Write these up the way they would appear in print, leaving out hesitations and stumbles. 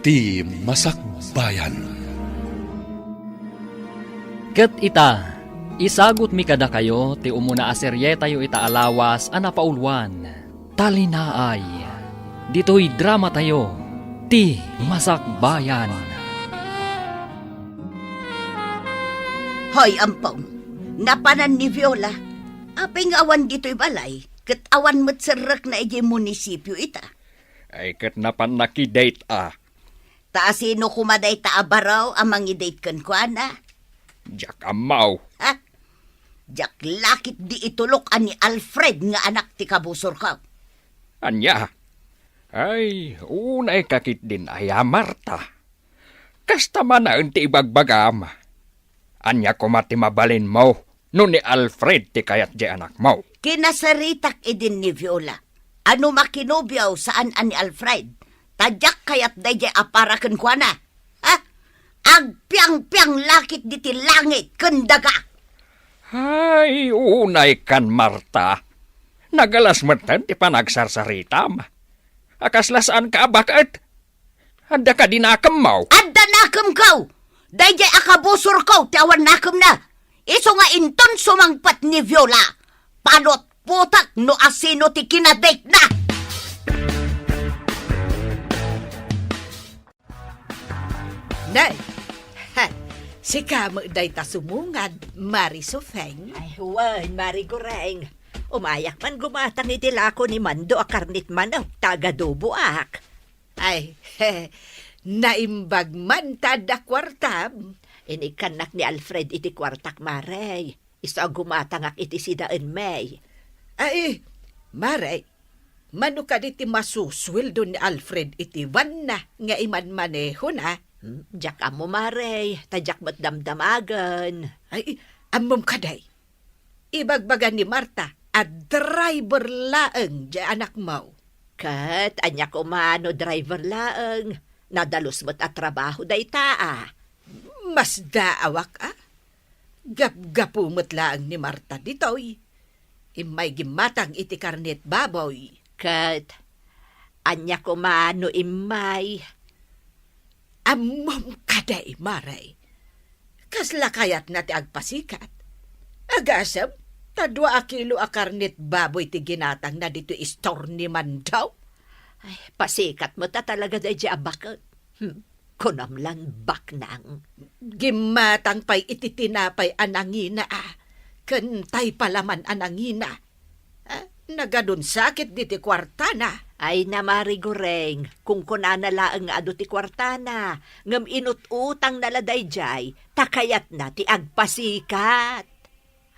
ti Masakbayan. Ket ita, isagot mi kada kayo ti umuna aserye tayo ita alawas a napaulwan. Talinaay, dito'y drama tayo, ti Masakbayan. Hoy, ampong, napanan ni Viola. Aping awan dito'y balay, ket awan matsarak na iji munisipyo ita. Ay kat napan nakidate Taasino kumaday taabaraw amang i-date kan ko, ana? Jak amaw. Ha? Jak lakit di itulok ani Alfred nga anak ti kabusor ka. Anya? Ay, unay kakit din ay Marta. Kasta man na ti ibagbagam. Anya ko mati mabalin mo, no ni Alfred ti kayat di anak mo. Kinasaritak idin ni Viola. Ano makinobyaw saan ani Alfred? Tadyak kayat dayjay aparaken ko na. Ha? Agpiang-piang lakit di ti langit, kendaga. Ay, unay kan Marta. Nagalas matan ti panagsarsaritam. Akaslasaan ka bakit? Ada ka dinakam mo. Adda nakam kaw! Dayjay akabusor kaw, tiawan nakam na. Iso nga inton sumangpat ni Viola. Panot putak no asino ti kinadate na. Nay, si kamo day ta sumungad, Mari Sofeng. Ay, huwan, Mari Goreng. Umayak man gumatang itilako ni Mando a karnit man ang tagadubo ak. Ay, naimbag man tada kwartam. Inikanak ni Alfred iti kwartak, Marey. Isa gumatang ak iti sidaan May. Ay, Mare, mano ka di ti masusweldo ni Alfred iti van na nga iman maneho na. Diyak amo, Marey. Tadyak mo't damdamagan. Ay, amom kaday. Ibagbagan ni Marta at driver laeng di anak mo. Kat, anya ko mano driver laeng. Nadalos mo't at trabaho day taa. Mas daawak Gap-gapumot laeng ni Marta ditoy. Imay gimatang iti karnet baboy. Kat, anya ko mano imay. Amom kaday, Maray. Kasla kayat na ti agpasikat. Agasam, tadwa a kilo a karnet baboy ti ginatang na dito istor ni Mandaw. Ay, pasikat mo ta talaga day di abakot. Kunamlan baknang. Gimatang pa'y ititinapay anangina Kentay palaman anangina. Nagadun sakit diti kwartana. Ay na, Mari Goreng, kung kunana laang nga ado ti kwartana, ngam inut-utang naladay jay, takayat na ti agpasikat.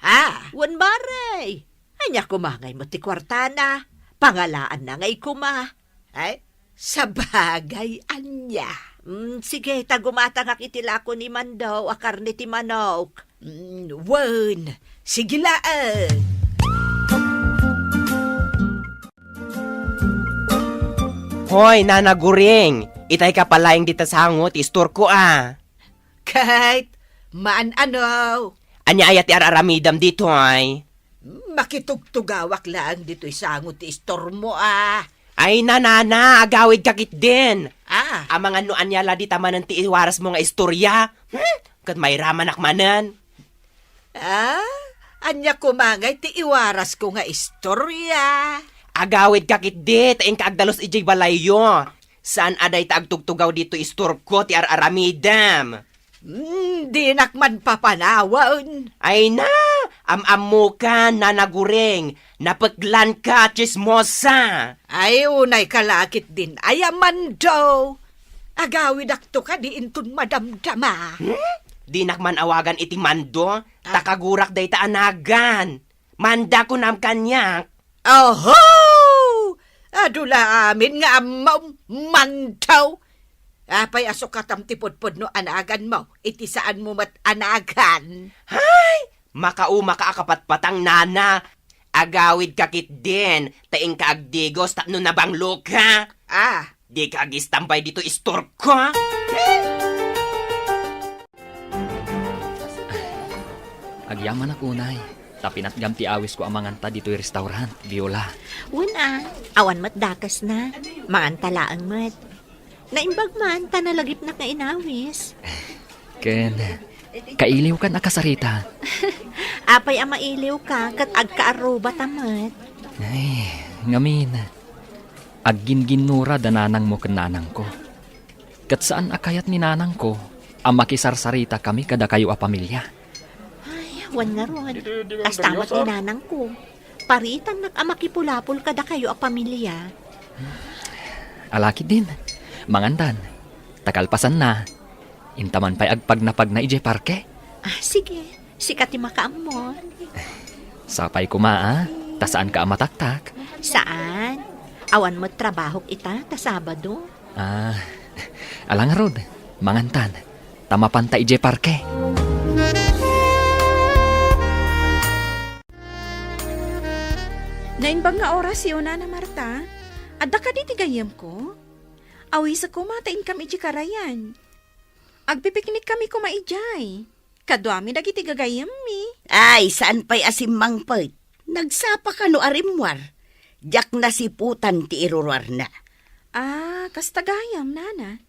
Ha? Wan, Mari, anya kumangay mo ti kwartana, pangalaan na ngay kuma. Ay, sabagay anya. Sige, tagumatang akitilako ni Mandaw, akarni ti manok. Wan, sigilaan. Hoy, Nana Guring! Itay ka palaing dita sa hangot, istor ko Kahit, maan ano? Anya ayat ti araramidam dito ay. Makitugtugawak lang dito isangot ti istor mo Ay, nanana, agawid kakit din. Ah. Amang ano anyala di tamanan ti iwaras mo nga istorya. Kat may raman akmanan. Anya kumangay ti iwaras ko nga istorya. Agawid kakit di, taing kaagdalos ijay balayo. Saan aday taagtugtugaw dito istor ko ti araramidam? Di nakman papanawan. Ay na, am-amu ka, Nana Guring. Napaglan ka, chismosa. Ay, unay kalakit din. Ay, Amando. Agawid akto ka di intun madamdama. Di nakman awagan iti Mando, takagurak day ta anagan. Manda ko nam kanyak. Oho! Adula amin nga amaw Mandaw. Apay asok katam tipod-pod no anagan mo. Iti saan mo mat anagan. Hay! Makauma ka akapatpatang nana. Agawid kakit din. Taing kaagdigos tapno na bang luka. Di ka agistampay dito istor ko. Agyaman ako, Nay. Tapinat gamti awis ko amanganta dito'y restaurant, Viola. Awan mat dakas na. Maantalaan mat. Naimbag man, tanalagip na kainawis. Ken, kailiw ka na kasarita. Apay ang mailiw ka, kat agkaaruba tamat. Ay, ngamin. Aggin-ginura dananang mo ken nanang ko. Kat saan akayat ni nanang ko, ang makisarsarita kami kada kayo a pamilya. Ay, wan nga ron. Astamat ni nanang ko. Paritan nag-amakipulapol kada kayo a pamilya. Alaki din. Mangandan. Takalpasan na. Intaman pa'y agpag na ije parke. Sige. Sikat yung makaamon. Sapay kuma, tasaan ka mataktak? Saan? Awan mo trabaho ita, ta Sabado. Alang rod. Mangantan. Tamapan ta ije parke. Nainbag nga oras yun na Marta. Adda ka di tigayam ko. Awi sa kumatain kami iti karayan. Agpipiknik kami kumaijay. Kadwami dagiti gagayam mi. Ay, saan pa'y asimang pait? Nagsapa ka no arimwar. Diyak na siputan ti irurwar na. Kastagayam, nana.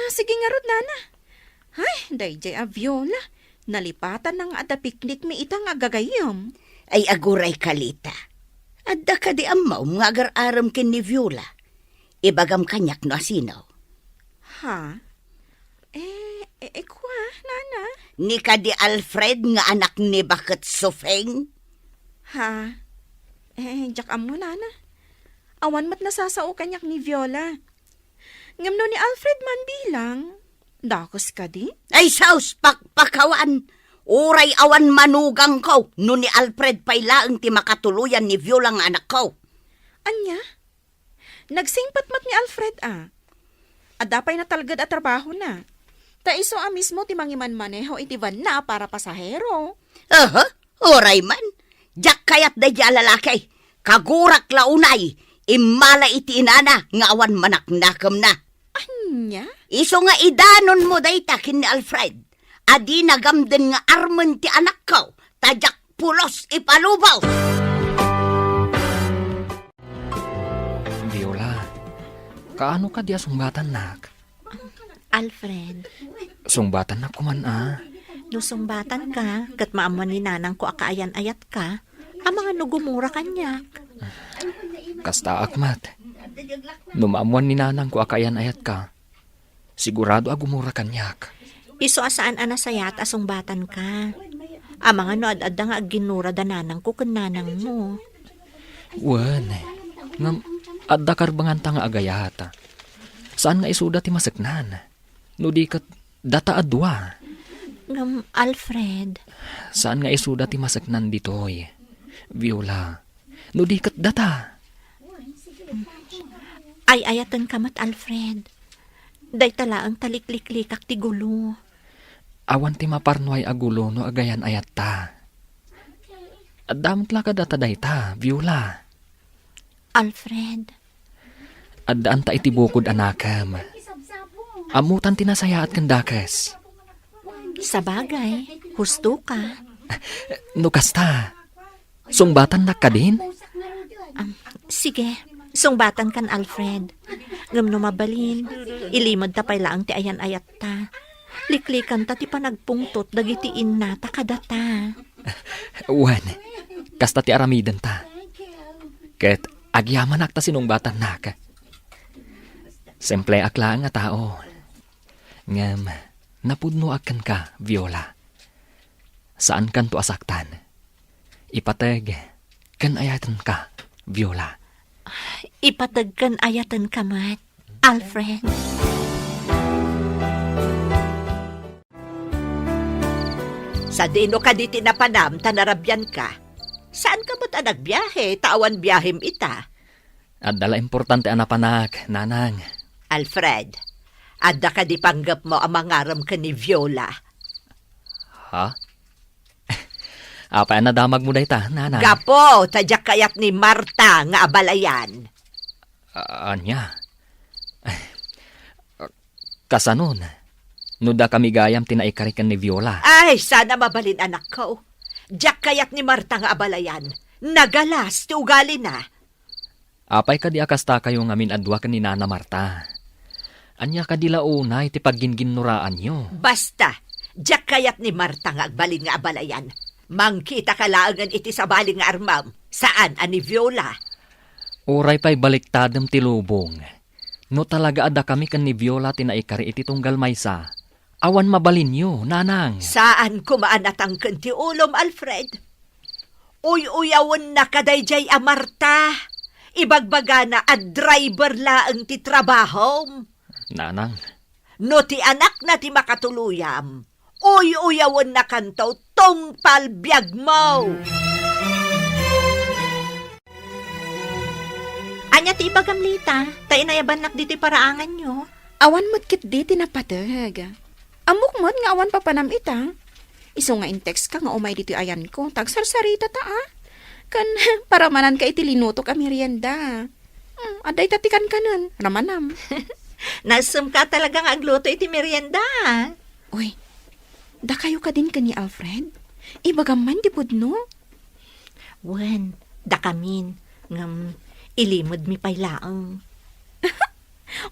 Sige nga rod, nana. Ay, dayjay a Viola. Nalipatan ng ada piknik mi itang agagayam. Ay aguray kalita. Adda ka di amaw nga agar-aram kin ni Viola. Ibagam kanyak no asinaw. Ha? Kwa, nana? Ni ka di Alfred nga anak ni Bakit Sofeng? Ha? Jak amo, nana. Awan mat nasasao kanyak ni Viola. Ngamno ni Alfred man bilang. Dakos ka di? Ay saus, pakpakawan. Uray awan manugang ko. No ni Alfred pa'y laang ti makatuluyan ni Viola nga anak ko. Anya? Nagsingpat mat ni Alfred Adapay na talgad at trabaho na. Ta iso mismo ti mangiman maneho iti van na para pasahero. Uray man. Jak kayat da di alalakay. Kagurak launay. Imala iti inana nga awan manaknakam na. Anya? Iso nga idanon mo day takin ni Alfred. Adi nagamden nga armen ti anak ko. Tajak pulos ipalubaw. Viola, kaano ka diya sungbatan nak? Alfred, Sungbatan na kuman nusumbatan ka, kat maaman ni nanang ko akaayan-ayat ka, ang mga nugumura kanyak. Kasta akmat. Numaamuan ni nanang ko akayan ayat ka. Sigurado agumura kanyak. Iso asaan anasayat asumbatan ka. Ang mga noad-adda nga ginura da nanang ko kan nanang mo. Wan, ngam adda karbangan ta nga agayata. Saan nga isuda ti masaknan? No di kat data adwa. Ngam, Alfred, Saan nga isuda ti masaknan ditoy? Viola, no di kat data. ay ayatan kamat Alfred. Day tala ang talikliklikak ti gulo. Awan ti maparnoy agulo no agayan ayat ta. Adamot la ka data day ta, Viola. Alfred, Addaan ta iti bukod anakam. Amutan tinasayaat kandakas. sa bagay, husto ka. No kasta, sungbatan na ka din? Sige, sungbatan kan Alfred. Ngam no mabalin, ilimod ta pay laang ti ayan-ayat ta. Liklikan ta ti panagpungtot dagiti inna ta kadata. Wan, kasta ti aramidan ta. Ket agyaman akta sinungbatan na ka. Simple akla nga tao. Ngam, napudno akan ka, Viola. Saan kan to asaktan? Ipateg, kan ayatan ka, Viola. Ipatagkan ayatan kamat, Alfred. Sa dino ka diti na panam, tanarabyan ka. Saan ka ba't nagbiyahe? Tawan biyahim ita. Adala importante anapanak, nanang. Alfred, adda ka di panggap mo ang mangaram ka ni Viola. Ha? Apa na damag mo dayta, nanang? Gapo, tadyak kayat ni Marta nga abalayan. Anya? Kasanon, nuda kami gayam tinaikarikan ni Viola. Ay, sana mabalin anak ko. Diyak kayat ni Marta nga abalayan. Nagalas, ti ugali na. Apay ka di akasta kayo ngamin adwa ka ni Nana Marta. Anya kadila unay ti pagginginuraan nyo. Basta, diyak kayat ni Marta nga agbalin nga abalayan. Mangkita ka laangan iti sa baling nga armam. Saan, ani Viola? Uray pa'y baliktadem ti lubong. No talaga ada kami kan ni Viola tinaikari iti tunggal maysa. Awan mabalin nyo, nanang. Saan kumaanatang ti ulom, Alfred? Uy-uyawon na kadayjay a Marta. Ibagbaga na a driver laang ti trabaho. Nanang, No ti anak na ti makatuluyam. Uy-uyawon na kantaw tong palbiag mo. Anya ti ibagamlita, tayo nayabanak dito paraangan nyo. Awan mo't kit di tinapadag. Amok mo't nga awan papanam ita. Iso nga in text ka nga umay dito ayan ko. Tagsarsarita ta Kan para manan ka iti linuto ka merienda. Aday tatikan ka nun. Ramanam. Nasum ka talagang agluto iti merienda. Uy, da kayo ka din ka ni Alfred? Ibagaman di pudno? Wen, dakamin, ngam, ilimod mi paylaang.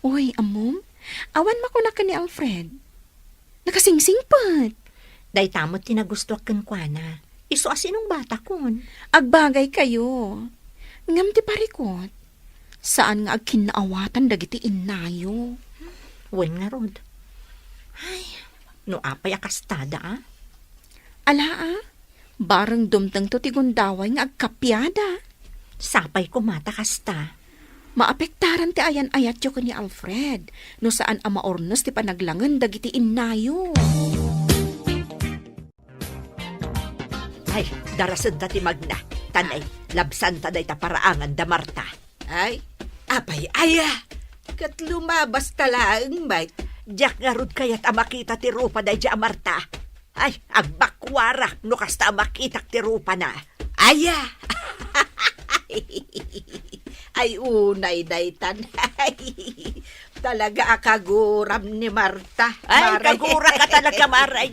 Uy, amom, awan makuna ka ni Alfred. Nakasingsing pat. Day tamot tinagusto kan kwa. Iso asinong bata kun. Agbagay kayo. Ngam ti parikot. Saan nga agkinaawatan dagiti inayo? Wen nga rod. Ay, no apay akastada Ala barang dumtang to ti gundaway nga agkapyada. Sapay ko mata kasta. Maapektaran ti ayan ayat yo ni Alfred. No saan ama ornos ti panaglangan dagiti inayo. Ay, darasan ta ti magna. Tanay, labsan ta day ta paraangan da Marta. Ay, apay aya. Kat lumabas talaang may. Diyak nga rod kayat amakita ti rupa day di Marta. Ay, agbakwara no kasta makita ti rupa na. Aya. Ay, unay daytan. Talaga akaguram ni Marta. Ay, Maray. kagura ka talaga, Maray.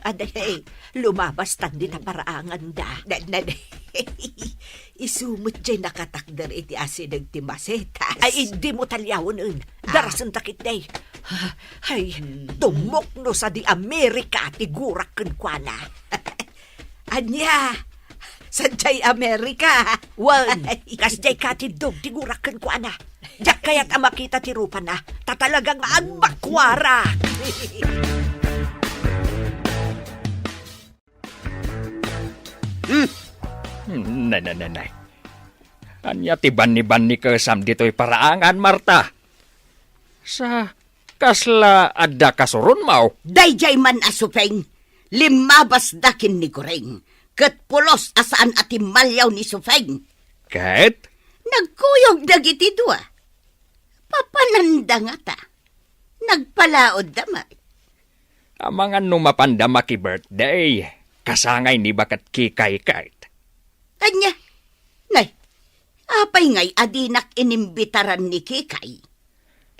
Aday, lumabas tan din na paraangan da. Isumot dyan nakatakdar iti asinag ti masetas. Ay, hindi mo talyawon un. Darasan takit day. Ay, tumok no sa di Amerika ti gurak kenkwana. Anya, sa jay Amerika. Wan, kasjay ka ti dog ti gurakan ko ana. Diyak kaya't amakita ti rupa na. Tatalagang agbakwara. Nanay. Anya ti ban ni kesam dito'y paraangan, Marta. Sa kasla adda kasurun mau. Dayjay man asupeng. Limabas dakin ni Goreng. Kat pulos asaan ati malyaw ni Sufeng. Ket? Nagkuyog dagiti dua. Papananda nga ta. Nagpalaod damay. Amangan numapanda maki birthday. Kasangay ni bakat kikay kait. Anya, nay, apay ngay adinak inimbitaran ni Kikay.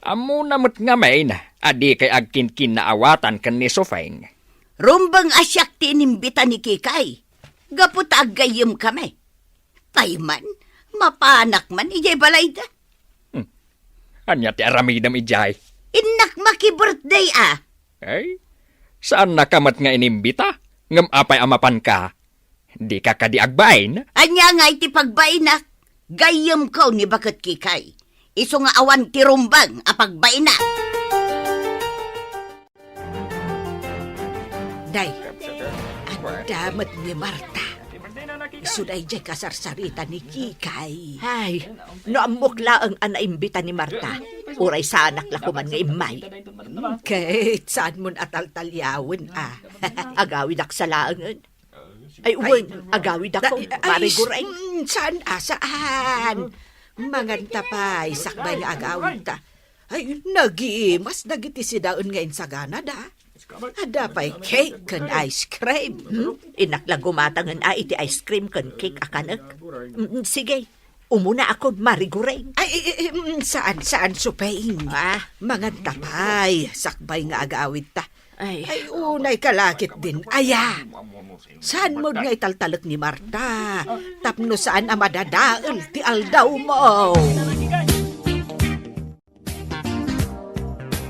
Amo namot nga may na, adi kay agkin naawatan kan ni Sofeng. Rumbang asyak ti inimbita ni Kikay. Gapot agayim kami. Payman, mapanak man, ijay balay da. Anya ti aramidam ijay. Inak maki-birthday Ay, saan nakamat nga inimbita? Ngam apay amapan ka. Di ka kadi agbain? Anya nga iti pagbainak. Gayim ko ni Bakat Kikay. Iso nga awan ti rumbang apagbaina. Day, ang damat ni Marta. Suday dyan kasarsarita ni Kikay. Ay, naamukla ang anaimbita ni Marta. Uray sa anak lakuman nga imay. Kahit saan mo atal-talyawin, agawid ak sa laangan. Ay, uwan, agawid ako. Mariguray. Saan? Manganta pa, sakbay nga agawid ta. Ay, nagiimas, nagiti si daon ngayon sa Canada. Ada pa'y cake kan ice cream. Inakla gumatangan iti ice cream kan cake akanak. Sige, umuna ako marigureng. Ay, saan supain? Manganta pa'y, sakbay nga agawid ta. Ay, unay kalakit din. Aya, saan mo nga italtalak ni Marta? Tapno saan ang madadaal ti aldaw mo?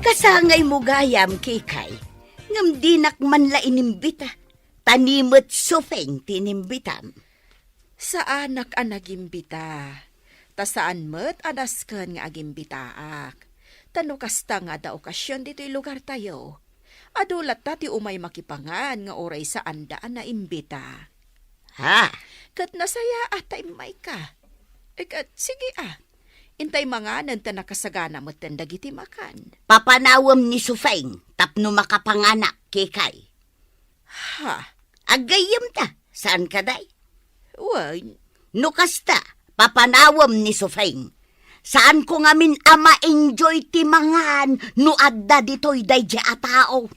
Kasangay mo gayam, Kikay. Ngam dinak man la inimbita. Tanimot sufeng tinimbitam. Sa anak ang nagimbita. Ta saan mo't adaskan nga agimbitaak. Tano kasta nga da okasyon dito'y lugar tayo. Adulat tati umay makipangan nga oray sa andaan na imbita. Ha? Kat nasaya atay may ka. Kat sige Intay mga nanta nakasagana mo't dagiti makan. Papanawam ni Sufeng, tapno makapanganak, Kikay. Ha? Agayam ta, saan ka day? Uy, No kasta, papanawam ni Sufeng. Saan ko ngamin ama enjoy ti mangan no adda dito'y day di atao.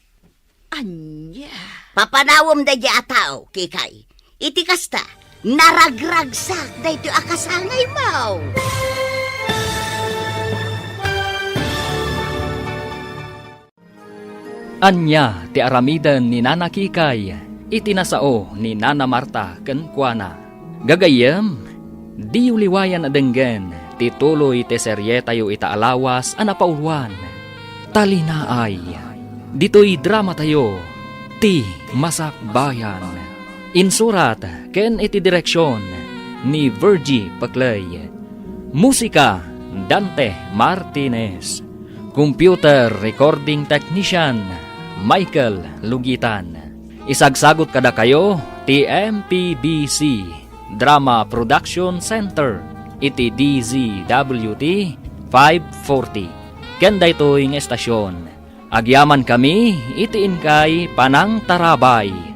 anya. Papanawam day di atao, Kikay. Iti kasta, naragragsak day ti akasangay mo. Anya ti aramidan ni Nana Kikay, itinasao ni Nana Marta ken kuana. Gagayem, di uliwayan adenggen, ti tuloy ti serye tayo itaalawas anapauluan. Talinaay, dito'y drama tayo, ti Masak Bayan. Insurat ken iti direksyon ni Virgie Paclay. Musika, Dante Martinez. Computer Recording Technician, Michael Lugitan. Isagsagot kada kayo, TMPBC, Drama Production Center, iti DZWT 540. Kenda ito'y estasyon. Agyaman kami, itiin kay Panang Tarabay.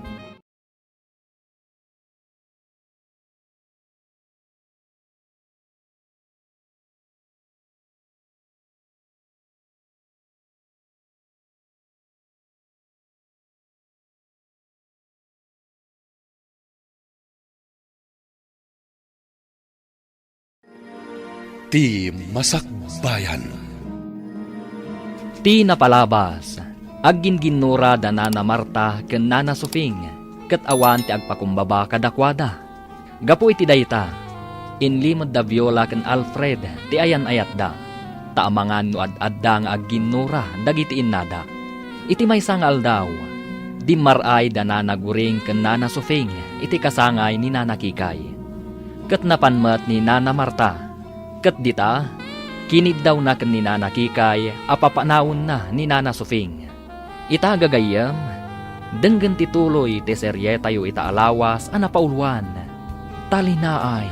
Ti Masak Bayan. Ti napalabas, agin ginura da Nana Marta ken Nana Sufing, ket awan ti agpakumbaba kadakwada. Gapu iti dayta, inlimod da Viola ken Alfred ti ayan ayat da, taamangan no ad-adda nga agginura dagiti innada. Iti maysa nga aldaw, di maray da Nana Guring ken Nana Sufing iti kasangay ni Nana Kikay. Ket napanmet ni Nana Marta, ket dita, kinid daw na ken ni Nana Kikay, apapanawon na ni Nana Sufing. Ita gagayam, denggen tituloy ti serye tayo itaalawas anapauluan. Talinaay,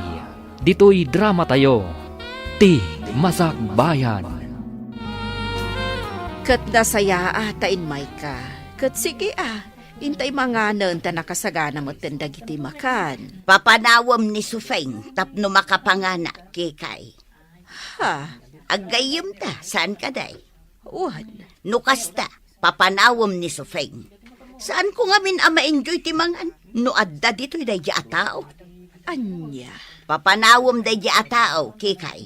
dito'y drama tayo, ti Masak Bayan. Kat nasaya atain may ka. Kat sige intay mga nanta nakasagana mo't dagiti makan. Papanawam ni Sufeng, tapno makapanganak, Kikay. Ha? Agayam ta, saan ka day? Uwan. No kasta, papanawam ni Sufeng. Saan ko ngamin ma-enjoy ti mangan? No adda dito'y day di atao. Anya. Papanawam day di atao, Kikay.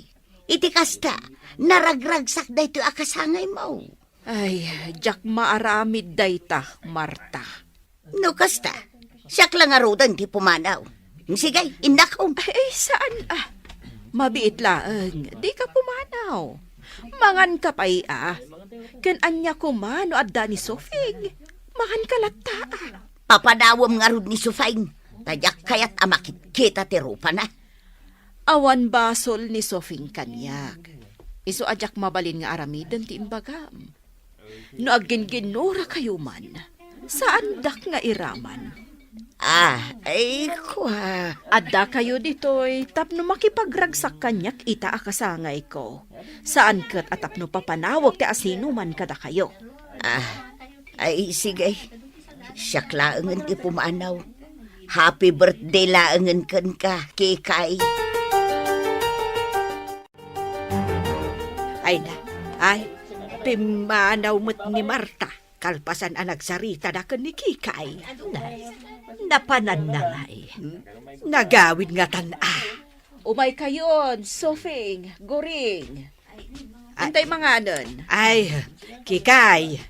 Iti kasta, naragragsak day to akasangay mo. Ay, jak maaramid dayta, Marta. No kasta, siyak lang arudan ti pumanaw. Sige, inakaw. Ay, saan Mabiit laeng, di ka pumanaw. Mangan ka pa'y Ken anya kumano adda ni Sofing. Mangan ka latta Papanawam nga rod ni Sufeng. Tadyak kayat amakit kita ti rupa na. Awan basol ni Sofing kanyak. Iso ajak mabalin nga aramiden ti imbagam. No agin ginura kayo man, saan dak nga iraman? Ay kwa. Adda kayo ditoy, tapno makipagragsak kanyak ita akasangay ko. Saan kat atapno papanawag ti asino man kada kayo? Ay sige. Siyak laangan ti pumanaw. Happy birthday laangan kan ka, Kikay. Ay, pimanaw mo't ni Marta. Kalpasan ang nagsarita na kan ni Kikay. Napanan na nga Nagawid nga Umay kayon, Sofing, Goring. Antay mga nun. Ay, Kikay.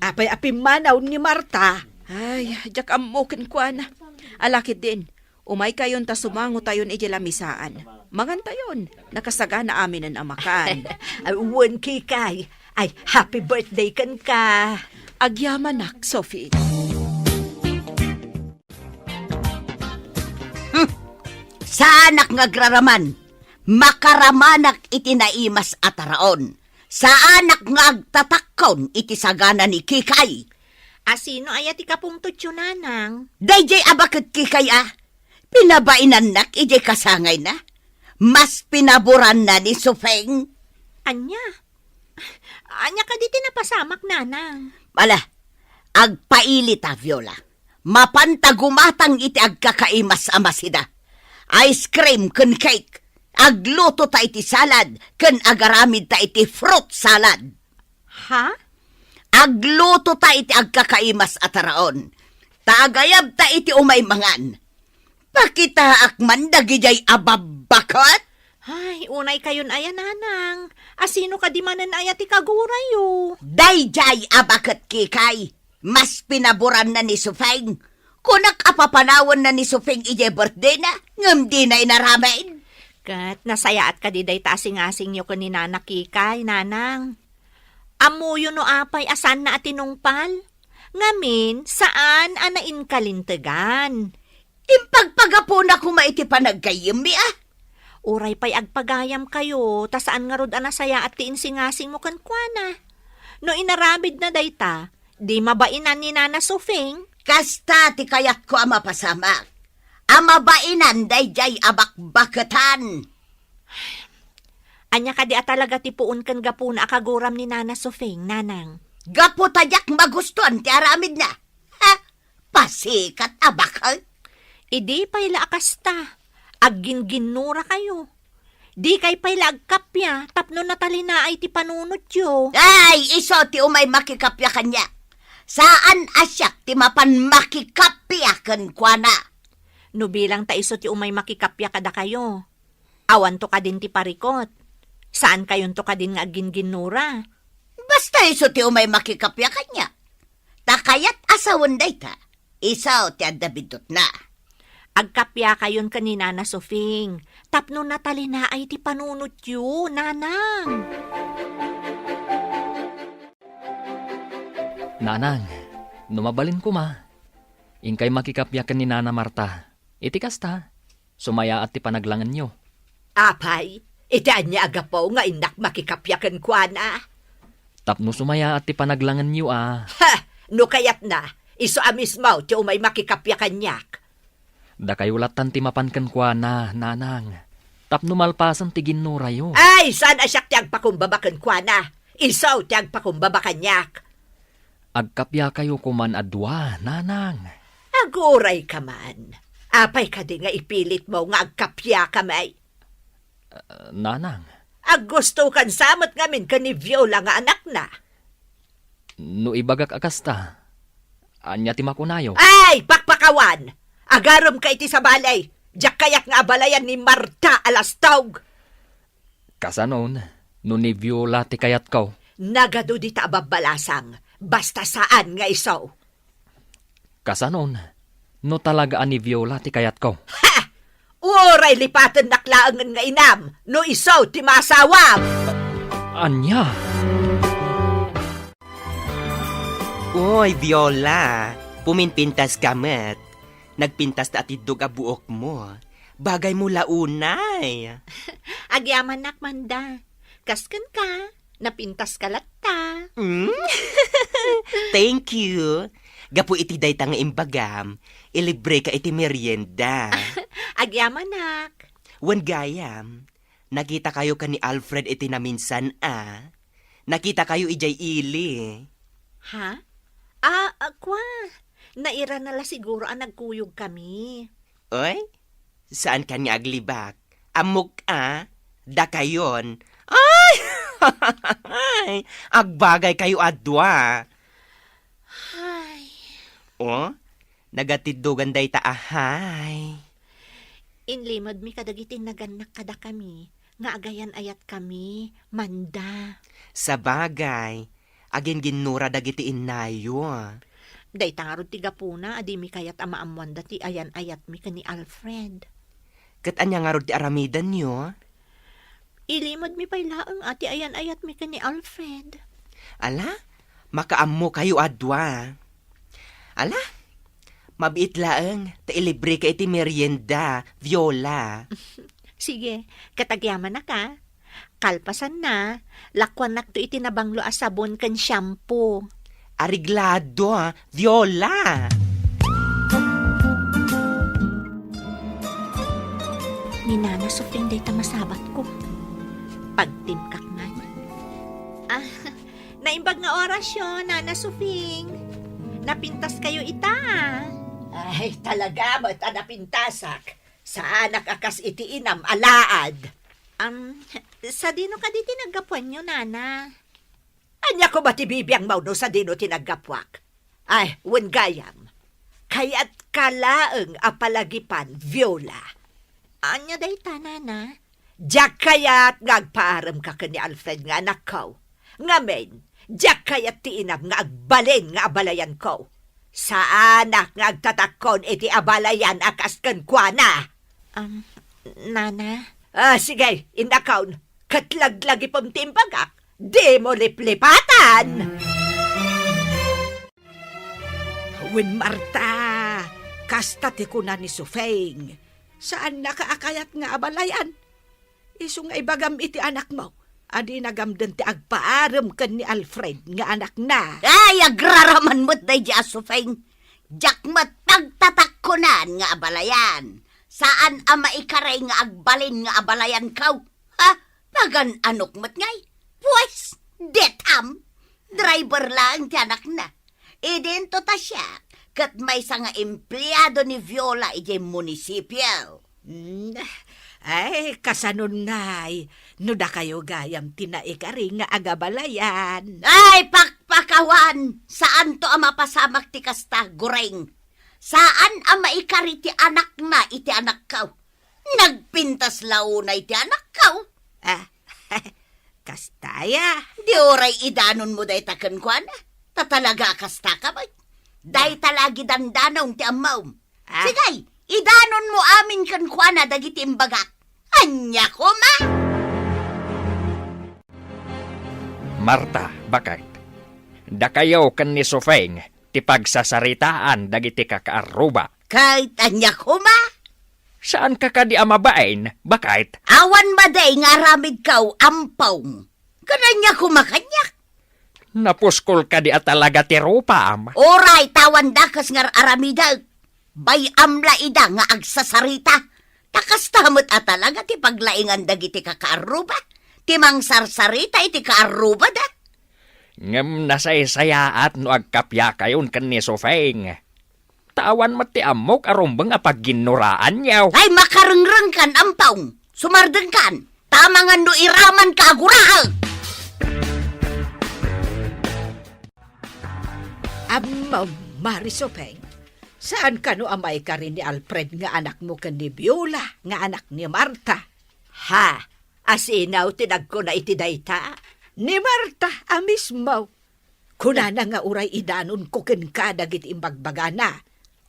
Apay-apim manaw ni Marta. Ay, jak amukin ko na. Alakit din. Umay kayon ta sumango tayon ijilamisaan. Mangan tayon, nakasaga na amin ang amakan. Uwan, Kikay. Ay, happy birthday kan ka. Agyaman nak, Sophie. Sa anak nga graraman, makaramanak iti naimas ataraon. Sa anak nga agtatakon iti sagana ni Kikay. Asino ayat ikapungtot yun, nanang? Dayjay abakit Kikay pinabainan nak ijay kasangay na. Mas pinaburan na ni Sufeng. Anya? Anya ka di tinapasamak, nanang. Mala, agpailit Viola. Mapantagumatang iti agkakaimas amasida. Ice cream kun cake. Agluto ta iti salad kun agaramid ta iti fruit salad. Ha? Agluto ta iti agkakaimas ataraon. Taagayab ta iti umaymangan. Pakita akman dagijay ababakot. Ay, unay kayon ayan, nanang. Asino ka di manan ayat ikagurayo? Dayjay abakot Kikay. Mas pinaburan na ni Sufeng. Kunak apapanawon na ni Sufeng ije birthday na, ngam di na inaramain. Kat, nasayaat ka di day taasing-asing nyo ka ni Nana Kikay, nanang. Amuyo no apay asan na atinungpal? Ngamin, saan anain kalintegan? Impagpagapo na kumaiti panagkayim Uray pa'y agpagayam kayo, ta saan nga rod anasaya at tiinsingasing mo kankwana. No inaramid na dayta, di mabainan ni Nana Sufeng. Kasta ti kayat ko ama pasamak. Amabainan dayjay abakbakatan. Anya ka di talaga tipuon kan gapuna akaguram ni Nana Sufeng, nanang. Gapo tadyak magustuhan ti aramid na. Ha? Pasikat abakal. Idi pa'y laakasta, agginginura kayo. Di kay pa'y agkapya, tapno natalina ay ti panunot yo. Ay, iso ti umay makikapya kanya. Saan asyak ti mapan makikapya kan kwa na. No bilang ta iso ti umay makikapya kada kayo. Awan to ka din ti parikot. Saan kayon to ka din nga agginginura? Basta iso ti umay makikapya kanya. Takayat asawan day ta. Isaw ti adabidot na. Agkapya kayon kanina na Sufing. Tapno natalina ay ti panunot yo, nanang. Nanang, numabalin ko ma. Ingkay makikapyakan ni Nana Marta. Iti kasta, sumaya at ti panaglangan nyo. Apay, itaan niya agapaw nga inak makikapyakan kwa na. Tapno sumaya at ti panaglangan nyo Ha! No kayat na, iso amismaw ti umay makikapyakan niyak. Da kayo latan ti mapankan kwa na, nanang. Tapno malpasan ti ginura yo. Ay, saan asyak ti agpakumbabakan kwa na? Isaw ti agpakumbabakan niyak. Agkapya kayo kuman adwa, nanang. Aguray ka man. Apay ka di nga ipilit mo nga agkapya kamay. Nanang, Gusto kan samot ngamin ka ni Viola nga anak na. no ibagak akasta. Anya ti makunayo. Ay, pakpakawan! Agarom ka iti sa balay. Diyak kayak nga abalayan ni Marta Alastog. Kasanon, no ni Viola ti kayat ko. Nagado di ta ababalasang. Basta saan nga isaw. Kasanon, no talagaan ni Viola ti kayat ko. Ha! Uray lipatan naklaangan nga inam. No isaw ti masawam. Anya? Uy, Viola, puminpintas ka met. Nagpintas na atidog a buok mo. Bagay mo launay. Agyaman nakmanda. Kaskan ka, napintas ka latta. Thank you. Gapu iti dayta nga imbagam. Ilibre ka iti merienda. Agyaman nak. Wan gayam, nakita kayo ka ni Alfred iti naminsan Nakita kayo ijay ili. Ha? Akwa. Naira nala siguro ang nagkuyog kami. Oy, saan ka niya aglibak? Amok da kayon. Ay! Agbagay kayo adwa. Ay. O, nagatiddugan day ta ahay. Inlimod mi kadagitin naganak kada kami. Nga agayan ayat kami. Manda. Sa bagay, agin ginura dagiti inayo. Day tangarod ti gapuna, adi mi kayat amaamwanda ti ayan ayat mi ka ni Alfred. Kat anya nga rod ti aramidan nyo? Ilimod mi pay laang ati ayan ayat mi ka ni Alfred. Ala, makaammo kayo adwa. Ala, mabiit laeng, tailibre ka iti merienda, Viola. Sige, katagyaman na ka. Kalpasan na, lakwan nakto iti nabanglo a sabon kan shampoo. Ariglado, Viola. Ni Nana Sufring day masabat ko. Pagtimkak nga. Naimbag nga orasyon, Nana Sufring. Napintas kayo ita. Ay, talaga mo't anapintasak. Sa anak akas iti inam alaad. Sa dino ka di tinagapuan nyo, Nana? Anya ko matibibiyang mauno sa dino tinagapwak. Ay, gayam. Kaya't kalaeng apalagipan, Viola. Anya day ta, Nana? Diyak kaya't ngagpaaram ka ni Alfred nga anak ko. Ngamen, diyak kaya't tiinam nga agbalin nga abalayan ko. Sa anak nga agtatakon iti abalayan akas kenkwana. Nana? Sige, inakaon. Katlaglag ipong timbagak. Di mo liplipatan! Win Marta, kastati ko na ni Sufeng. Saan nakaakayat nga abalayan? Iso nga ibagam iti anak mo. Adi nagamdan ti agpaaram kan ni Alfred nga anak na. Ay, agraraman mo't day di Sufeng. Jakmat pagtatakkunan nga abalayan. Saan ama ikaray nga agbalin nga abalayan kaw? Ha? Pagan anok mo't ngay? Pues, detam. Driver lang ti anak na. Idento ta siya. Kat may sa nga empleyado ni Viola iti munisipyo. Ay, kasanon ngay. Nuda kayo gayam tinaikari nga agabalayan. Ay, pakpakawan! Saan to ama pasamak ti kasta, goreng? Saan ama ikari ti anak na iti anak kaw? Nagpintas launa iti anak kaw? Kastaya. Di oray idanon mo day taken kwa na. Tatalaga kasta ka ba? Day talagi dandanong ti amaw. Sigay, idanon mo amin kan kwa na dagiti imbagak. Anya ko ma? Marta, bakit? Da kayo kan ni Sufeng, ti pagsasaritaan dagiti kakaaruba. Kahit anya ko ma? Saan ka kadi amabain? Bakit? Awan maday nga ramid kaw ampaw. Kananya ko makanyak. Napuskol ka di at talaga ti rupa, am. Oray, tawan dakas nga aramida. Bay amla ida nga agsasarita. Takas tamot at talaga ti paglaingan dagiti kakaaruba. Ti mangsarsarita iti kaaruba da. Ngem nasaysayaat no agkapya kayon kan ni Sufeng. Tawan mat ti amok arumbang apagginuraan yaw. Ay makarengreng kan ampaw. Sumardeng kan. Tamangan no iraman ka agurahal. Marisopeng, saan ka no amay ka rin ni Alfred nga anak mo kan ni Viola, nga anak ni Marta? Ha? Asinaw tinag ko na iti dayta? Ni Marta, mismo. Kuna na nga uray idanon ko ken ka dagiti imbagbagana.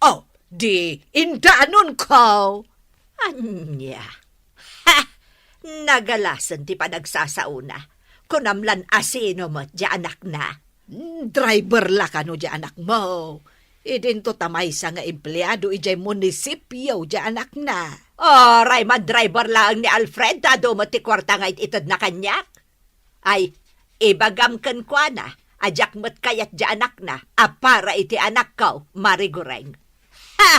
Oh, di indanon ko. Anya. Ha! Nagalasan ti panagsasauna. Kunamlan asino mo di anak na. Driver la ka no di anak mo. Idinto tamay sa nga empleyado ijay munisipyo di anak na. Oray, driver lang ni Alfred, tado mo ti kwarta nga itid na kanyak. Ay, ibagam kan kwa na, ajak mo't kayat di anak na, para iti anak ko, marigureng. Ha!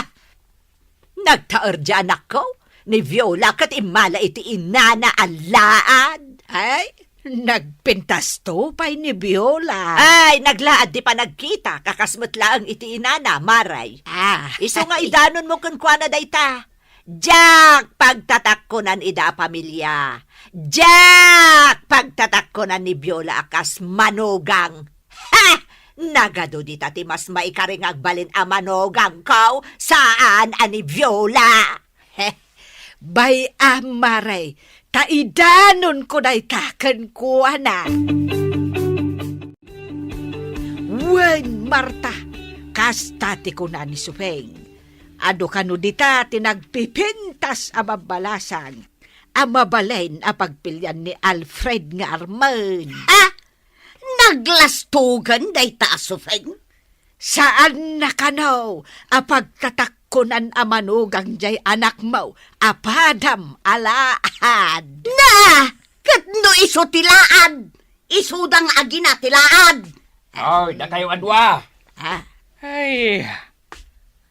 Nagtaer di anak ko, ni Viola kat imala iti inana alaad. Ay, nagpintas to pa'y ni Viola. Ay, naglaad di pa nagkita, kakasmat lang iti inana, maray. Iso nga idanon mo kun kwa na dayta. Jack, pagtatakkonan ida pamilya. Jack, pagtatakkonan ni Viola akas manugang. Ha! Nagado di tati mas maikaring agbalin a manugang ko saan ani Viola. Bay amaray, taidanon ko day taken ko na. Wen, Marta, kastati ko na ni Sufeng. Ado kanu dita tinagpipintas amabalasan, amabalain a pagpilyan ni Alfred nga Arman. Ha? Aglastugan day ta Sofeng. Saan na kanaw, apagtatakkunan a manugang jay anak mo, apadam alaad. Na! Kat no iso tilaad. Isudang agina tilaad. Oy, da kayo adwa. Ah, Ay,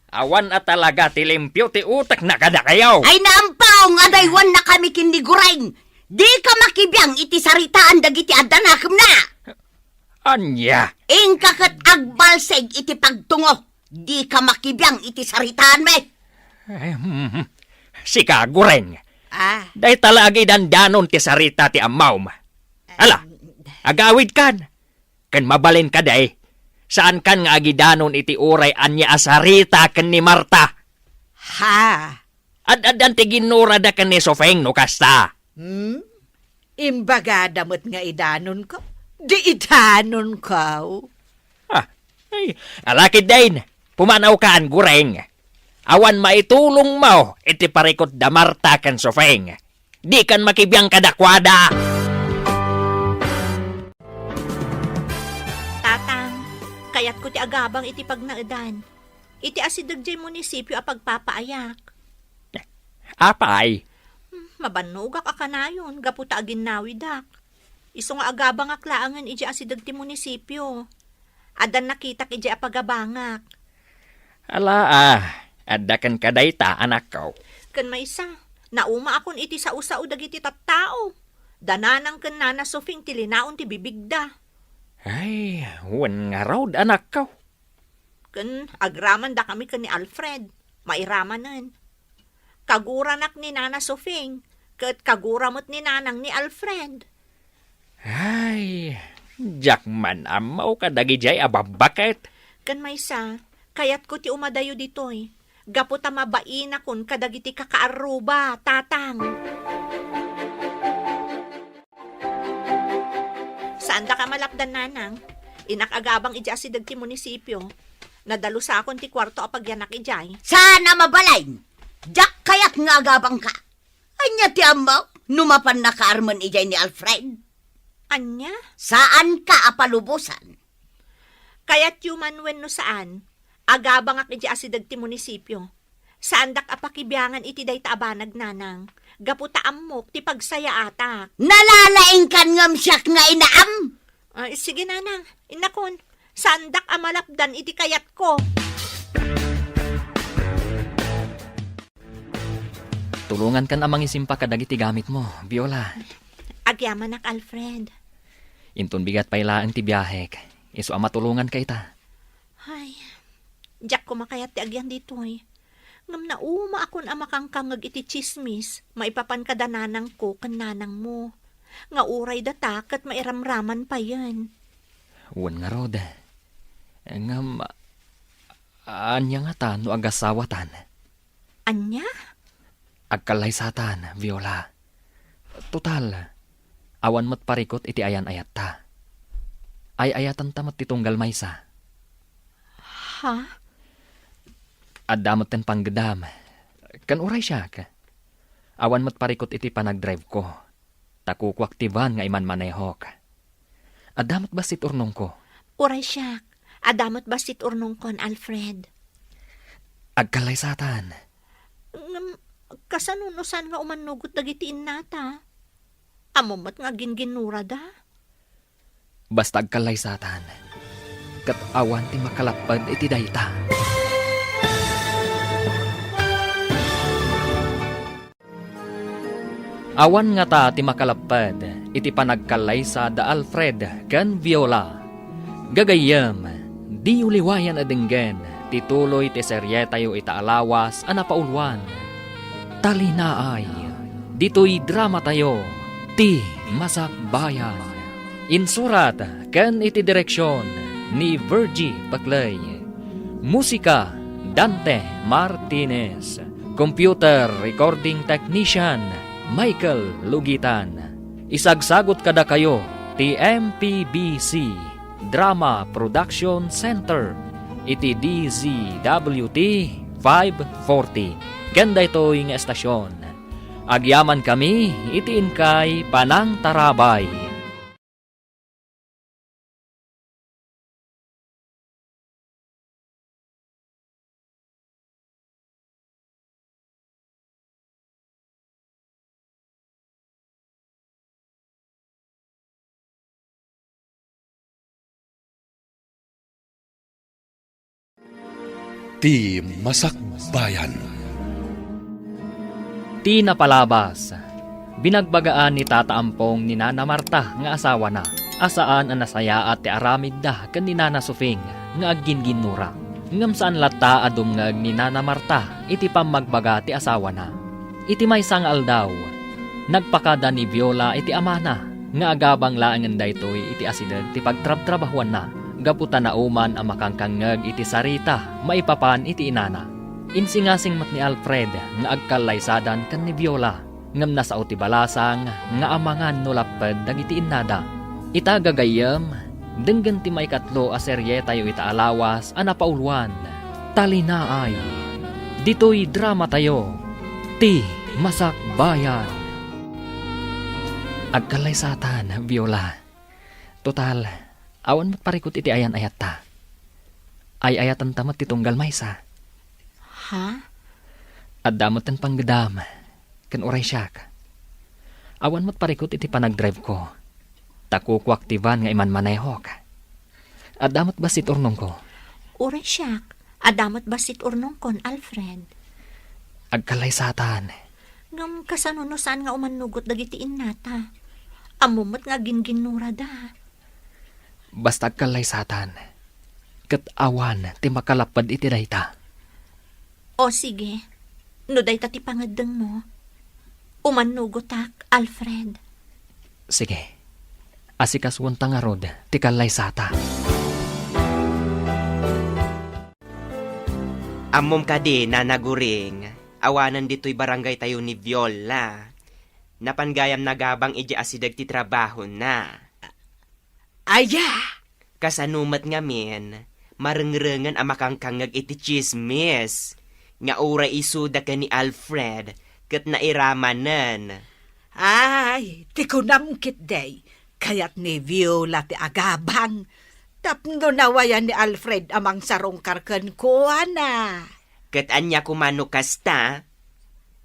awan at talaga ti limpyo ti utak na kada kayo. Ay naampaw nga daywan na kami kinigurain. Di ka makibiyang iti saritaan dagiti adanakam na. Anya, Ingka kat agbalseg iti pagtungo. Di ka makibiyang iti saritaan me. si kagureng. ah, Day talagi dandanon ti sarita ti amaw ma. Ala, agawid kan. Kan mabalin ka day. Saan kan nga agidanon iti uray anya asarita kan ni Marta. ha, Ad-adan ti ginura da kan ni Sofeng no kasta. imbaga damot nga idanon ko, di idanon ko. Ay, alakid din. Pumanaw ka ang gureng. Awan maitulong mo iti parikot da Marta kan Sofeng. Di kan makibiyang kadakwada. Tatang, kayat ko ti agabang iti pagnaadan. Iti asidag jay munisipyo a pagpapaayak. Apay, Mabanugak a kanayon, gaputa agin nawidak. Iso nga agabang aklaangan iti asidag ti munisipyo. Adan nakita iti a pagabangak. ala adda kan kadayta anak ko. Kan maysa, nauma akon iti sa usao dagiti tattao. Dananang kan nana Sofing ti linaon ti bibigda. Ay, wan nga raw anak ko. Kan agraman da kami kan ni Alfred. Mairamanan. Kaguranak ni nana Sofing. Kat kaguramot ni nanang ni Alfred. Ay, jakman amaw ka dagi jay ababaket. Kan maysa, kayat ko ti umadayo ditoy. Gaputa mabain akon kadagiti kakaaruba, tatang. Saan da ka malapdan nanang? Inakagabang ija si dagti munisipyo. Nadalo sa akon ti kwarto a pagyanak ijay. Sana mabalain. Jak kayat nga agabang ka. Anya ti amaw, numapan na kaarman ijay ni Alfred. Anya? Saan ka apalubusan? Kayat yuman wen no saan? Agabang ak ija si dagti munisipyo. Saan dak apakibyangan iti day taabanag nanang. Gaputa amok ti pagsaya atak. Nalalaing kan ngam siyak nga inaam. Ay, sige nanang, inakon. Saan dak amalapdan iti kayat ko? Tulungan kan amang isimpa kadagiti gamit mo, Viola. Agyaman ak Alfred. Inton bigat pailaan ti biyahek. Iso ama tulungan ka ita. Ay, jak ko makayat ti agyan ditoy. Ngam na uma akon amakangkangag iti chismis, maipapan ka dananang ko kan nanang mo. Nga uray datak at mairamraman pa yan. Wan nga rod. Ngam, anya nga ta no agasawatan. Anya? Agkalaysatan, Viola. Total, awan mat parikot iti ayan ayat ta. Ay ayatan tamat titunggal maysa. Ha? Adamot ten panggedam. Kan uray siya ka. Awan mat parikot iti panagdrive ko. Takukwaktiban nga iman manehok. Adamot basit urnong ko. Uray siyak. Adamot basit urnong kon, Alfred. Agkalaysatan. Ngam, kasanunusan nga umanugot dagiti innata. Amumat nga ginginura da. Basta agkalaysatan. Kat awan ti makalapad iti dayta. Awan nga ta ti makalapad iti panagkalaysa da Alfred kan Viola. Gagayam, di uliwayan adenggen tituloy ti seryetayo ita alawas a napaulwan. Talinaay, dito'y drama tayo, ti Masakbayan. Insurat ken iti direksyon ni Virgie Paclay. Musika Dante Martinez. Computer Recording Technician Michael Lugitan. Isagsagot kada kayo ti MPBC Drama Production Center iti DZWT 540. Ganda ito'y nga estasyon. Agyaman kami iti inkay Panang Tarabay. Ti Masakbayan. Ti napalabas. Binagbagaan ni Tata Ampong ni Nana Marta nga asawa na. Asaan ang nasaya at ti aramid da kan ni Nana Sufing nga agginginura. Ngam saan lata adum nga ni Nana Marta iti pamagbaga ti asawa na. Iti may sangal daw. Nagpakada ni Viola iti amana nga agabang laangan daytoy iti asidag ti pagtrab-trabahuan na. Gaputan na uman ang makangkangag iti sarita maipapan iti inana. Insingasing mat ni Alfred nga agkalaysadan kan ni Viola. Ngam nasa ti balasang nga amangan no lapad dagiti innada. Ita gagayam, denggan ti maikatlo a serye tayo ita alawas a napauluan. Talinaay. Dito'y drama tayo. Ti Masakbayan. Agkalaysatan, Viola. Total, awan mo't parikot iti ayan ayat ta. Ay ayatan tamat ti tunggal maysa. Ha? At damot ang panggedam. Kan uray siyak. Awan mo't parikot iti panagdrive ko. Takuko aktivan nga iman manehok. At damot basit urnong ko. Uray siyak. Adamot basit urnong kon, Alfred. Agkalaysatan. Ngam kasanunusan nga umanugot dagiti innata. Amumot nga ginginura da. Basta agkalaysatan. Kat awan ti makalapad iti dayta. O sige. No dayta ti pangadeng mo. Umanugotak, Alfred. Sige. Asikaswan ta nga rod ti kalaysata. Amom ka din na naguring. Awanan dito'y barangay tayo ni Viola. Napanggayam nagabang iji asidag ti trabaho na. Aya! Kasanumat nga men, marengrengan ang makangkangag iti chismis. Nga ura isuda ka ni Alfred, kat nairamanan. Ay, ti kunamkit day. Kayat ni Viola ti agabang. Tapno nawayan ni Alfred amang sarong karken ko, ana. Kat anya kumano kasta,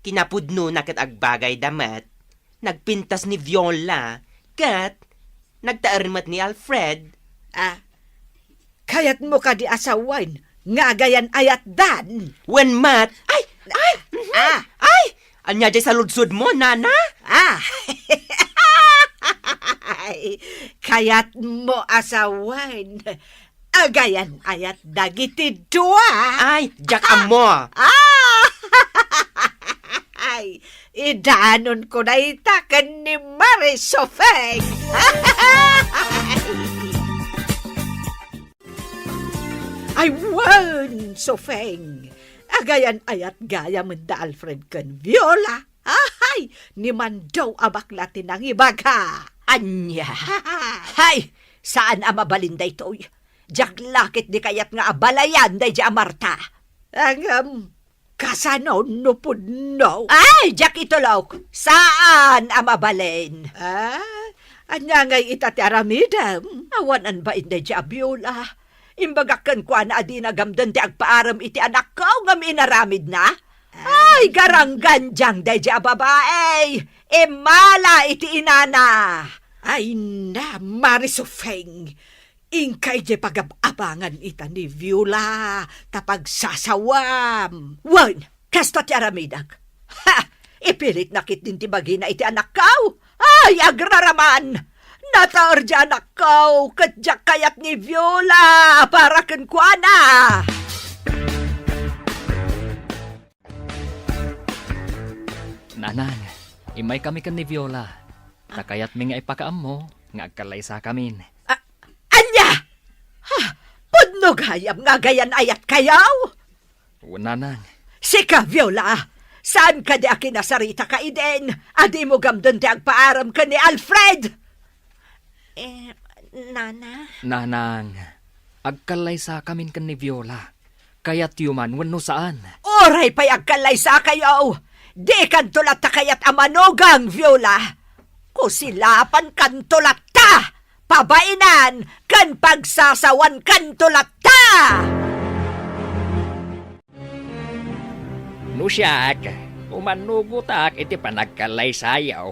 kinapudno na kat agbagay damat, nagpintas ni Viola, kat nagtaarmat ni Alfred. Ah, kayat mo ka di asawain, nga gayan ayat dan. When mat, ay, anya jay sa ludsud mo, nana? Ay, kayat mo asawain, agayan ayat dagiti dua. Ay, jak amo. Ay, idanon ko na itakan ni Marisofeng. Ay, wan, Sofeng. Agayan ayat gaya menda Alfred kan Viola. Ay, ni mandaw abakla tinang ibaga. Anya. Hay, saan ang mabalinday to'y? Jak lakit di kayat nga abalayan day di Marta. Ang kasanaw no pudno. Ay, jak itulok. Saan ang mabalin? Anya ngay itati aramidam. Awanan ba inday di Viola? Imbagakan ko na adi nagamdan ti agpaaram iti anak ko nga minaramid na. Ay, garanggan diyang day di babae. Imala iti inana. Ay na, Marisofeng. Ingkay di pagabangan ita ni Viola. Tapag sasawam. Wan, kasta ti aramidag. Ha! Ipilit nakit din ti bagina iti anak ko. Ay, agraraman. Nataor di anak ko. Kadyak kayat ni Viola. Para kenkwana. Nanang, imay kami kan ni Viola. Takayat mi nga ipakaam mo, nga agkalaysa kamin. Anya! Ha! Pudno gayam nga gayan ayat kayaw? Nanang, Sika, Viola! Saan ka di akinasarita ka iden? Adi mo gamdon di agpaaram ka ni Alfred! Nana? nanang, agkalaysa kamin kan ni Viola. Kayat yuman wano saan. Oray pa'y agkalay sa kayaw! Di kantulat ta kayat amanugang, Viola! Kusilapan kantulat ta! Pabainan kan pagsasawan kantulat ta! Nusyak, umanugutak iti panagkalay sayaw.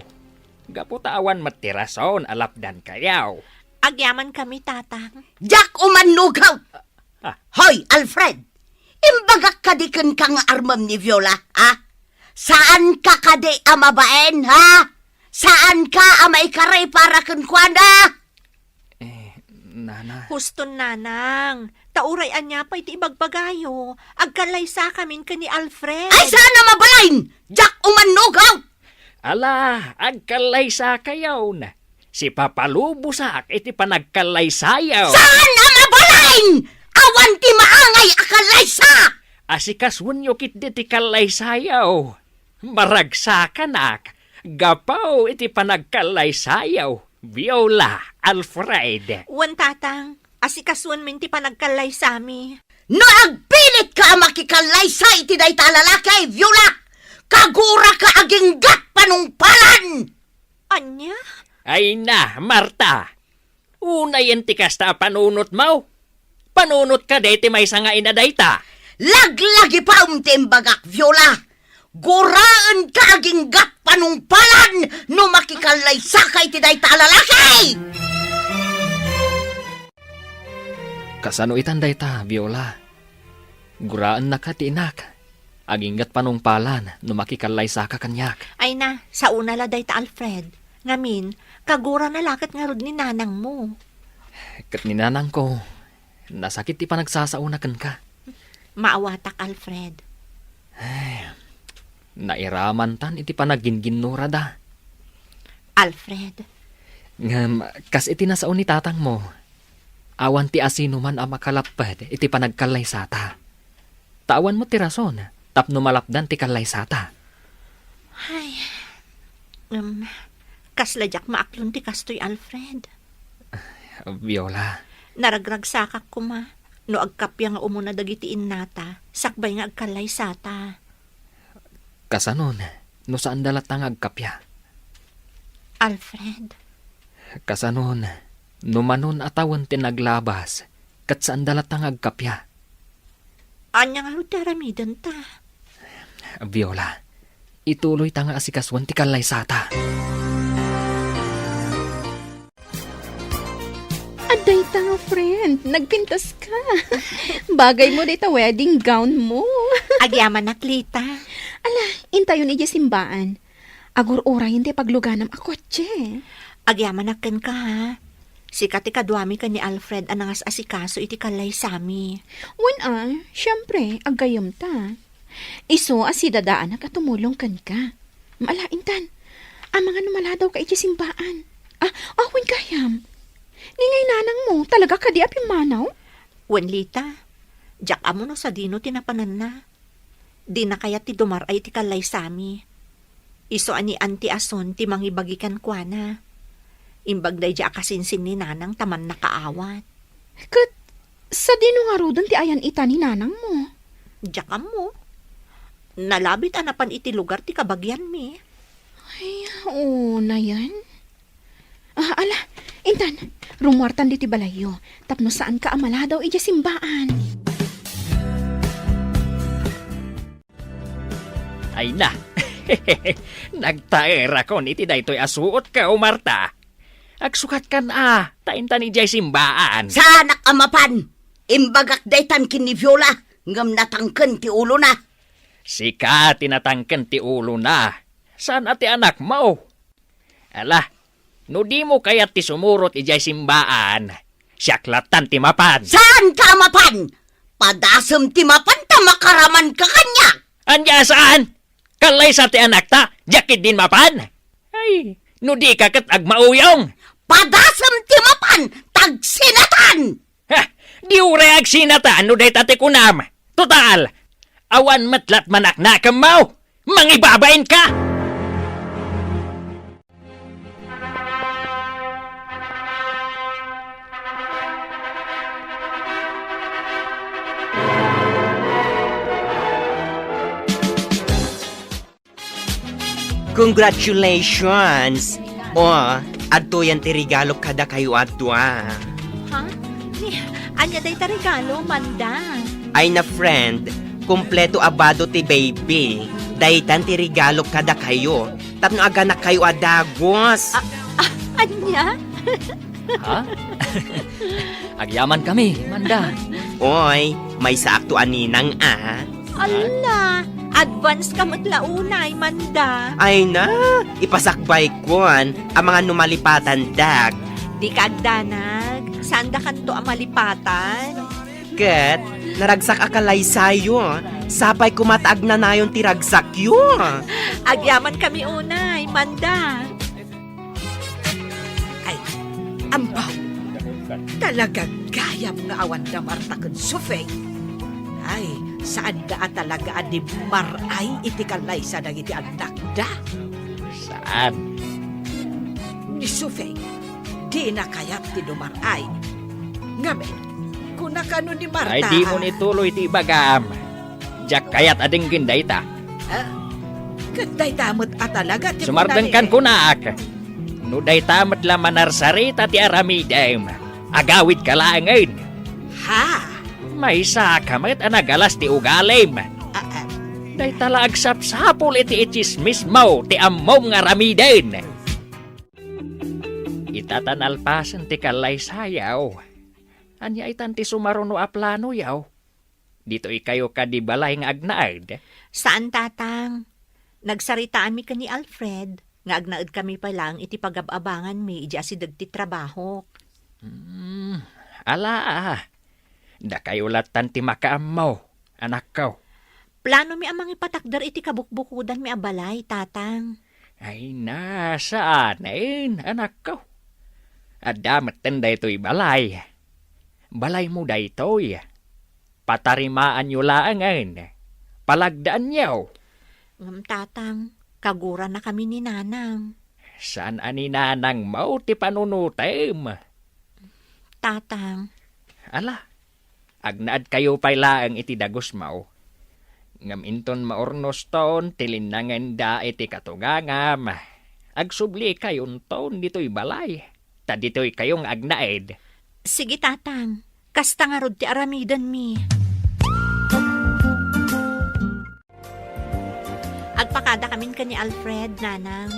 Gaputawan matirason alapdan kayaw. Agyaman kami, tatang. Jak umanugaw! Hoy, Alfred! Imbagak kadikan ka nga armam ni Viola, ha? Saan ka kadi amabaen, ha? Saan ka amay karay para kunkwana? Nana. Huston nanang, tauray anya pa iti ibagbagayo, agkalaysa kamin ka ni Alfred. Ay, sana mabalain! Jack umanugaw! Ala, agkalaysa kayaw na. Si Papalubusak iti panagkalaysayaw. Saan na mabalain? Awan ti maangay akalaysa! Asikaswan yo kit ti kalaysayaw. Maragsakanak. Gapaw iti panagkalaysayaw. Viola, Alfred. Wan tatang, asikasuan min ti panagkalaysami. No agpilit ka makikalaysa iti day talalakay, Viola! Kagura ka aging gat panungpalan! Anya? Ay na, Marta. Unay ti kasta panunot mo. Panunot ka deti may sanga inadayta. Laglagi pa timbagak, Viola! Guraan ka aging gat panungpalan no makikalaysa ka iti day talalakay! Kasano itanday ta, Viola? Guraan na ka tiinak. Aginggat panungpalan no makikalaysa ka kanyak. Ay na, sa una la day ta Alfred. Ngamin, kagura na lakat nga rod ni nanang mo. Kat ninanang ko, nasakit ti panagsasaunakan ka. Maawatak Alfred. Nairaman tan iti panaginginura da. Alfred, Ngam, kas iti nasaon ni tatang mo. Awan ti asino man ang makalapad iti panagkalaysata. Tawan mo ti rason, tapno malapdan ti kalaysata. ay, kasladyak maaklon ti kastoy Alfred. Viola, Naragragsakak ko ma. No agkapya nga umuna dagiti innata, sakbay nga agkalaysata. kasanon, no saan dalatang agkapya. Alfred, Kasanon, numanon atawan ti naglabas, kat saan dalatang agkapya. anya nga rod taramidan ta. Viola, ituloy ta nga asikaswan ti kalaysata. Aday ta nga, friend. Nagpintas ka. Bagay mo dito wedding gown mo. Agyaman na klita. Ala, intayon iji simbaan. Agur oray hindi pagluganam ako, tse. Agyaman na ken ka ha. Sikat ikadwami ka ni Alfred anangas asikaso iti kalay sami. Wen syempre, agayom ta. Iso asidadaan na katumulong kan ka. Malaintan, ang mga numaladaw ka iti simbaan. Wen kayam. Ningay nanang mo, talaga ka di apim manaw? Wen lita, jak amo no sa dino tinapanan na. Di na kaya ti dumar ay ti kalay sami. Iso ani anti ason ti mangibagikan kwa na. Imbagday di akasinsin ni nanang taman nakaawat. Kat, sa dino nga rodon ti ayan ita ni nanang mo. Jak amo. Nalabit anapan iti lugar ti kabagyan mi. Ay, oo na yan. Ala, intan, rumwartan di ti balayo. Tapno saan ka amala daw ija simbaan. Ay na. Nagtaera kon iti daytoy asuot ka, Marta. Agsukat kan taintan ijay simbaan. Sa anak amapan, imbagak daytan kini Viola, ngam natangken ti ulo na. Sika tinatangken ti ulo na. Saan ati anak mo? Ala, no di mo kayat ti sumurot ijay simbaan. Siyaklatan ti mapan. Saan ka amapan? Padasem ti mapan ta makaraman ka kanya. Anya saan? Kalay sa ti anak ta, jakit din mapan. Ay, no di kakat agmauyong. Padasem ti mapan, tagsinatan. Ha, di ureag sinata, no day tate kunam. Total, awan matlat manak na kamaw. Mangibabain ka. Congratulations! Adto yan ti regalo kada kayo adto Ha? Anya day ta regalo, Manda. Ay na friend, kumpleto abado ti baby. Daytan ti regalo kada kayo. Tapno aga na kayo adagos. Anya? Ha? Agyaman kami, Manda. Oy, may sakto aninang Ala, advance ka matlaunay, Manda. Ay na, ipasakbay kon ang mga numalipatan dak. Di kagdanag, sanda kanto ang malipatan. Ket, naragsak akalay sayo. Sapay kumataag na nayon tiragsak yun. Agyaman kami unay, Manda. Ay, ampaw. Talaga gayam nga awan na Marta kun Sufeng. Ay, saan da talaga di maray iti kalay sa dagiti anak da? Saan? Ni Sufeng, di na kayat ti dumaray. Ngamen, kung nakano ni Marta... Ay di mo nituloy ti bagam. Diyak kayat ading ginday ta. Kanday tamot talaga ti Sumardengkan ko na ak. Nuday tamat la manarsarita ti aramidem. Agawid ka laangin. Ha? May sakamat anagalas ti ugalim. Day tala agsapsapol iti ichismis mo ti ammom nga ramiden. Itatanalpasan ti kalay sayaw. Anya itan ti sumaruno a plano yaw. Dito ikayo ka di balay nga agnaad. Saan, tatang? Nagsaritaan mi ka ni Alfred, nga agnaad kami pa lang iti pagababangan mi iji asidag ti trabaho. Ala, da kayo latan ti makaamaw, anak ko. Plano mi amang ipatakdar iti kabukbukudan mi abalay, tatang. Ay nasaan anak ko. Adamat tenday to'y balay. Balay mo daytoy. Patarimaan nyo laangan. Palagdaan nyo. Tatang, kagura na kami ni Nanang. Saan ani nanang mo ti panunutem? Tatang, Ala, agnaad kayo pay laang iti dagos mao. Ngam inton maornos ton tilinangan da iti katugangam. Agsubli kayon ton dito'y balay. Ta dito'y kayong agnaed. sige tatang, kasta nga rod ti aramidan mi. Agpakada kamin ka ni Alfred, Nanang.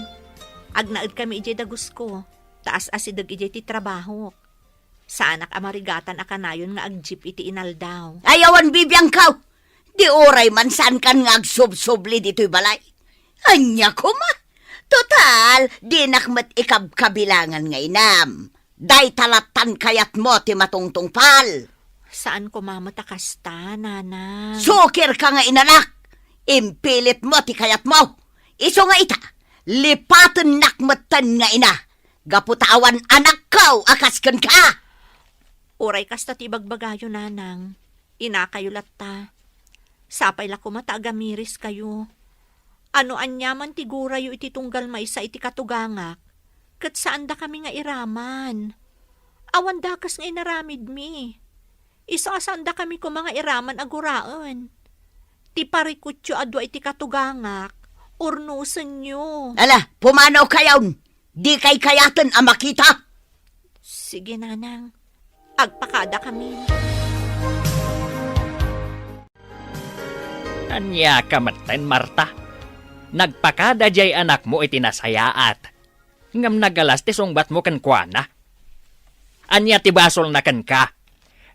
Agnaad kami ijay dagos ko. Taas asidag ijay ti trabaho. Sa anak amarigatan akanayon nga agjip iti inaldaw. Ayawan bibiyang kaw. Di oray man saan kan nga agsubsubli dito'y balay. Anya ko ma. Total, di nakmat ikabkabilangan nga inam. Day talatan kayat mo ti matungtong pal. Saan ko mamatakasta, Nanang? Sukir ka nga inanak. Impilit mo ti kayat mo. Iso nga ita, lipatan nakmatan nga ina. Gaputawan anak kaw, akaskan ka. Uray kasta ti bagbagayo, Nanang. Ina kayo latta. Sapay la kumata agamiris kayo. Ano anyaman ti gurayo iti tunggal maysa iti katugangak. Kat saan da kami nga iraman. Awan dakas nga inaramid mi. Isa saan da kami ko mga iraman aguraan. Ti parikutyo adwa iti katugangak. Urnusan nyo. Ala, pumanaw kayaw. Di kay kayatan ang makita. Sige, Nanang. Agpakada kami. Anya kamatan, Marta. Nagpakada jay anak mo iti nasayaat. Ngam nagalas ti sungbat mo kan kuana. Anya ti basol na kan ka.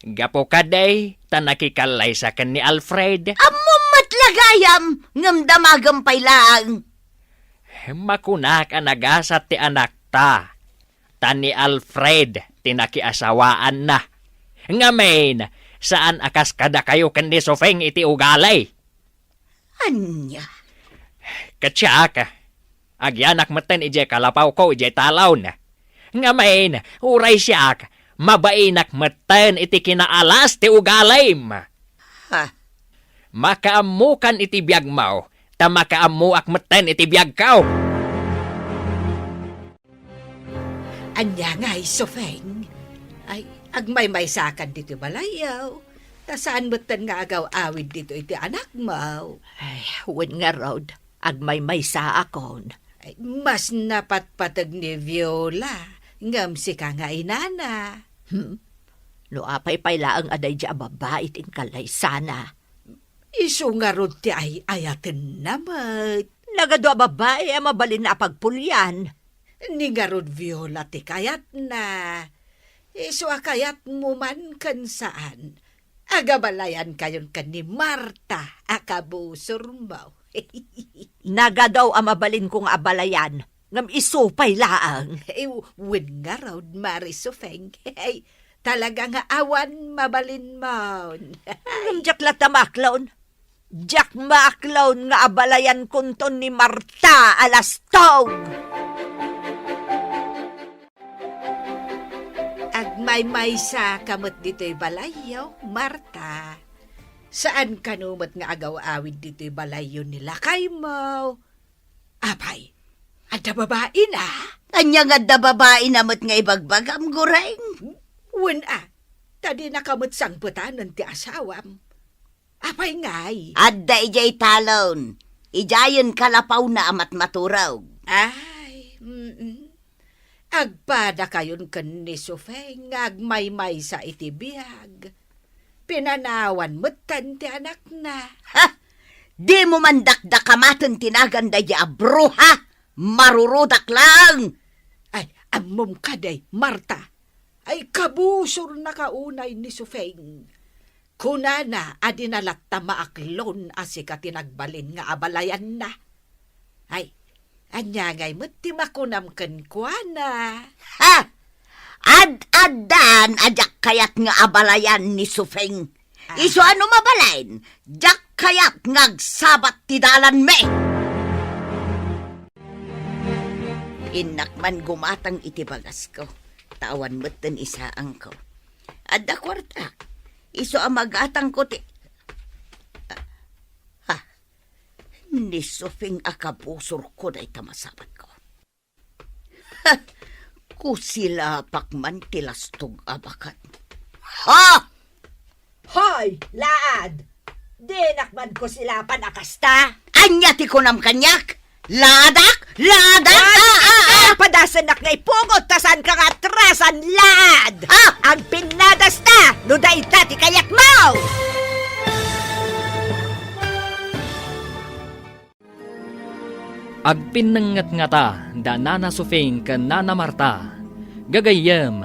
Gapo kaday, tanakikalay sa kan ni Alfred. Amo matlagayam, ngam damagampay lang. Makunak ang nagasat ti anak ta. Tani Alfred, tinakiasawaan na. Ngamen, saan akas kada kayo kan ni Sofeng iti ugalay? Anya? Katsyak, agyanak maten ije kalapaw ko ije talaw na. Ngamen, uray siyak, mabainak maten iti kinaalas ti ugalaym. Ha? Makaamukan iti biyag mo, ta makaamuak maten iti biyag kao. Anya nga, Sofeng. Ay, agmay-maysakan dito balayaw. Ta saan mo't nga agaw-awid dito iti anak mo? Ay, wen nga rod. Agmay-maysa akon. Ay, mas napatpatag ni Viola. Ngam si ka nga inana. No apay laang aday di ababa iting kalay sana. Iso nga rod ti ay ayaten namat. Nagado babae ang mabalin na pagpulyan. Ni nga rod Viola ti kayat na. Iso akayat mo man kan saan. Agabalayan kayon ka ni Marta, akabusor mo. Naga daw ang mabalin kong abalayan. Ngam isupay laang. Win nga raw, Marisofeng. Hey, talaga nga awan mabalin mo. Ngam jak lata maklaon. Jak maklaon nga abalayan kunton ni Marta alastong. Agmay-may sa kamot dito'y balayo, Marta. Saan kanumot nga agaw-awid dito'y balayo nila kay mo? Apay, ada babae na? Anya nga da babae namot nga ibagbagam gureng. Wen tadi nakamot sang putanan ti asawam. Apay ngay. Adda ijay talon. Ijayon kalapaw na amat maturaw. Ay, agpada kayon ken ni Sofeng, agmay-may sa itibiyag. Pinanawan mo't ti anak na. Ha? Di mo man dakdakamatan tinagan da ya bruha. Marurudak lang. Ay, amom kaday, Marta. Ay, kabusor na kaunay ni Sofeng. Kunana, adinalat ta maaklon asi ka tinagbalin nga abalayan na. Ay, anyangay mo't ti makunam ken kuana. Ha? Ad-adan ajak kayat nga abalayan ni Sufeng. Iso ano mabalain? Jak kayat ngagsabat ti dalan me. Inakman gumatang itibagas ko. Tawan mo't ten isaang ko. Adda kwarta. Iso ang magatang ko ti... Ni Sufeng akabusor ko na itamasabat ko. Ha! Kusila pakman tilastog abakat. Ha! Hoy, laad! Dinakman ko sila panakasta. Anya ti kunam kanyak? Ladak? Ladak? Padasan nak ngay pungot tasan kang atrasan, laad! Ang pinadas ta! Nuday tati kayak mo! Agpinangat nga ta, da Nana Sofeng ken Nana Marta. Gagayem,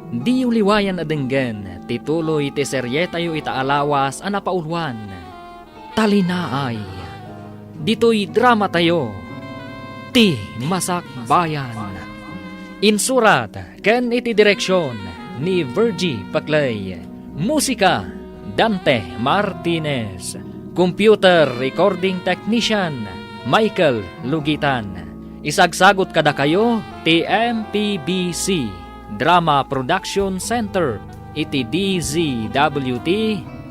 di uliwayan adenggen, tituloy ti seryetayo itaalawas anapaulwan. Talinaay, dito'y drama tayo, ti Masak Bayan. Insurat ken iti direksyon ni Virgie Paclay. Musika, Dante Martinez. Computer Recording Technician, Michael Lugitan. Isagsagot kada kayo ti MPBC Drama Production Center iti DZWT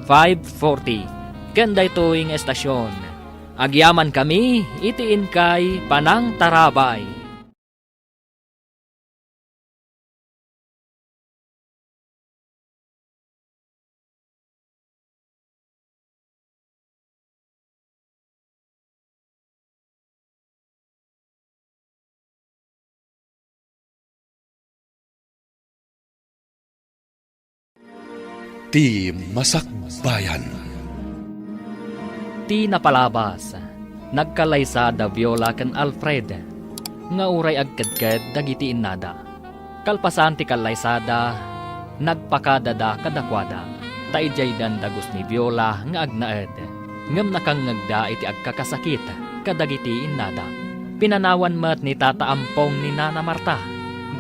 540. Kanda ito'ing estasyon. Agyaman kami iti inkay Panang Tarabay. Ti Masak Bayan. Ti napalabas, nagkalaysa da Viola ken Alfred, nga uray agkadkad dagiti innada. Kalpasan ti kalaysada, nagpakadada kadakwada, taijay dan dagos ni Viola nga agnaed, ngem nakangagda iti agkakasakit kadagiti innada. Pinanawan mat ni Tata Ampong ni Nana Marta,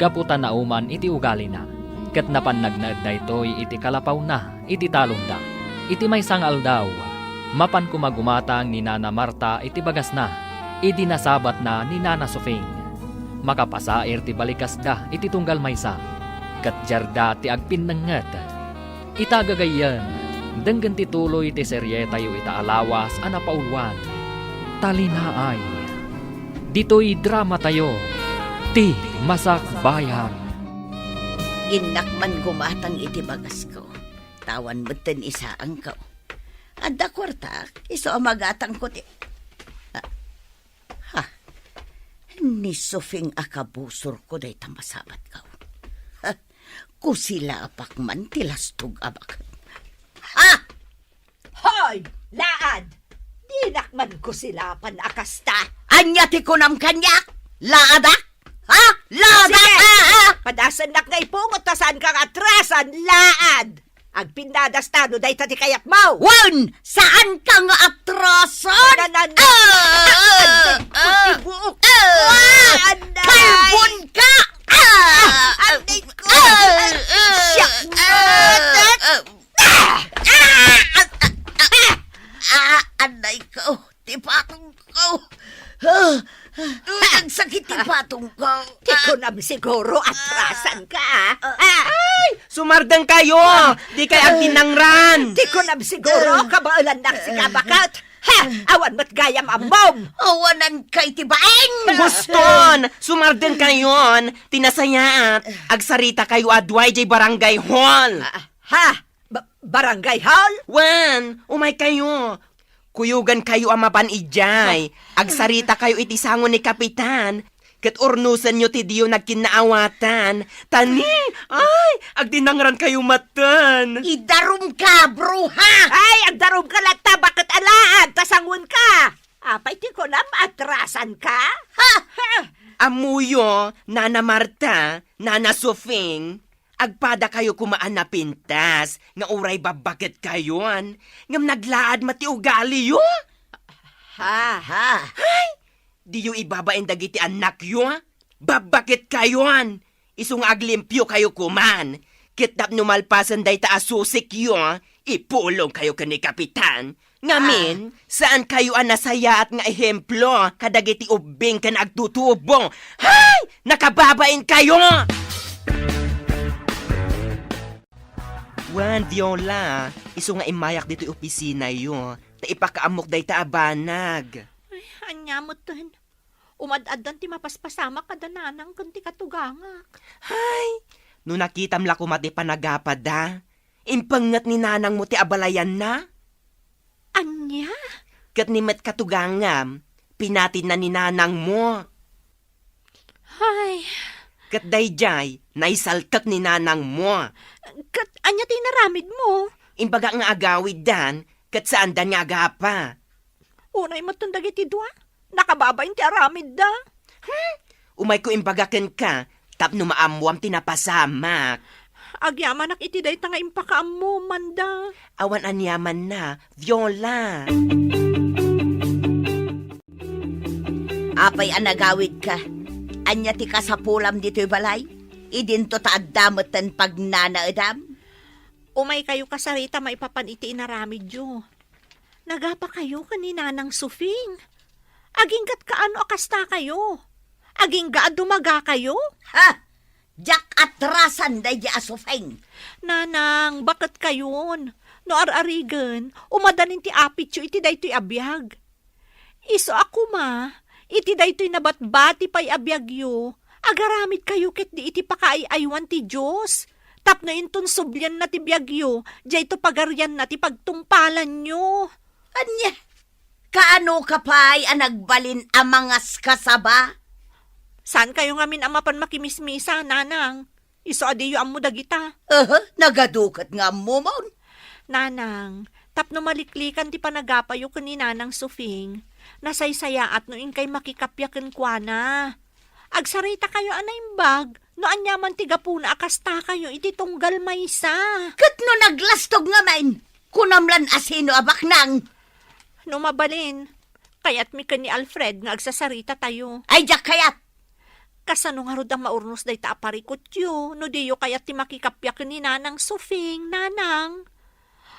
gaputan na uman iti ugali na. Ket napan nagnaed da itoy iti kalapaw na, iti talong da. Iti may sangal daw, mapan kumagumatang ni Nana Marta iti bagas na, iti nasabat na ni Nana Sofeng. Makapasair ti balikas da iti tunggal maysa, ket jarda ti agpinnenget. Itagagayan, denggen ti tuloy ti seryetayo itaalawas anapaulwan. Talinaay, dito'y drama tayo, ti Masak Bayan. Inakman gumatang iti bagas ko. Tawan beten isaang ko. Adda kwarta, iso amagatang ko ti... Ni Sofeng akabusor ko day tamasabat ko. Kusila apakman tilastog abakat. Hoy, laad! Dinakman ko sila panakasta. Anya ti kunam kanyak? Laadak? Laadak? Padasan nak ngay pungot tasan kang atrasan, laad! Agpinadas tano day tati kayat mo. Wan! Saan ka nga atrasan? Buok. Kalbon ka! Anday ko. Siyak Anday ko! Tipatong ko! Nagsakit tipatong ko! Di ko naman siguro atrasan ka. Sumardang kayo! Di kay agtinangran! Di ko naman siguro kabaulan na si kabakat. Ha! Awan mo't gayam amom. Awanan kay tibaeng! Guston! Sumardang kayon! Tinasayaat! Agsarita kayo adway jay barangay hall! Ha? Barangay hall? Wan! Umay kayo! Kuyugan kayo ang mapanijay. Agsarita kayo itisangon ni Kapitan. Kat urnusan nyo ti diyo nagkinaawatan. Tani! Ay! Agdinangran kayo matan! Idarum ka, bruha! Ay, ang darom ka lang ta, bakit alaan? Tasangon ka. Apay, di ko na maatrasan ka. Ha! Amuyo, Nana Marta, Nana Sofing, agpada kayo kumaan na pintas, nga uray babakit kayon, ngam naglaad mati ugali yo. Ha? Ha! Di yo ibabain dagiti anak yo, babakit kayon, isung aglimpyo kayo kuman, kitap numalpasan day taasusik yo, ipulong kayo kani Kapitan. Ngamin, saan kayo ang nasaya at nga ehemplo, kadagiti ubing ka na agtutubo. Hay! Nakababain kayo! Wan, Viola, iso nga imayak dito opisina yo, ta ipakaamok day taabanag. Anya mo tan. Umad-adan ti mapaspasama kadananang kunti katugangak. Hay! No nakitam la ko mati panagapad da, impangat ni nanang mo ti abalayan na. Anya? Kat ni met katugangam, pinatin na ni nanang mo. Ay, Kat dayjay, naisaltak ni nanang mo. kat anya ti naramid mo? Imbaga nga agawid dan, kat saan dan nga agapa. Unay mo tong dagiti dua. Nakababain ti aramid da. Umay ko imbagaken ka, tapno maamuam tinapasamak. Agyaman ak iti day tanga impakaam mo, manda. Awan anyaman na, Viola. Apay anagawid ka. Anya ti kasapulam dito'y balay? Idinto taaddamotan pag nanaedam? Umay kayo kasarita maipapan iti inaramid yo. Nagapa kayo kanina ng sufing. Aging kat kaano akasta kayo. Aging gaad dumaga kayo. Ha! Jak atrasan day di asufeng. Nanang, bakit kayon? No ar-arigan, umadanin ti apit yo iti daytoy abiyag. Iso ako ma, iti daytoy nabatbati pa'y abiyag yo. Agaramid kayo ket di iti pakaayaywan ti Diyos. Tapno inton subyan na ti biyag yo, jay to pagaryan na ti pagtungpalan nyo. Anya? Kaano ka pa'y anagbalin amangas kasaba? Saan kayo ngamin amapan makimismisa, nanang? Iso adiyo ammo dagita. Nagadukat nga mo mon. Nanang, tapno maliklikan ti panagapayo ni nanang Sufing. Nasaysayaat no inkay makikapyaken kwa na. Agsarita kayo anaimbag, no anyaman ti gapuna akasta kayo iti tunggal maysa. Kat no naglastog nga main, kunamlan asino abak nang. No mabalin, kayat mi ni Alfred nga agsasarita tayo. Ay jak kayat. Kasano nga rod ang maurnos day taaparikot yo, no diyo kayat ti makikapyaken ni nanang Sufing, nanang.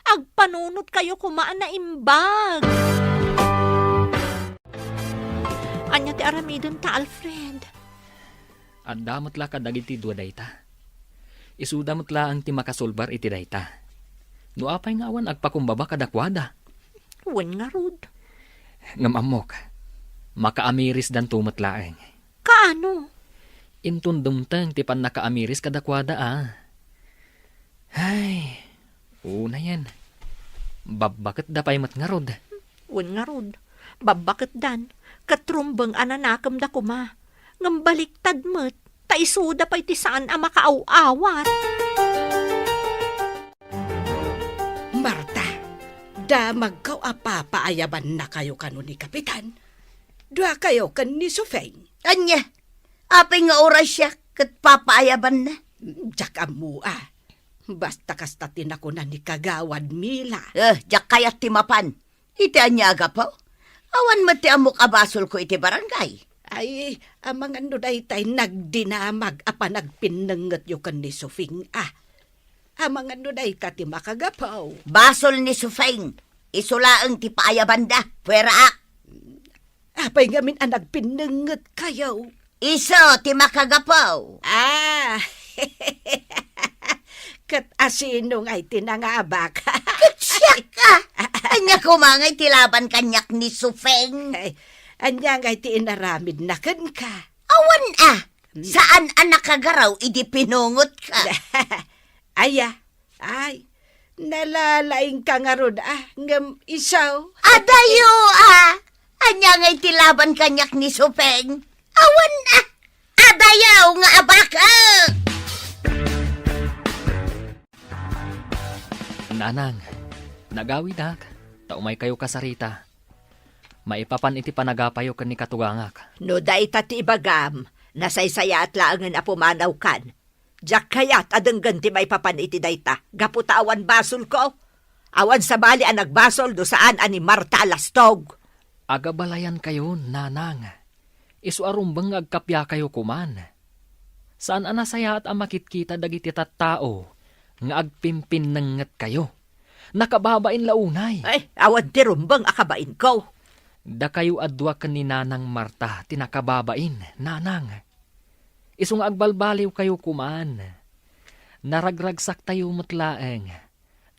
Agpanunot kayo kumaan na imbag. Anya ti aramidon ta, Alfred. At damot la kadagiti dua dayta. Isudamot la ang ti makasulbar iti dayta. No apay nga awan agpakumbaba kadakwada. Wen nga rod. Ngamamok, makaamiris dan tumat laeng. Kaano? Intun dumtang ti pan nakaamiris kadakwada Ay, una yan. Babakit da pay matngarod. Wen nga rod. Babakit dan. Katrumbang ananakam da kuma. Ngambaliktad met. Taisuda pa'y ti saan ang makaaw-awat. Marta, damagkaw apapaayaban na kayo kano ni Kapitan. Dua kayo kan ni Sufeng. Anya? Apay nga oras siya kat papaayaban na. Diyak amu Basta kasta tinakunan ni Kagawad Mila. Jak kayat ti mapan. Iti anya agapaw. Awan mo ti amok abasol ko iti barangay. Ay, amang ano tay nagdinamag apa nagpinangat yu kan ni Sufing Amang ano ti makagapaw. Basol ni Sufeng. Isulaang ti paaya banda. Pwera ak. Apay ngamin ang nagpinangat kayo. Iso ti makagapaw. Kat asinong ay tinangabak. Siyak ka. Anya kumangay ti laban kanyak ni Sufeng. Ay, anya nga ti inaramid na kan ka. Awan Saan anak kagaraw idi pinungot ka? Ay, nalalaing ka nga ron ngam isaw. Adayo Anya ngay tilaban kanyak ni Supeng. Awan Adayaw nga abaka. Nanang, nagawidak, taumay kayo kasarita. Maipapan iti panagapayo kan ni katugangak. No day ti ibagam, nasaysaya at laangan apumanaw kan. Diyak kayat adang ganti may papan iti dayta. Gaputa awan basol ko. Awan sa bali ang nagbasol do saan ani Marta Alastog. Agabalayan kayo, nanang. Isu arumbang agkapya kayo kuman. Saan anasaya at ang makitkita dagiti tattao nga agpimpin nangat kayo. Nakababain launay. Ay, awan ti rumbang akabain ko. Da kayo adwa kan ni Nanang Marta tinakababain, nanang. Isung agbalbaliw kayo kuman. Naragragsak tayo mutlaeng.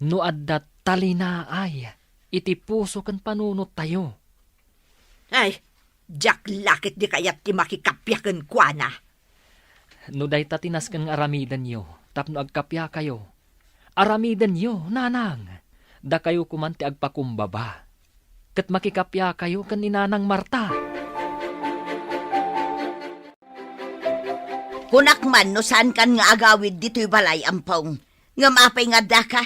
No addat talinaay. Iti puso kan panunot tayo. Ay, Jack lakit di kayat ti makikapyakan kwa na. No day tatinas kang aramidan nyo, tapno agkapya kayo. Aramidan nyo, nanang. Da kayo kumanti agpakumbaba. Kat makikapya kayo kan ni Nanang Marta. Kunakman no saan kan nga agawid dito'y balay ampong. Nga mapay nga daka.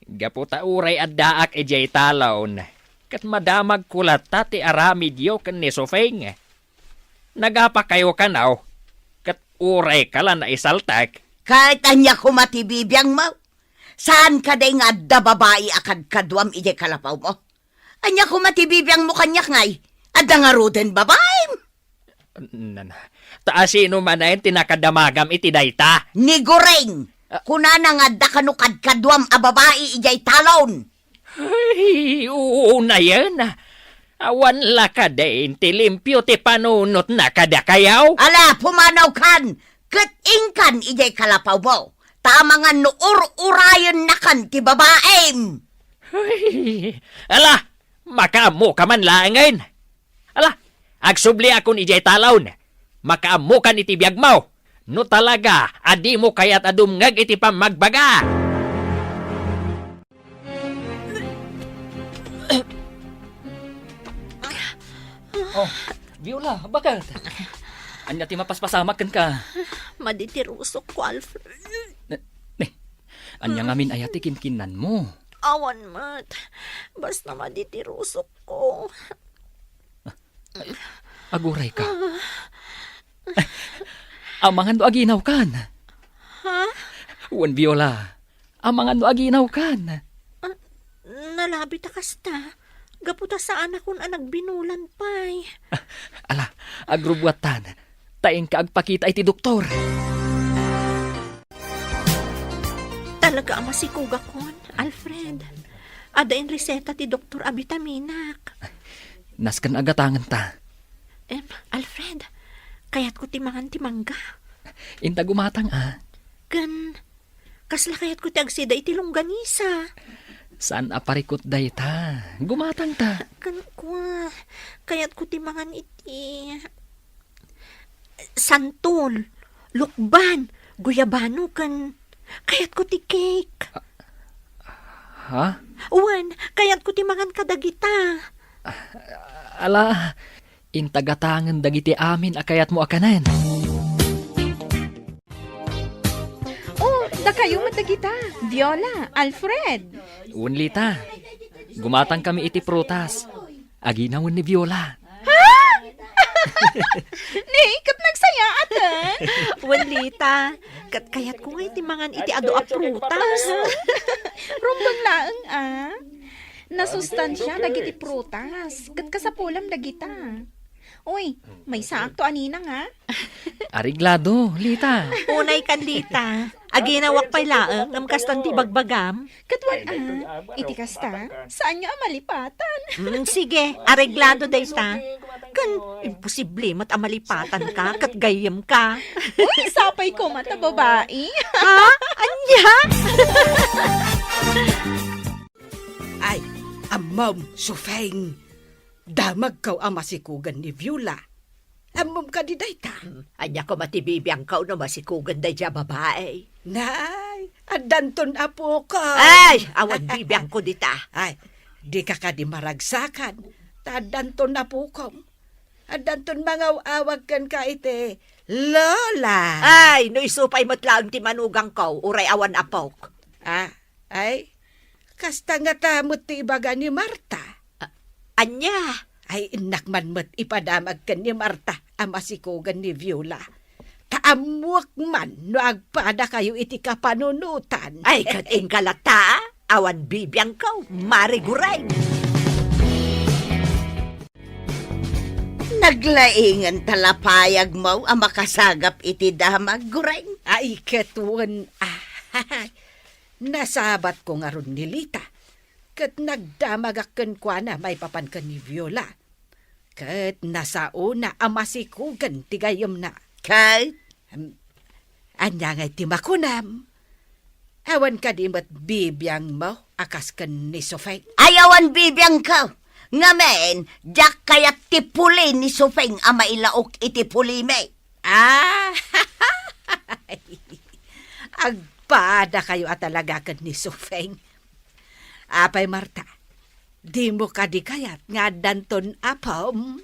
Gaputa uray at daak ejay talon. Kat madamag kulat ti aramid yo kan ni Sofeng. Nagapa kayo kanaw. Kat uray kala na isaltak. Kahit anya kumatibibiyang mo. Saan ka day nga da babae akad kadwam ije kalapaw mo? Anya kumatibibiyang mo kanyak ngay. Adda nga ruden babae. Taasino man na tinakadamagam iti dayta. Ni Goreng. Kunana nga da kanukad kadwam a babae ijay talon. Ay, oo na yan. Awan la ka din ti limpyo ti panunot na kada kayaw. Ala, pumanaw kan. Ingkan ijay kalapaw mo. Tama nga nuur-urayon na kan ti babaem. Ay, ala, makaamo ka man laangan. Ala, agsubli akon ijay talon. Makaamo kan iti biyag mo. No talaga, adi mo kayat adumngag iti pamagbaga. Oh, Viola, bakit? Anya ti mapaspasamak kan ka. Maditirusok ko, Alfred. Anya ngamin ayati kinkinan mo. Awan mat. Basta maditirusok ko. Aguray ka. Amangan do aginaw kan. Ha? Wan Viola. Amangan do aginaw kan. Nalabi ta kasta. Gaputa sa anak kon anak binulan pay. Ala, agrubwatan. Taing ka agpakita iti doktor. Talaga ang masikuga kon, Alfred. Adain reseta ti Dr. Abitaminak. Naskan agatangan ta. Alfred, kayat ko timangan timangga. Inta gumatang Kasla kayat ko ti agsida iti longganisa. Saan aparikot day ta? Gumatang ta. Kayat ko timangan iti santol, lukban, guyabano kayat ko ti cake. Ha? Uwan, kayat ko timangan kadagita. Ala, intagatangan dagiti amin akayat mo akanan. Oh, da kayo matagita. Viola, Alfred. Unlita, gumatang kami iti prutas. Aginawon ni Viola. Ni, kat nagsaya atan. Wanlita, kat kayat ko nga iti mangan iti ado a prutas. Rumbang laeng Nasustansya dagiti prutas. Kat kasapulam dagita. Uy, may sakto anina nga. Ariglado, Lita. Unay kan Lita, aginawak pa'y laeng ngam kastan ti bagbagam. Katwan iti kasta, saan nyo amalipatan? Sige, areglado dayta. Kan, imposible mat amalipatan ka, kat gayem ka. Uy, sapay ko mata babae. Ha? Anya? Ay, amam, Sufeng. Damag kaw ang masikugan ni Viola. Amam ka di dayta. Anya ko matibibiyang ka no masikugan day dya babae. Nay, adanton apo ko. Ay, awan bibiyang ko dita. Ay, di ka di maragsakan. Tadanton apo ko. Adanton mangaw-awag kan ka ite. Lola. Ay, no isupay mo't laang ti manugang ko, uray awan apok. Ay, kasta nga tamot ti ibaga ni Marta. Anya? Ay, inakman mo't ipadamag kan ni Marta ang masikugan ni Viola. Taamuak man no agpada kayo iti kapanunutan. Ay, kating kalata, awan bibiyang ko, mariguray. Naglaingan talapayag mo ang makasagap iti damag guray. Ay, katun. Nasabat ko nga ron ni Lita. Kat nagdamagakan kwa na may papankan ni Viola. Kat nasauna ang masikugan tigayom na. Kay, Anya ngay timakunam. Awan ka di mat bibiyang mo akas kan ni Sofeng. ayawan bibiyang ka. Ngamen, jak kayat tipuli ni Sufeng ang mailaok iti pulime. Agpada kayo at talaga kan ni Sofeng. Apay Marta, di mo ka di kayat nga danton apom.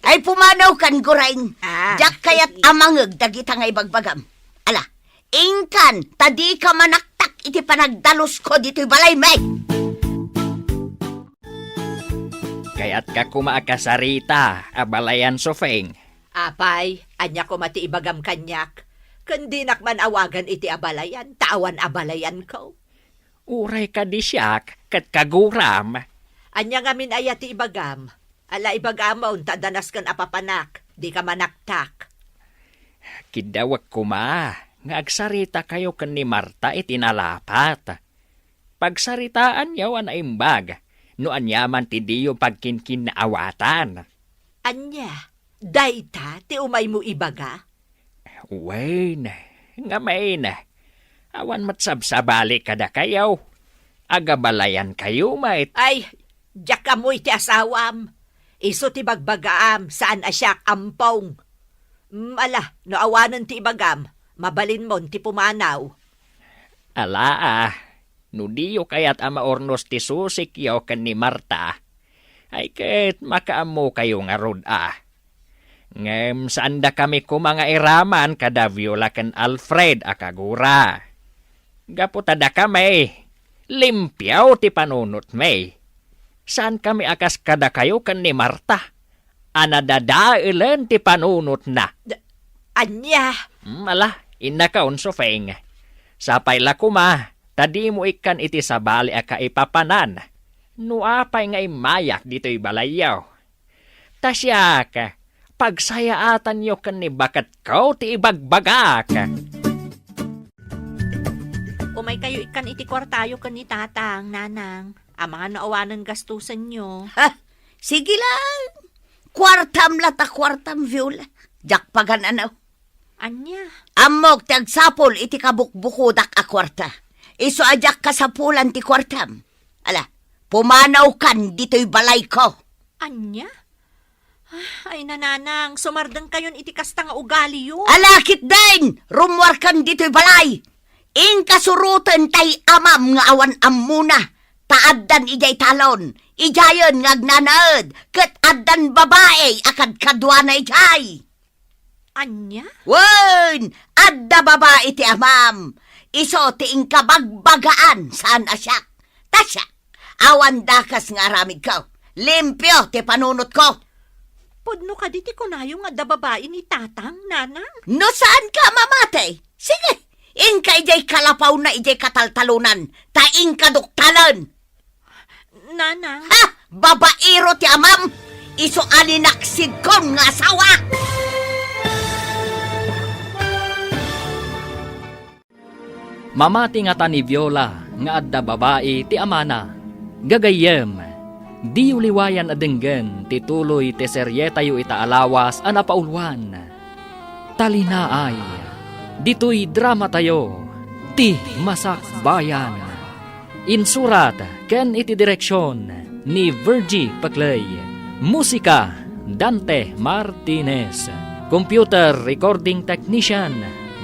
Ay pumanaw kan gurain. Ah. Jak kayat amangeg dagita nga ibagbagam. Ala, ingkan, tadi ka manaktak iti panagdalos ko dito'y balay, may. Kaya't ka kumaakasarita, abalayan Sofeng. Apay, anya ko mati ibagam kanyak. Kandinak man awagan iti abalayan, tawan abalayan ko. Uray ka di siyak, kat kaguram. Anya nga min ayati ibagam. Ala ibagamaon, tadanas kan apapanak, di ka manaktak. Kidawag kuma, nga agsarita kayo kan ni Marta itinalapat. Pagsaritaan yaw an imbag, no anyaman ti diyo pagkinkin na awatan. Anya, dayta, ti umay mo ibaga? Wain, nga main. Awan matsabsabali kada kayaw. Agabalayan kayo, mait. Ay, diyak amoy ti asawam. Iso ti bagbagaam, saan asyak ampong. Ala, no awanan ti ibagam, mabalin mon ti pumanaw. Ala no diyo kayat ama ornos ti susik yaw kan ni Marta. Ay ket makaamo kayo nga rod Ngem saan da kami ko mga iraman kada Viola kan Alfred akagura. Gaputada kami, limpyaw ti panunot may. Saan kami akas kada kayo kan ni Marta? Anadadailen ti panunot na. Anya, Ala, inakaon Sofeng. Sapay la kuma, tadi mo ikan iti sabali aka ipapanan. Nuapay nga imayak dito'y balayaw. Tasyak, pagsayaatan yo kan ni bakat kau ti ibagbagak. umay kayo ikan iti kwartayo kan ni tatang, nanang. Ang mga naawanan gastusan nyo. Ha, sige lang. Kwartam lata kwartam, Viola. Jak pagananaw. Anya, Amok tagsapol iti kabukbukudak a kwarta. Iso ajak kasapulan ti kwartam. Ala, pumanaw kan dito'y balay ko. anya? Ay nananang, sumardang kayon iti kasta nga ugali yun. Alakit din! Rumwar kan dito'y balay. Ing kasurutan tay amam nga awan amuna. Taaddan ijay talon. Ijayon nga agnanaad. Kat addan babae akad kadwa na ijay. Anya? Wen! Adda babae ti amam. Iso ti ing kabagbagaan saan asyak. Tasya, awan dakas nga aramid ko. Limpyo ti panunot ko. napudno ka diti kunayo nga da babae ni tatang, nanang. No saan ka mamatay? Sige, ingka ijay kalapaw na ijay kataltalunan, taing kaduktalan. Nanang, Ha! Babaero ti amam! Iso alinaksid kon nga asawa! Mamati nga ta ni Viola nga adda babae ti amana. Gagayem, di uliwayan adenggen ti tuloy ti seryetayo ita alawas a napaulwan. Talinaay, dito'y drama tayo, ti Masak Bayan. Insurat ken iti direksyon ni Virgie Paclay. Musika, Dante Martinez. Computer Recording Technician,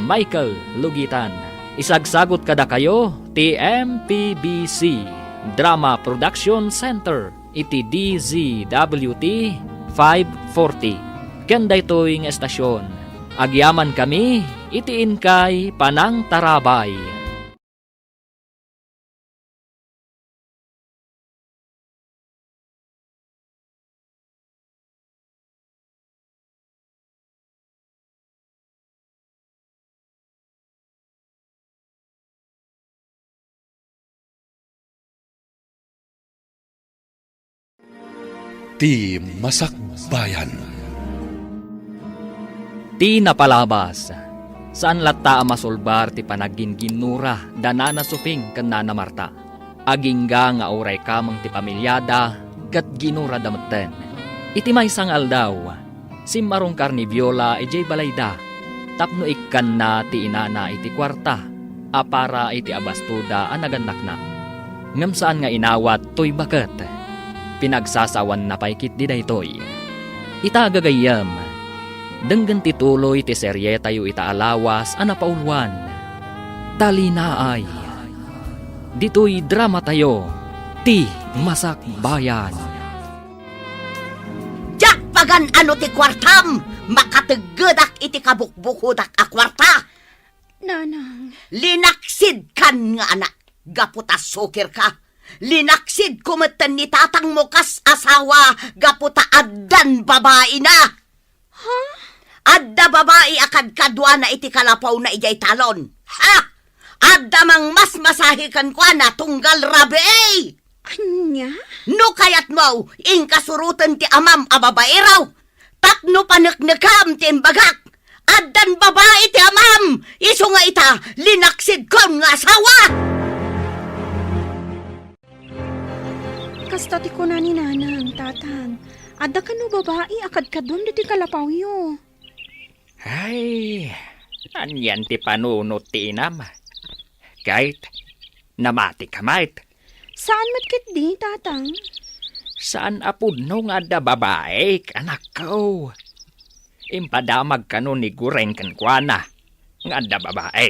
Michael Lugitan. Isagsagot kada kayo, ti MPBC Drama Production Center, iti DZWT 540. Kanda ito'y ng estasyon. Agyaman kami, itiin kay Panang Tarabay. Ti Masak Bayan. Ti napalabas. Saan lata masulbar ti panagin-ginura danana suping ken nana Marta. Agingga nga oray kamang ti pamilyada kat ginura dametten. Iti maysang aldaw, si marungkar ni Viola ijay balayda. Tapno ikkan na ti inana iti kwarta, apara iti abastuda anaganak na. Ngem saan nga inawat toy baket. Pinagsasawan na paikit di daytoy. Itagagayam, denggan tituloy ti seryetayo ita alawas a napaulwan. Talinaay, dito'y drama tayo, ti Masak Bayan. Jak pagan ano ti kwartam, makataggedak iti kabukbukudak a kwarta. Nanang, Linaksid kan nga anak, gaputa sukir ka. Linaksid kumatan ni tatang mo kas asawa, gaputa addan babae na. Ha? Adda babae akad kadwa na iti kalapaw na ijay talon. Ha? Adda mang mas masahikan kwa na tunggal rabi. anya? No kayat mo, inkasurutan ti amam a babae raw. Tapno panaknakam ti imbagak. Addan babae ti amam. Iso nga ita, linaksid kon nga asawa. Kasta ti ko na ni nanang, tatang. Adda ka no babae, akad ka doon diti kalapaw yo. Ay, anyan ti panunot ti inam. Kahit namati ka mait. Saan matkit di, tatang? Saan apudno nga da babae, anak ko? Impadamag ka no ni gureng kankwana. Nga da babae.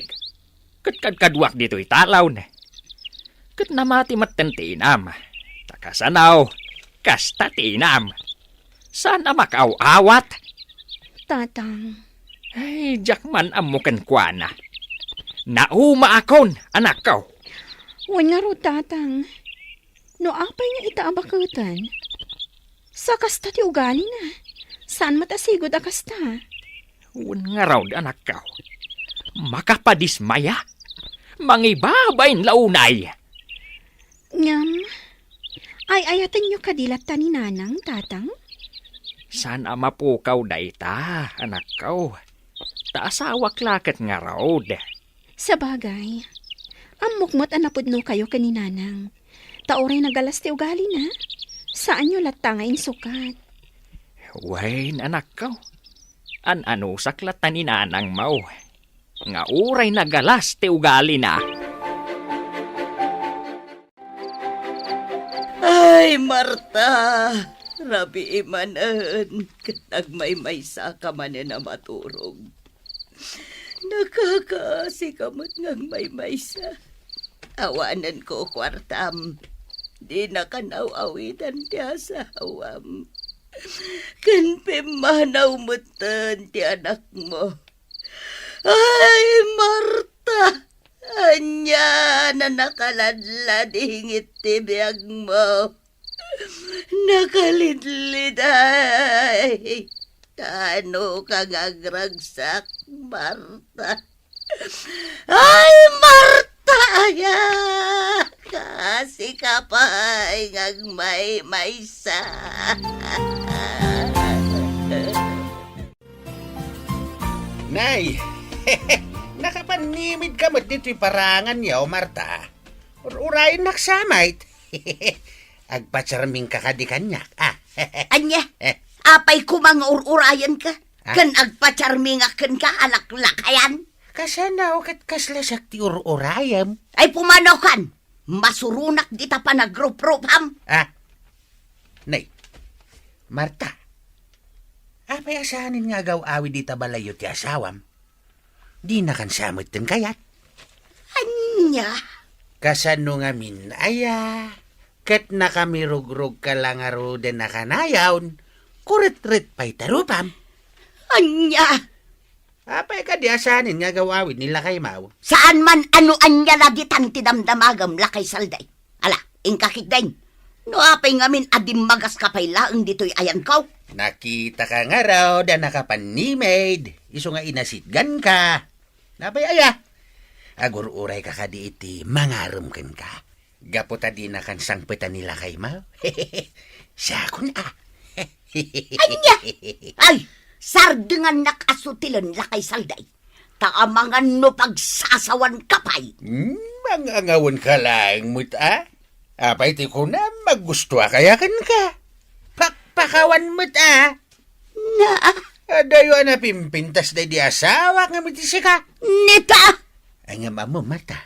Kadwak dito italaw na. Kat namati matten ti inam. Takasanaw, kasta ti inam. Sana makaw-awat. Tatang, Ay, jakman amukan kwa na. Nauma akon, anak ko. wan nga ro, tatang. No apay nga itaabakutan. Sa kasta ti ugali na. Saan matasigod a kasta? Wan nga raw, anak ko. Makapadismaya. Mangibabayin launay. Ngam, ay ayatan nyo kadilat ta ni nanang, tatang? Sana mapukaw dayta, anak ko. Taasawak lakat nga raw. Sa bagay, amukmot anapudno kayo kaninanang. Taoray nagalas ti ugali na. Saan nyo latangain sukat? Wain, anak ko. Ano saklatan ni nanang mau. Nga uray nagalas ti ugali na. Ay, Marta, rabi imanan, katag may sa ka man na maturog. Nakakaasi kamot ngang may sa. Awanan ko kwartam, di nakanaw-awitan ti asawam. Kanpimanaw mutan ti anak mo. Ay, Marta, anya na nakaladlad hingit ti biyag mo. nakalidlid ay. Ano kang agragsak, Marta? Ay, Marta, aya! Kasi ka pa ay ngagmay maysa. Nay, nakapanimid ka mo dito'y parangan yaw, Marta. Urayin naksamait. Agpatsarming kakadikanyak, Anya, apay ko mga ururayan ka. Kan agpatsarmingakan ka, alaklakayan. Kasanaw kat kaslasak ti ururayam. Ay pumanaw kan, masurunak di ta pa nagrup-rupam. Nay, Marta, apay asahanin nga gaw-awi di tabalayo ti asawam. Di na kan samot din kayat. Anya, Kasano nga minaya, kat nakamirug-rug ka lang aro din nakanayawn, kurit-rit pa'y tarupam. anya. Apay ka di asahanin nga gawawin nila kay Mau. Saan man ano anya na ditan ti damdamagam lakay salday. Ala, ingkakik din. No apay ngamin adim magas kapay laeng dito'y ayan kaw. Nakita ka nga raw da nakapanimid, iso nga inasitgan ka. Napay aya, agur-uray ka ka di iti mangarum kan ka. Gaputa di na kan sangpitan nila kay Mau. Sakon Anya! Ay, sardengan nakasutilan lakay salday. Taamangan no pagsasawan kapay. Mangangawon ka lang, muta. Apay ti ko na magusto kaya kan ka. Pakpakawan muta. Na, Dayo na pimpintas na di asawa nga mitisi ka. neta! Ay nga mamo mata.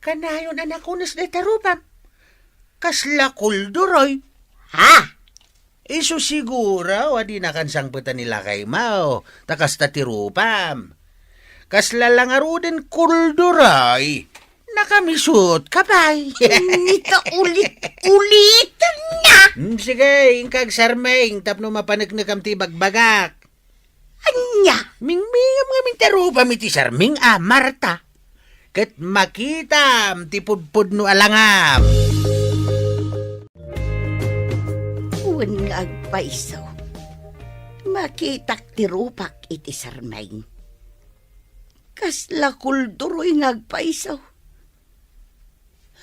Kanayon anak unas na tarupam. Kasla kulduroy. Ha? Iso siguro, wadi na kansangputan nila kay Mau, takas tatirupam. Kasla lang arudin kulduray, nakamisut kapay. Nita ulit na! Sige, ingkag sarmeng, tapno mapanagnagam ti bagbagak. Anya! Mingmingam nga mintarupam iti sarming Marta. Kat makitam ti pudpud no alangam. Uwan nga agpaisaw. Makitak tirupak iti sarmay. Kasla kulduroy nga agpaisaw.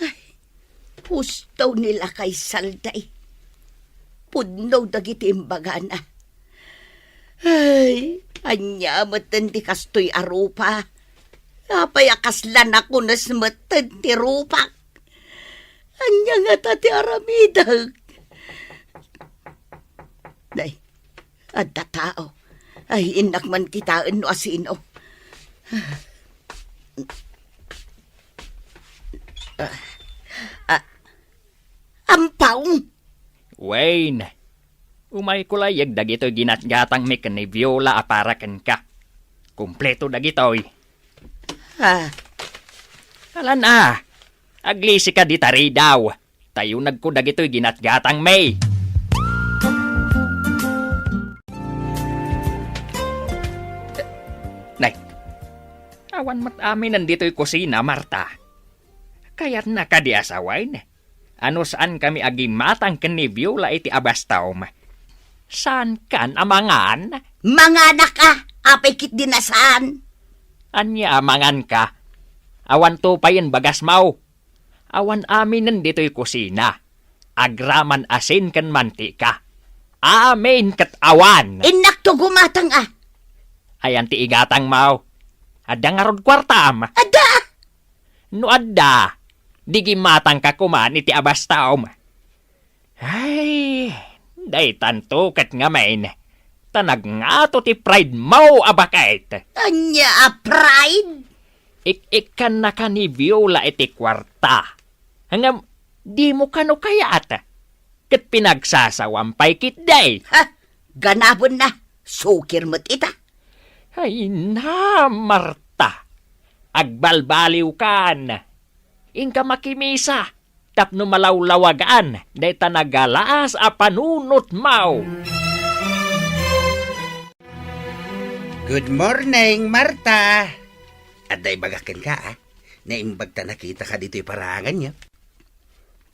Ay, pustaw nila kay salday. Pudnaw dagiti imbagana. Ay, anya matan di kastoy arupa. Apay akaslan ako nas matan ti rupak. Anya nga tati aramidag. Day, adda tao. Ay, inak man kitaan no asino. Ampaw! Wayne, umay kulayag dagito'y ginatgatang mekan ni Viola aparakan ka. Kumpleto dagito'y. Ha? Kalan aglisi ka di tari daw. Tayo nagko dagito'y ginatgatang may. Nay, awan mat amin nandito'y kusina, Marta. Kaya't nakadiasawain. Ano saan kami agimatang ken ni Viola iti abastawm? Saan kan amangan? Mga anak ka, apay kit dinasaan. Anya amangan ka? Awan to pa yan bagas mau. Awan amin nandito'y kusina. Agraman asin kan mantika. Amin kat awan. Inak to gumatang Ayan ti igatang mau. Adda nga rod kwartam. Ada! No adda. Di gimatang ka kuman iti abastawm. Ay, day tanto kat nga main. Tanag nga to ti pride mau abakait. Anya pride? Ik-ikan na ka ni Viola iti kwarta. Hanggang di mo kano kayat. Kat pinagsasawampay kit day. Ha? Ganabon na. Sukir mo't ita. Ay na, Marta. Agbalbaliw kan. Ingka makimisa. Tapno malawlawagaan. Day tanagalaas a panunot mau. Good morning, Marta. At day bagakin ka, Naimbag ta nakita ka dito'y parangan niya.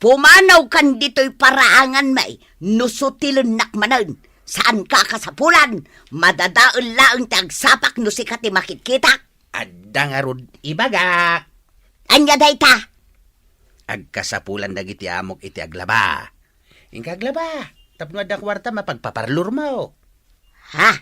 Pumanaw kan dito'y paraangan may, nusutilon nakmanan. Saan ka kasapulan? Madadaon laang tagsapak no si kati makikita. Adda nga rod ibagak. Anya dayta? Agkasapulan dagiti amok iti aglaba. Ingkaglaba, tapno adda kwarta mapagpaparlor mo. Ha?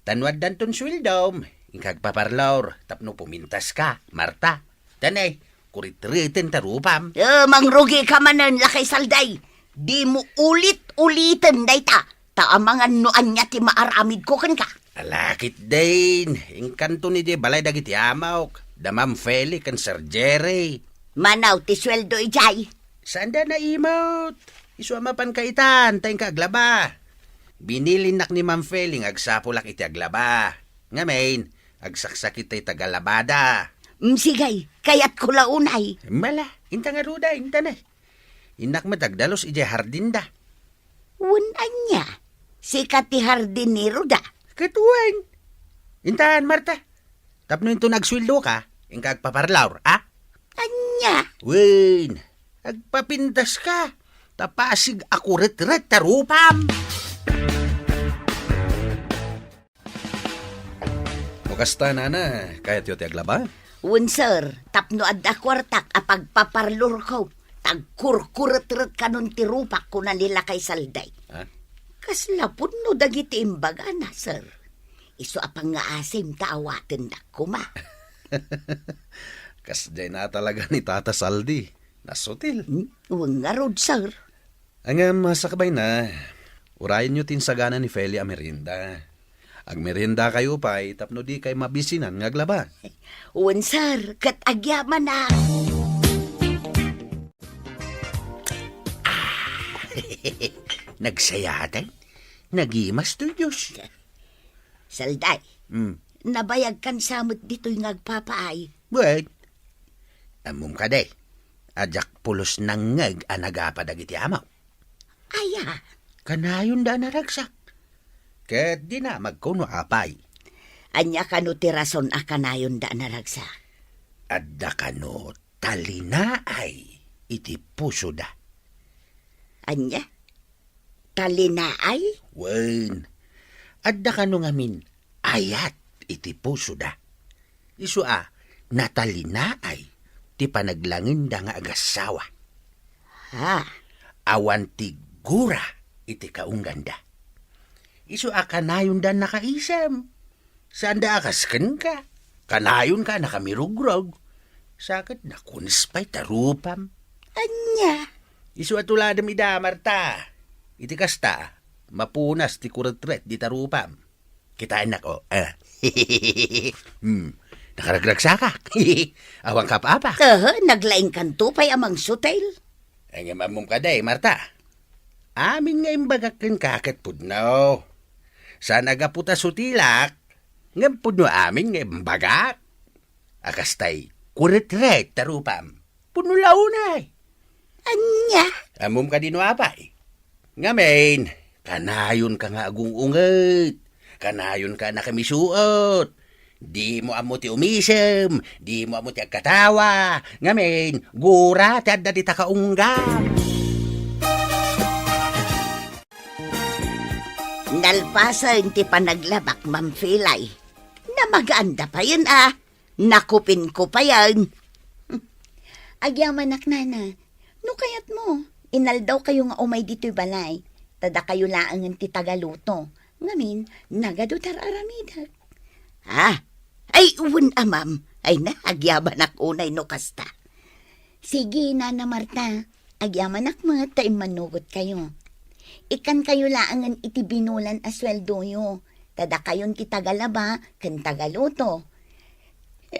Tanwad danton swildom, ingkagpaparlor, tapno pumintas ka, Marta. Tanay, kurit-ritin tarupam. Mangrugi ka manan lakay salday. Di mo ulit-ulitin dayta. Taamangan no anya ti maaramid ko kan ka. Alakit din, ingkanto ni di balay dagiti amok. Damam Feli kan Sir Jerry. Manaw ti sweldo ijay. Saan da na imot? Isuamapan kaitan, tayong kaaglaba. Binilinak ni Ma'am Feling agsapulak iti aglaba. Ngamin, agsaksak iti tagalabada. Sigay, kayat ko launay. Mala, inta nga ruda, inta na. Inak matagdalos iti hardin da. Unan niya, si kati hardinero da. Katuan. Intaan, Marta. Tapno ito nagswildo ka, ingkagpaparlaur, ah? Anya? Wen, agpapintas ka. Tapasig ako ret-ret tarupam. Kasta na kahit yote aglaba. Sir, tapno adda kwartak apagpaparlor ko. Tagkurkuret-ret kanon ti rupak ko na nila kay salday. Ha? Kaslapod no dagiti imbaga na, sir. Iso apang nga asim taawatin na kuma. Kasday na talaga ni Tata Saldi. Nasutil. Uwang nga rod, sir. Ang masakabay na, urayan nyo tinsagana ni Feli a merinda. Ag merinda kayo pa, tapno di kay mabisinan nga aglaba. Uwan, sir, kat agyaman na. Nagsayatan? Nagimas to Diyos. Salday, nabayag kan samot dito'y ngagpapaay. Wait. Amum ka day. Ajak pulos nang ngag anagapadag iti amaw. Aya, Kanayon da naragsak. Ket di na magkuno apay. anya kano ti rason akanayon da naragsa. Adda kano talinaay iti puso da. Anya? Talinaay? Wen. Adda kano ngamin ayat iti puso da. Isu natalinaay ti panaglangin da nga agasawa. Ha? Awan ti gura iti kaungganda. Isu kanayon da nakaisam. Saan da akasken ka? Kanayon ka nakamirugrog. Sakit na kunispay tarupam. Anya? Isu atuladam ida, Marta. Iti kasta, mapunas ti kuretret di tarupam. Kitain ako. Nakaragragsaka. Awang kapapa. Naglaing kanto pa'y amang sutel. Ang mamum ka day, Marta. Amin nga imbagakin kakat pudno. Sa nagaputa sutilak, ngam pudno amin nga imbagak. Akastay, kuretret tarupam. Pudno launay. Anya? Amum ka dino apay. Ngamin, kanayon ka nga agung-unget. Kanayon ka na kamisuot. Di mo amo ti umisem. Di mo amo ti agkatawa. Ngamin, gura ti adda di takaunggam. Nalpasan ti panaglabak, Ma'am Filay. Namaganda pa yun, Nakupin ko pa yan. Agyaman nana, no kayat mo, inaldaw kayo nga umay dito'y balay. Tada kayo laangan ti tagaluto. Ngamin, nagadutar aramida. Ay uwan ma'am. Ay na, agyaman ak unay no kasta. Sige, Nana Marta. Agyaman ak mga tayo manugot kayo. Ikan kayo laangan iti binulan asweldo yo. Tada kayon ti tagalaba, kan tagaluto.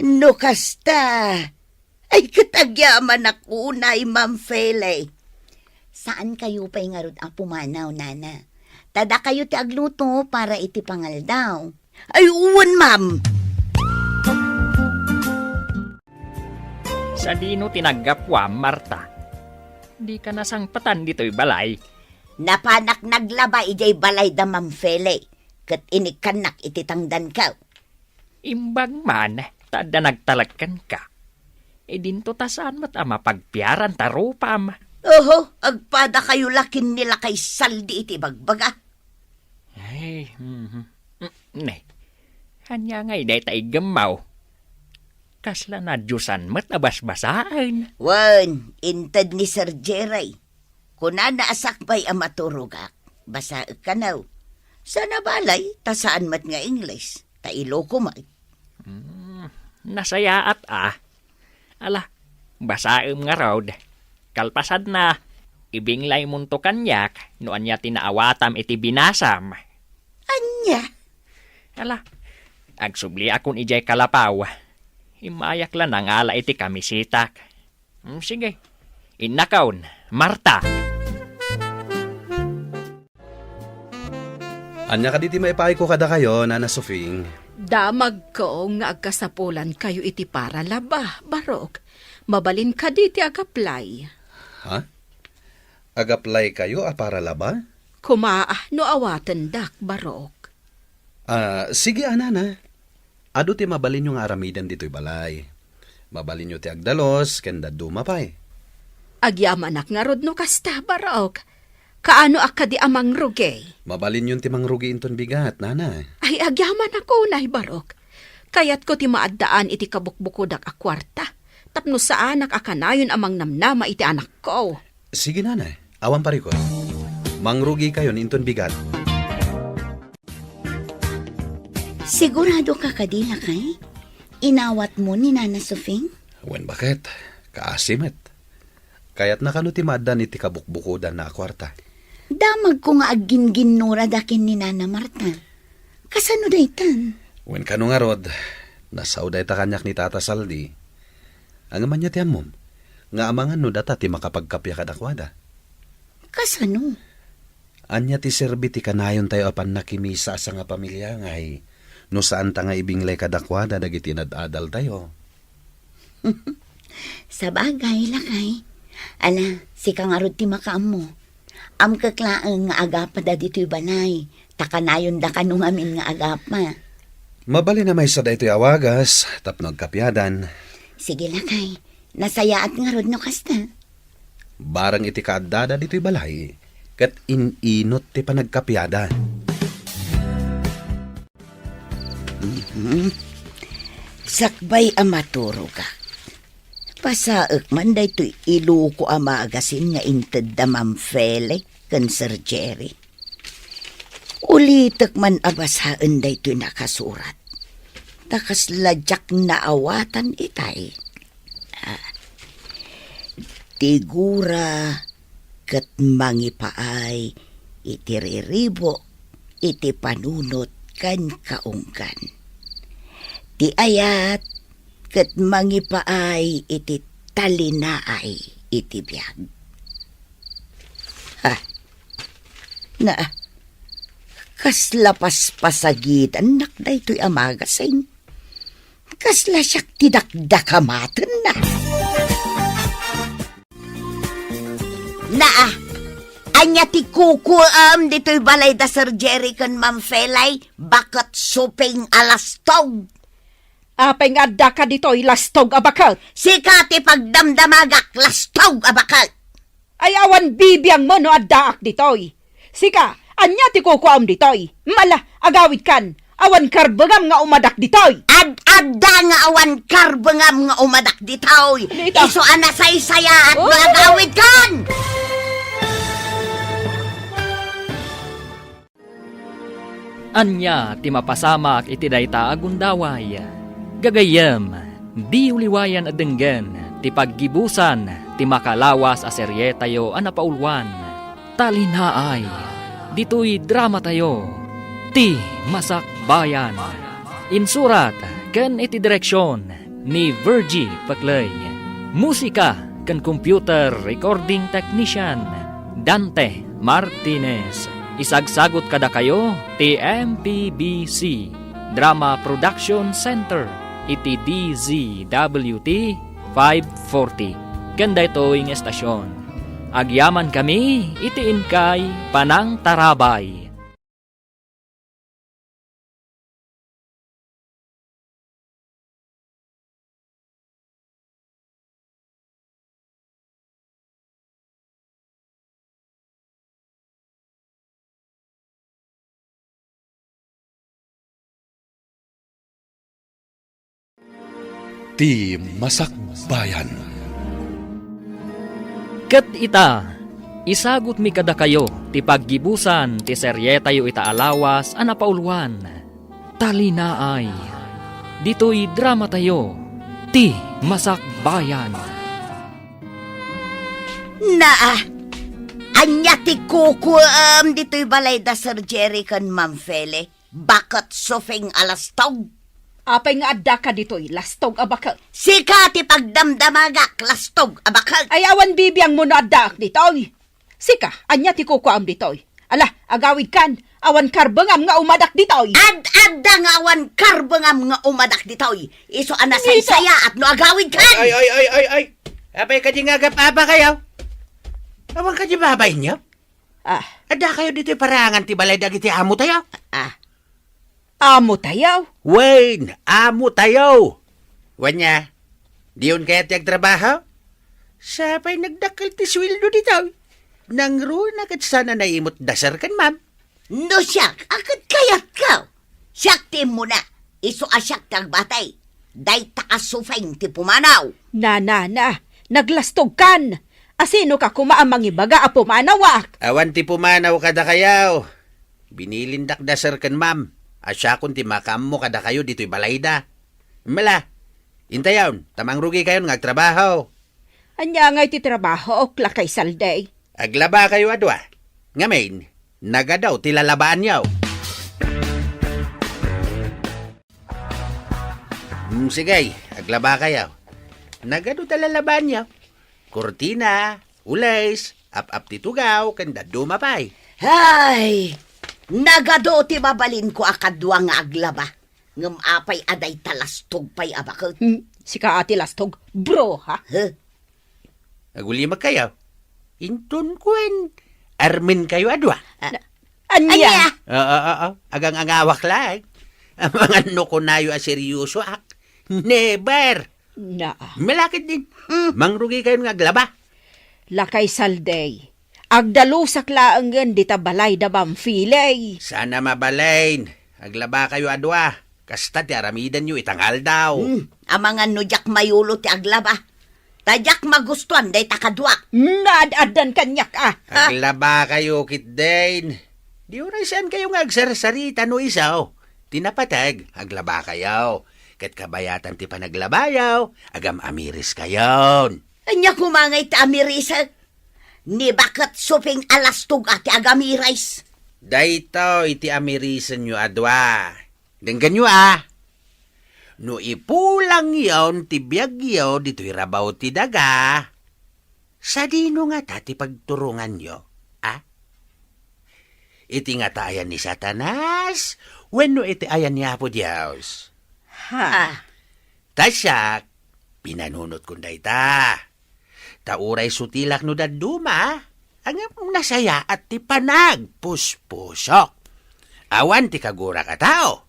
No kasta. Ay katagyaman ako unay, Ma'am Fele. Saan kayo pa'y ngarod ang pumanaw, Nana? Tada kayo ti agluto para iti pangaldaw. Ay uwan, Ma'am. Sa dino tinagapwa, Marta. Di ka nasangpatan dito'y balay. Napanak naglaba ijay balay da, Ma'am Fele. Kat inikanak iti tangdan ka. Imbag man, tada nagtalagkan ka. E dinto tasaan mat ama pagpiaran tarupam. Oho, agpada kayo lakin nila kay saldi iti bagbaga. Ay, ne. Hanya ngay day taig gamaw. Kasla na Diyosan mat nabasbasaan. Wan, inted ni Sir Jeray. Kuna naasakbay ang maturugak, basa kanaw. Sana balay, tasaan mat nga English, ta iloko mat. Nasayaat Ala, basaem nga raod. Kalpasad na, ibinglay munto kanyak, noan niya tinaawatam iti binasam. Anya? Ala, agsubli akon ijay kalapaw. Himayak lang ang ala iti kamisitak. Sige, inakaon, Marta. Anya ka diti maipay ko kada kayo, Nana Sofing. Damag ko nga agkasapulan kayo iti para laba, Barok. Mabalin ka diti agaplay. Ha? Agaplay kayo para laba? Kumaah no awatan dak, Barok. Sige anana. Ado ti mabalin yung aramidan dito'y balay. Mabalin nyo ti agdalos, kenda dumapay. Agyamanak nga rod no kasta, Barok. Kaano akadi amang rugay? Mabalin yun ti mangrugi inton bigat, nana. Ay agyaman ako, Nay Barok. Kayat ko ti maaddaan iti kabukbukodak a kwarta. Tapno sa anak akanayon amang namnama iti anak ko. Sige nana, awan parikot. Mangrugi kayo inton bigat. Sigurado ka kadila kay? Inawat mo ni Nana Sofing? Wen bakit? Kaasimet. Kaya't nakano ti maadan iti kabukbukodan na kwarta. Damag ko nga agin-ginura dakin ni Nana Marta. Kasano daytan? Wen kano nga rod, nasaw day ta kanyak ni Tata Saldi. Ang aman niya tiyan mom, nga amangan no data ti makapagkapya kadakwada. Kasano? Anya ti serbi ti kanayon tayo apan nakimisa sa nga pamilya ngay, no saan ta nga ibinglay kadakwada dagiti nadadal tayo. Sa bagay lakay. Ana, si kangarod ti makaam mo. Am kaklaang nga agapa da dito'y banay. Takanayon da kanong amin nga agapa. Mabali na may sada ito'y awagas, tapnog kapyadan. Sige lakay, nasayaat nga rod no kasta. Barang iti kaadada dito'y balay, kat ininot ti panagkapyadan. Sakbay amaturo ka. Pasaak man da ito'y iluko amagasin nga inted da mamfele kan Sir Jerry. Ulitak man abasaan da ito'y nakasurat. Takas ladyak na awatan itay. Tigura kat mangipaay iti riribo iti panunot kan kaungkan. Ti ayat kat mangipaay iti talinaay iti biyag. Na, kasla paspasagitan nakda ito'y amagasin. Kasla siyak tidakdakamatan na. Anya ti kukuam dito'y balay da Sir Jerry kan Mamfelay, bakat suping alastog. Apay nga adda ka dito'y lastog abakal. Sikati pagdamdamagak, lastog abakal. Ay awan bibiyang mo no addaak ditoy. Sika, anya ti kukuam ditoy. Mala, agawid kan. Awan karbengam nga umadak ditoy. Adda nga awan karbengam nga umadak ditoy. Dito. Iso anasaysaya at mga gawid kan. Anya ti mapasamak iti dayta agundaway. Gagayem, di uliwayan adenggen, ti paggibusan, ti makalawas a serye tayo anapaulwan. Talinaay, dito'y drama tayo, ti Masakbayan. Insurat, ken iti direksyon, ni Virgie Paclay. Musika, ken computer recording technician, Dante Martinez. Isagsagot kada kayo, ti MPBC, Drama Production Center. Iti DZWT 540. Ganda ito yung estasyon. Agyaman kami, iti inkay Panang Tarabay. ti Masakbayan. Ket ita, isagot mi kada kayo, ti paggibusan, ti seryeta yu ita alawas, a napaulwan. Talinaay, dito'y drama tayo, ti Masakbayan. Naa, anya ti kukuam dito'y balay da Sir Jerry kan Ma'am Fele. Bakit sufing alastog? Apay nga adda ka dito'y lastog abakal. Sika ti pagdamdamagak lastog abakal. Ayawan bibiyang mo na adda dito'y. Sika, anya ti kukuam dito'y. Ala, agawid kan, awan karbengam nga umadak dito'y. Ad-adda nga awan karbengam nga umadak dito'y. Iso anasay saya at no agawid kan. Ay. Apay ka di nga gapapa kayo? Awang ka di babay niyo? Ah, Ada kayo dito parangan ti balay dagiti amo tayo? amo tayaw. Wayne, amo tayo. Wanya, diyon kaya tiyag trabaho? Sapay nagdakil ti sweldo dito. Nang runa kat sana naimot dasar kan, ma'am. No siyak, akad kayat ka. Siyak ti mo na. Iso asyak tag batay. Day takasufeng ti pumanaw. Na, naglastog kan. Asino ka kumaamang ibaga a pumanawak? Awan ti pumanaw kada kayaw. Binilindak dasar kan, ma'am. Asya kun ti makam mo kada kayo dito'y balayda. Mala, intayon, tamang rugi kayo ngagtrabaho. Anya nga iti trabaho o klakay salday. Aglaba kayo adwa. Ngamin, nagadaw ti lalabaan yaw. Sige, aglaba kayo. Nagado ta lalabaan yaw. Kortina, ulays, ap-ap ti tugaw, kanda dumapay. Hay! Nagado ti babalin ko akadwa nga aglaba. Ngam apay aday talastog pay abakal. Sika ati lastog, bro ha? Huh? Agulimag kayo. Intun kwen. Armin kayo adwa. Anya? Agang angawak lang. Ang mga nuko nayo a seryoso ak. Never. Na, Malakit din. Mangrugi kayo nga glaba. lakay salday. Agdalusak laangan di tabalay da bamfilay. Sana mabalain. Aglaba kayo adwa. Kasta ti aramidan nyo itangal daw. Ang mga nudyak mayulo ti aglaba. Tadyak magustuhan day takadwa. Naad-adan kanyak ah. Aglaba kayo kitdain. Di oray saan kayo nga agsarsarita no isaw. Tinapatag. Aglaba kayo. Kat kabayatan ti panaglabayaw. Agam amiris kayon. Anya kumangay ti amirisa. Ni bakit suping alastog ati agamirais. Dayto iti amirisan nyo adwa. Denggan nyo ah. No ipulang yon ti biyag yaw dito'y rabaw ti daga. Sa dino nga tati pagturungan nyo, ah? Iti nga taayan ni Satanas, wenno iti ayan ni Apo Diyos. Ha? Tasyak, pinanunot kong dayta. Tauray sutilak no daduma, ang nasaya at ti panag puspusok. Awan ti kagura ka tao.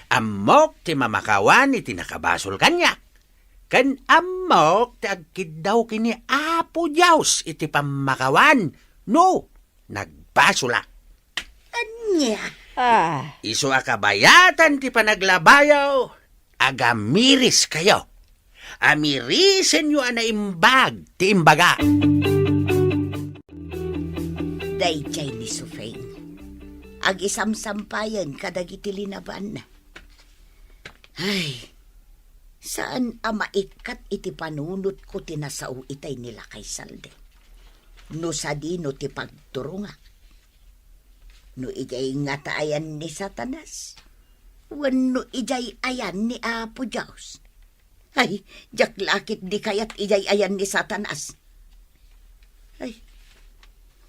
Amok ti mamakawan iti nakabasol kanya. Kan amok ti agkid daw kini Apo Diyos iti pamakawan. No, nagbasula. Anya? Iso akabayatan ti panaglabayaw. Agamiris kayo. Amirisen nyo ana imbag ti imbaga. Dayjay ni Sufeng. Ag isamsampayan kadagiti linaban na. Ay, saan maikat iti panunot ko tinasao itay nila kay Salde? No sa dino ti pagturunga. No ijay nga taayan ni Satanas. Wano ijay ayan ni Apo Diyos. Ay, jak lakit di kayat ijay ayan ni Satanas. Ay,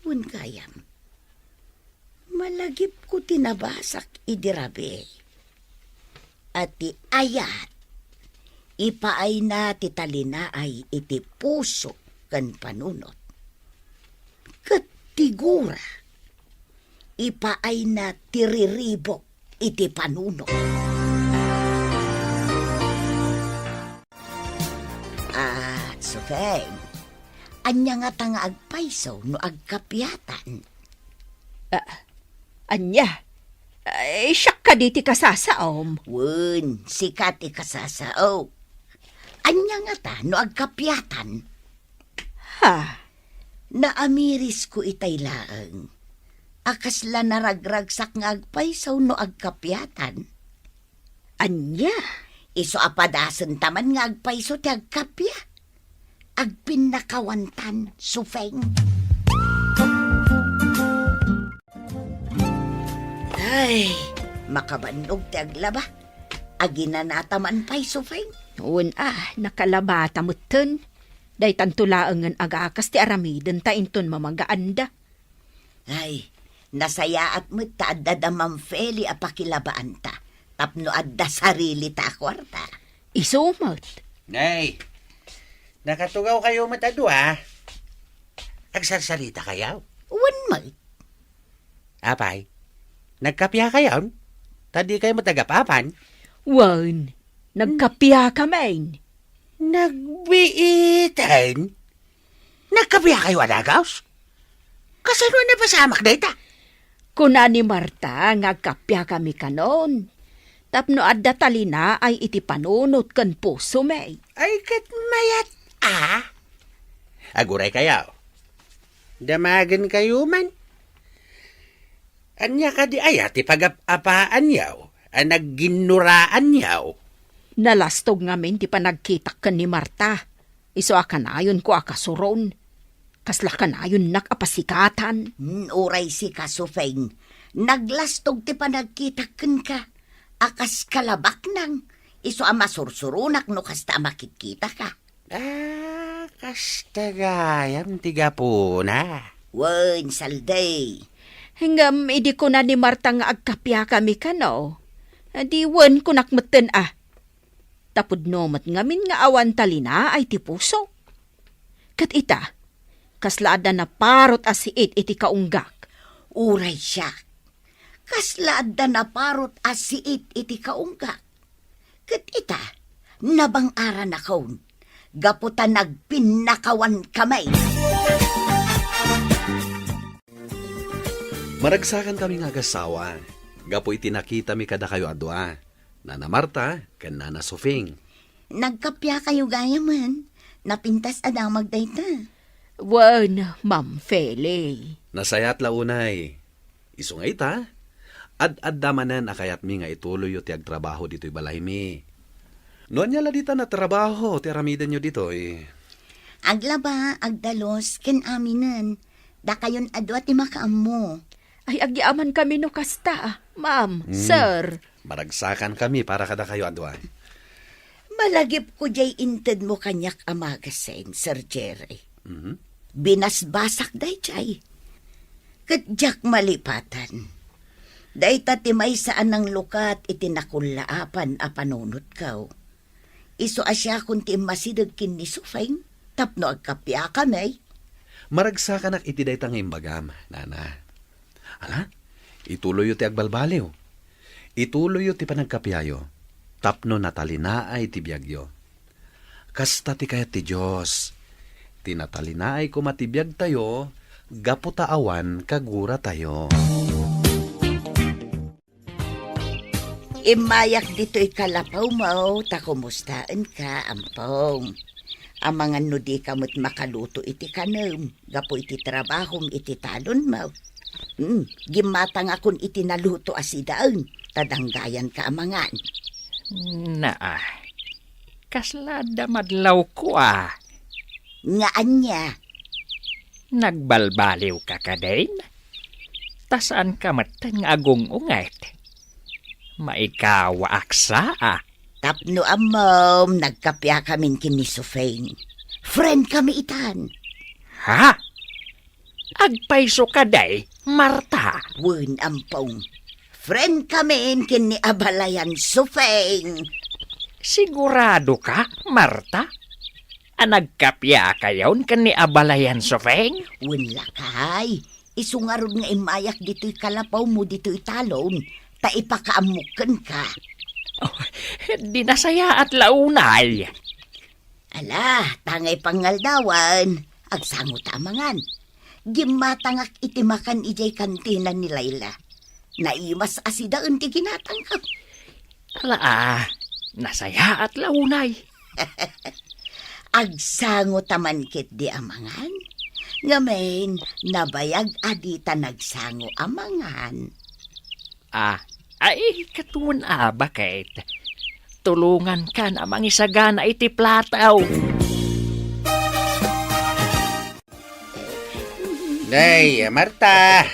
wan kayam. Malagip ko tinabasak idirabe. At ti ayat, ipaay na ti talinaay iti puso kan panunot. Katigura, ipaay na tiriribok iti panunot. At Sufeng, anya nga tanga agpaiso no agkapyatan. Anya? Siyak ka di ti kasasaom. Wun, sikat ikasasao. nga ta, no agkapyatan. Ha? Naamiris ko itay laeng. Akasla naragragsak nga agpaysaw no agkapyatan. Anya? Iso apadasan taman nga agpayso ti agkapya. Agpinakawantan, sufeng. Ay, makabanog ti aglaba. Aginanataman pa'y sufeng. Noon nakalabata mo ton. Day tantulaangan agakas ti aramiden ta inton mamagaanda. Ay, nasaya at mo't taadda da mamfeli apakilabaan ta. Tapno adda sarili ta kwarta. Isumot. Nay, nakatugaw kayo matado Agsarsarita kayaw. Wan may. Apay, nagkapya kayaw? Tadi kayo matagapapan? Wan, nagkapya kamain. Nagbiitan? Nagkapya kayo adagaws? Kasano na pasamak na ita? Kuna ni Marta, ngagkapya kami kanon. Tapno adda talina ay iti panunot kan puso may. Ay kat mayat Aguray kayaw. Damagan kayo man. Anya ka di ayat ipagapapaan yaw. Nagginuraan yaw. Nalastog ngamin ti panagkitak kan ni Marta. Iso akanayon ko akasuron. Kasla kanayon nakapasikatan. Uray si kasufeng. Naglastog ti panagkitaken ka. Akas kalabak nang. Iso amasursurunak no kasta makikita ka. Kasta gayam tiga po na. Wan, salday. Hinggam idi ko na ni Marta nga agkapya kami kano. Di wan ko nakmeten Tapod nomat ngamin nga awan talina ay ti puso. Kat ita, kaslaada na parot asiit iti kaunggak. Uray siya. Kaslaada na parot asiit iti kaunggak. Kat ita, nabang ara na kaun. Gaputan nagpinakawan kamay. Maragsakan kami nga agasawa. Gapo itinakita mi kada kayo adwa. Nana Marta, ken Nana Sofing. Nagkapya kayo gaya man. Napintas adang magdayta. Wan, Ma'am Fele. Nasayat launay. Iso nga ita, ad-addamanan akayat mi nga ituloy yo ti agtrabaho dito'y balay mi. Noon niya dita na trabaho, ti aramiden nyo dito'y. Aglaba, agdalos, ken aminan. Da kayon adwa ti makaammo. Ay agyaman kami no kasta, Ma'am, Sir. Maragsakan kami para kada kayo adwa. Malagip ko jay inted mo kanyak amagasen, Sir Jerry. Mhm. Binasbasak day jay. Kadyak malipatan. Day tatimay saan ng lukat itinakulaapan a panunot kaw. Iso asya kunti masidag kin ni Sufeng, tapno agkapya kami. Maragsakan ak iti daytang imbagam, Nana. Ala, ituloy yo ti agbalbaliw. Ituloy yo ti panagkapyayo. Tapno natalinaay ti biyagyo. Kasta ti kayat ti Diyos. Tinatalinaay ko matibiyag tayo, gaputaawan kagura tayo. Imayak dito'y kalapaw mo, ta kumustaan ka, ampong. Ang mga nudi kamot makaluto iti kanam, gapo iti trabahong iti talon mo. Gimatang akon iti naluto asidaan, tadanggayan ka amangan. Kaslada madlaw ko Ngaan niya, Nagbalbaliw ka kadain? Tasaan ka matan nga agong ungat? Maikawa aksa tapno amom, nagkapya kamin kini Sufeng. Friend kami itan. Ha? Agpaiso kaday, Marta? Wun ampong. Friend kami kini Abalayan Sufeng. Sigurado ka, Marta? Nagkapya kayon kani Abalayan Sofeng? Wun lakay. Isungarod nga imayak dito'y kalapaw mo dito'y talon. Ta ipakaamukan ka. Di nasaya at launay. Ala, tangay pangaldawan. Agsangot amangan. Gimatangak itimakan ijay kantina ni Layla. Naimas asidaan ti ginatangkap. Ala nasaya at launay. agsango taman kit di amangan. Ngamen, nabayag adita nagsango amangan. Ay, katun bakit? Tulungan ka na mangisagana iti plataw. Day, Marta.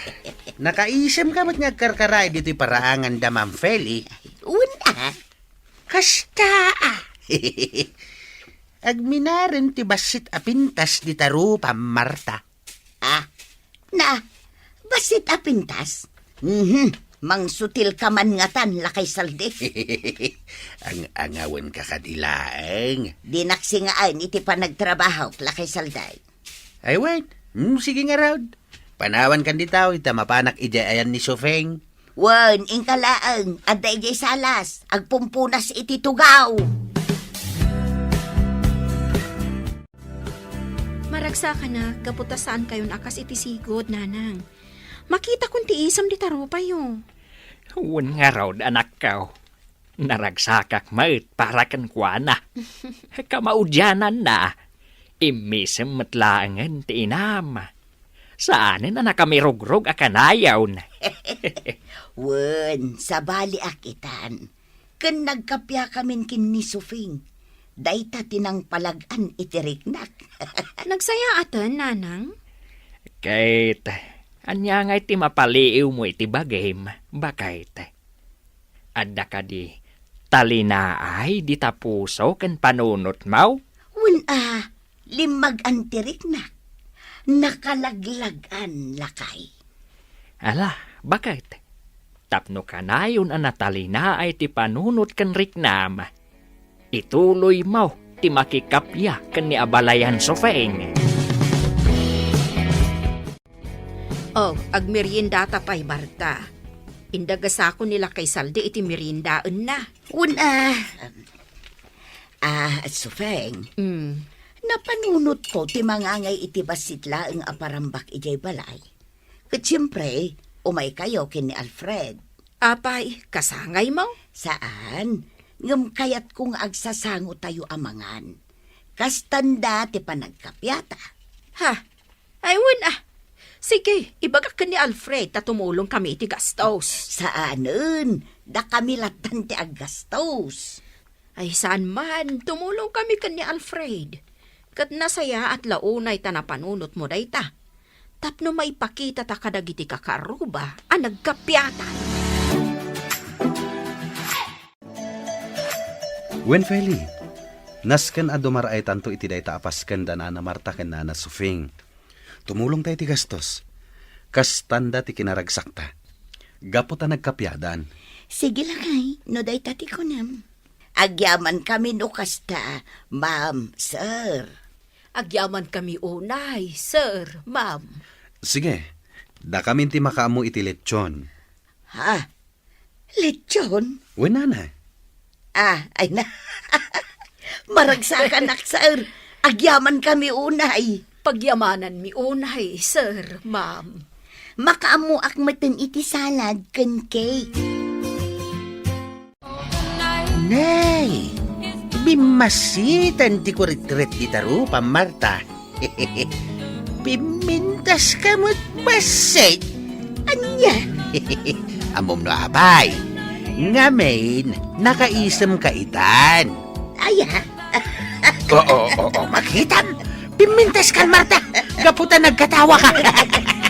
Nakaisem ka mat ngagkarkaray dito'y paraangan da Ma'am Feli. Una, Kasta Agminarin ti basit apintas di tarupa, Marta. na, basit apintas. Mangsutil ka man nga tan, lakay saldi. Ang angawan ka kadilaeng. Di naksingaan iti pa nagtrabaho, lakay salday. Ay, wait. Sige nga raw. Panawan kan ditaw, ita mapanak ija ayan ni Sofeng. Wan, ingkalaang, aday jay salas, agpumpunas iti tugaw. Maragsa ka na, kaputasaan kayon akas iti sigod, nanang. Makita kung ti isam di taro pa yo. Huwag nga raw, anak ka. Naragsakak maut para kan kwa na. Kamaudyanan na. Imisem matlaangan ti inam. Saanin na nakamirogrog akanayaw na. Wan, sabali akitan. Kan nagkapya kamin kin ni Sufing. Dayta tinang palagan itiriknak. Nagsaya atan, nanang? Kahit, anya nga iti mapaliiw mo iti bagim, bakit? Adda ka di, talinaay di tapuso kan panunot mau? Wan limag antiriknak. Nakalaglagan lakay. Ala, bakit? Tapno ka na yun ang natalinaay ti panunot kan riknam. Ituloy mo ti makikapya kan ni abalayan Sofeng. Oh, agmerienda tapay, Marta. Indagasako nila kay Saldi iti meriendaan na. Una, Sufeng, napanunot ko ti mangangay iti basitla ang aparambak ijay balay. Kat siyempre, umay kayo kin ni Alfred. Apay, kasangay mo? Saan? Ngam kayat kung agsasango tayo amangan. Kastanda ti panagkapyata. Ha? Aywan Sige, ibagak ka ni Alfred ta tumulong kami iti gastos. Saanen? Da kami latan ti aggastos. Ay saan man, tumulong kami ka ni Alfred. Kat nasaya at launay ta napanunot mo dayta. Tapno maipakita ta kadagiti kakaruba ang nagkapyatan. Wen Feli, nasken a dumaraay tanto iti dayta apasken da na Marta ken na Sufing. Tumulong tayo ti gastos. Kastanda ti kinaragsakta. Gapo ta nagkapyadan. Sige lakay, no day tati ko nam. Agyaman kami no kasta, ma'am, sir. Agyaman kami unay, sir, ma'am. Sige, da kami ti makaamu iti lechon. Ha? Lechon? Wen nana. Ay na. Maragsakan ak, sir. Agyaman kami unay. Pagyamanan mi unay, sir, ma'am. Makaamu ak maten iti salad ken cake. Nay, bimasitan ti kurit-rit di tarupa, Marta. Pimintas ka mo't basit. Anya? Amom no abay. Ngamen, nakaisem ka itan. Aya. Oo, makitam. Pimintas ka, Marta. Gaputan nagkatawa ka.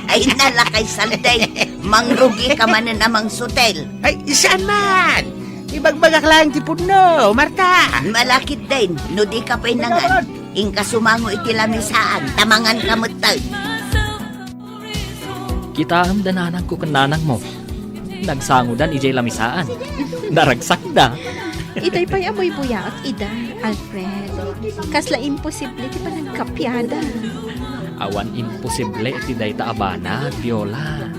Ay nalakay salday. Mangrugi ka man na namang sutel. Ay, saan man? Ibagbagak lang ti puno, Marta. Malakit din. No di ka painangan. Ingka sumango iti lamisaan. Tamangan kamutag. Kita ang dananang ko kananang mo. Nagsangudan ijay lamisaan. Naragsak da. Itay pa'y amoy buya at ida, Alfred. Kasla imposible ti pa nagkapyada. Awan imposible iti dayta abana, Viola.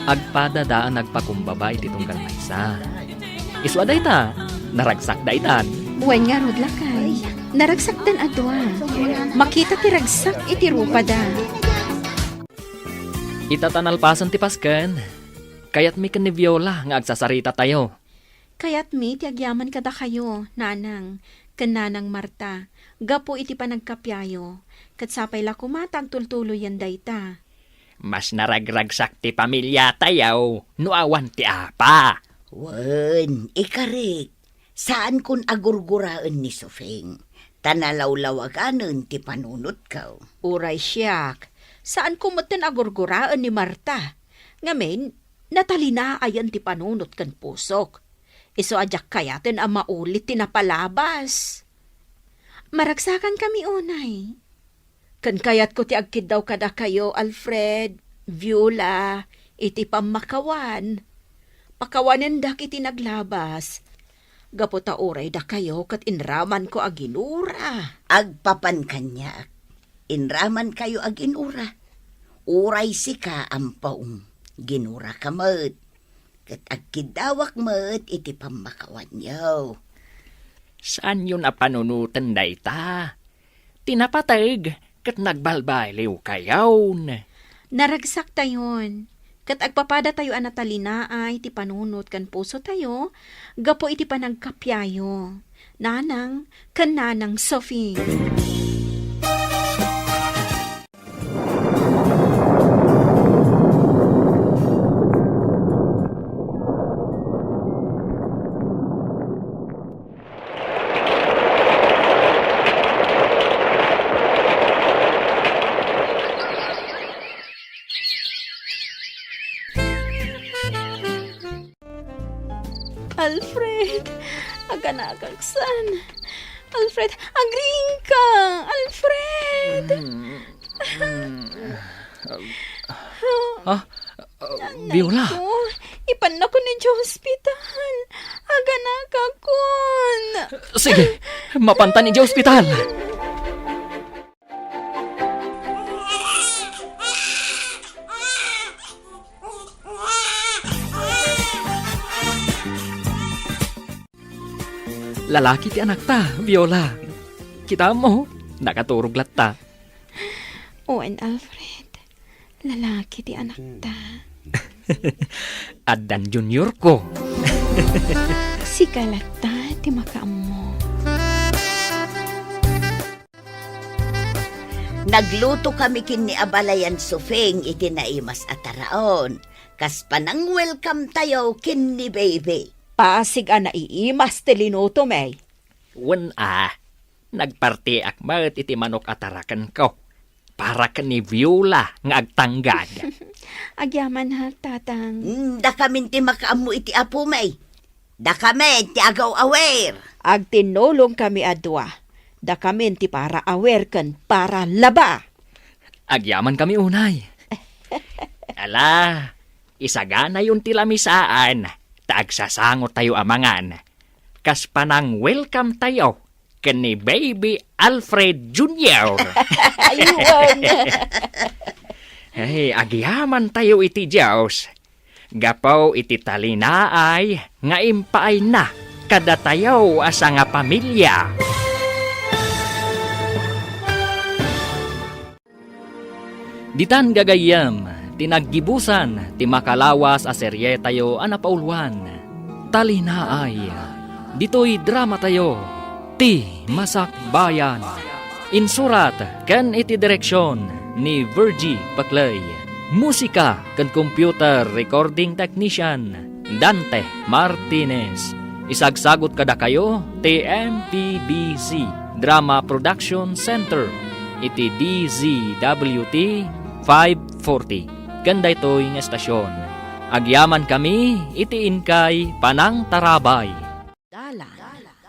Agpada daan nagpakumbaba iti tunggal maysa. Iswa dayta, naragsak daytan. Buwan nga rod lakay. Naragsak dan adwa. Makita ti ragsak iti rupa da. Itatanalpasan ti pasken. Kayat mi ken ni Viola nga agsasarita tayo. Kaya't mi, ti agyaman kada kayo, nanang. Kananang Marta, gapo iti panagkapyayo, kat sapay la kumatag tultuloy yan dayta. Mas naragragsak ti pamilya tayaw, nuawan ti apa. Wen, ikarik. Saan kun agurguraan ni Sofeng? Tanalawlawaganan ti panunot ka. Uray siyak, saan kumatin agurguraan ni Marta? Ngamin, natalina ayan ti panunot kan pusok. Iso ajak kayatin ang maulit ti napalabas. Maragsakan kami unay. Kan kayat ko ti agkid daw kada kayo, Alfred, Viola, iti pamakawan. Pakawanen dak iti naglabas. Gaputa oray da kayo kat inraman ko aginura. Agpapan kanya. Inraman kayo aginura. Uray sika ampaong. Ginura ka mat. Kat agkidawak mat iti pamakawan yaw. Saan yun na panunutan dayta? Tinapatag, kat nagbalbaliw kayawn. Naragsak tayon. Kat agpapada tayo anatalina ay ti panunot kan puso tayo, gapo iti panagkapyayo. Nanang, kan nanang Sophie. Alfred, aganagagsan. Alfred, agring ka! Alfred! Viola, Ko, ipan na ko ni hospital. Aganagagkon. sige, mapantan ni ospital. Lalaki ti anak ta, Viola. Kita mo, nakaturog latta. Owen Alfred, lalaki ti anak ta. Adan junior ko. Si Kalata ti makaammo. Nagluto kami kin ni Abalayan Sofeng iti naimas ataraon. Kas panang welcome tayo kin ni baby. Pasig a naiimas ti linuto, may. Wen nagparti akmat iti manok atarakan ko. Para ka ni Viola nga agtanggad. Agyaman ha, tatang. Da kami ti makaamu iti apo may. Da kami ti agaw awer. Agtinulong kami adwa. Da kami ti para awer ken para laba. Agyaman kami unay. Ala, isagana yung tilamisaan. Taagsasangot tayo amangan. Kas panang welcome tayo kani Baby Alfred Jr. Ayun. Hey, agyaman tayo iti Diyos. Gapaw iti talinaay nga impaay na kada tayo asa nga pamilya. Ditan gagayam, tinaggibusan, ti makalawas a serye tayo anapaulwan. Talinaay, dito'y drama tayo, ti Masak Bayan. Insurat ken iti direksyon ni Virgie Paclay. Musika ken computer recording technician Dante Martinez. Isagsagot kada kayo ti MPBC Drama Production Center iti DZWT 540. Ganda ito'y nga estasyon. Agyaman kami, itiin kay Panang Tarabay.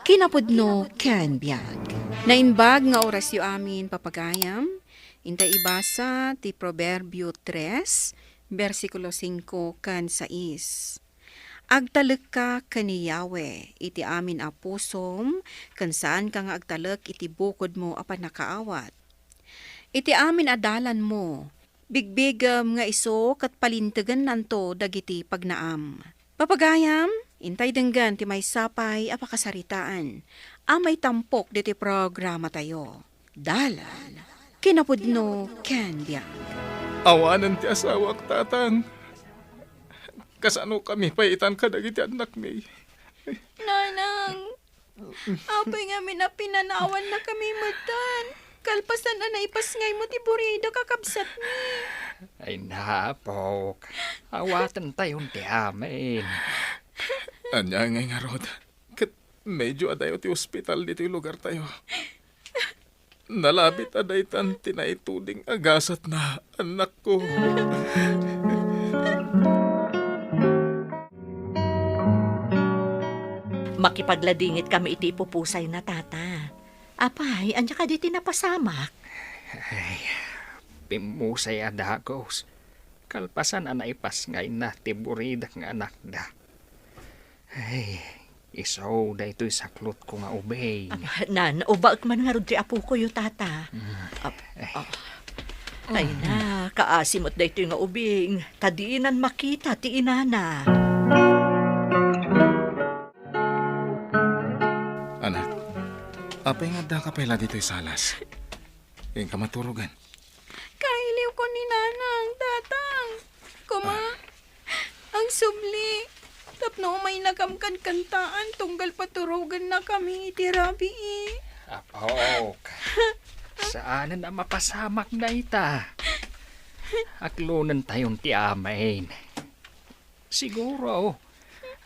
Kinapudno ken biag. Nainbag nga orasyo amin papagayam. Intay ibasa ti Proverbio 3, versikulo 5 ken 6. Agtalek ka kani Yahweh, iti amin a pusom, ken saan ka nga agtalek iti bukod mo apan nakaawat. Iti amin adalan mo, bigbigam nga iso kat palintegan nanto dagiti pagnaam. Papagayam, intay denggan ti may sapay apakasaritaan, amay tampok diti programa tayo. Dalan, kinapudno ken biag. Awanan ti asawak, tatang. Kasano kami paitan ka dagiti anak ni. Nanang, Apay nga na pinanawan na kami matan. Kalpasan na naipasngay mo ti Burido kakabsat ni. Ay napok. Awatan tayon ti amin. Anya nga Rod. Kat medyo adayo ti ospital dito yung lugar tayo. Nalabit aday tan tinaituding agasat na anak ko. Makipagladingit kami iti pupusay na tata. Apay, anya ka di tinapasamak. Pimusay adagos. Kalpasan na naipasngay na ti Burido nga anak da. Ay, isaw da ito'y saklot ko nga ubay. Nan, ubag man nga rudri apo ko yung tata. Ay na, kaasimot da ito nga ubing. Tadiinan makita ti inana. Anak, apay nga da ka pala dito'y salas. Yung ka maturugan. Kailiw ko ni Nanang, tatang. Kuma, ang subli. Tapno may nakamkan kantaan, tunggal paturugan na kami iti Rabi eh. Apok. Saan na mapasamak na ita? Aklunan tayong ti amain. Siguro,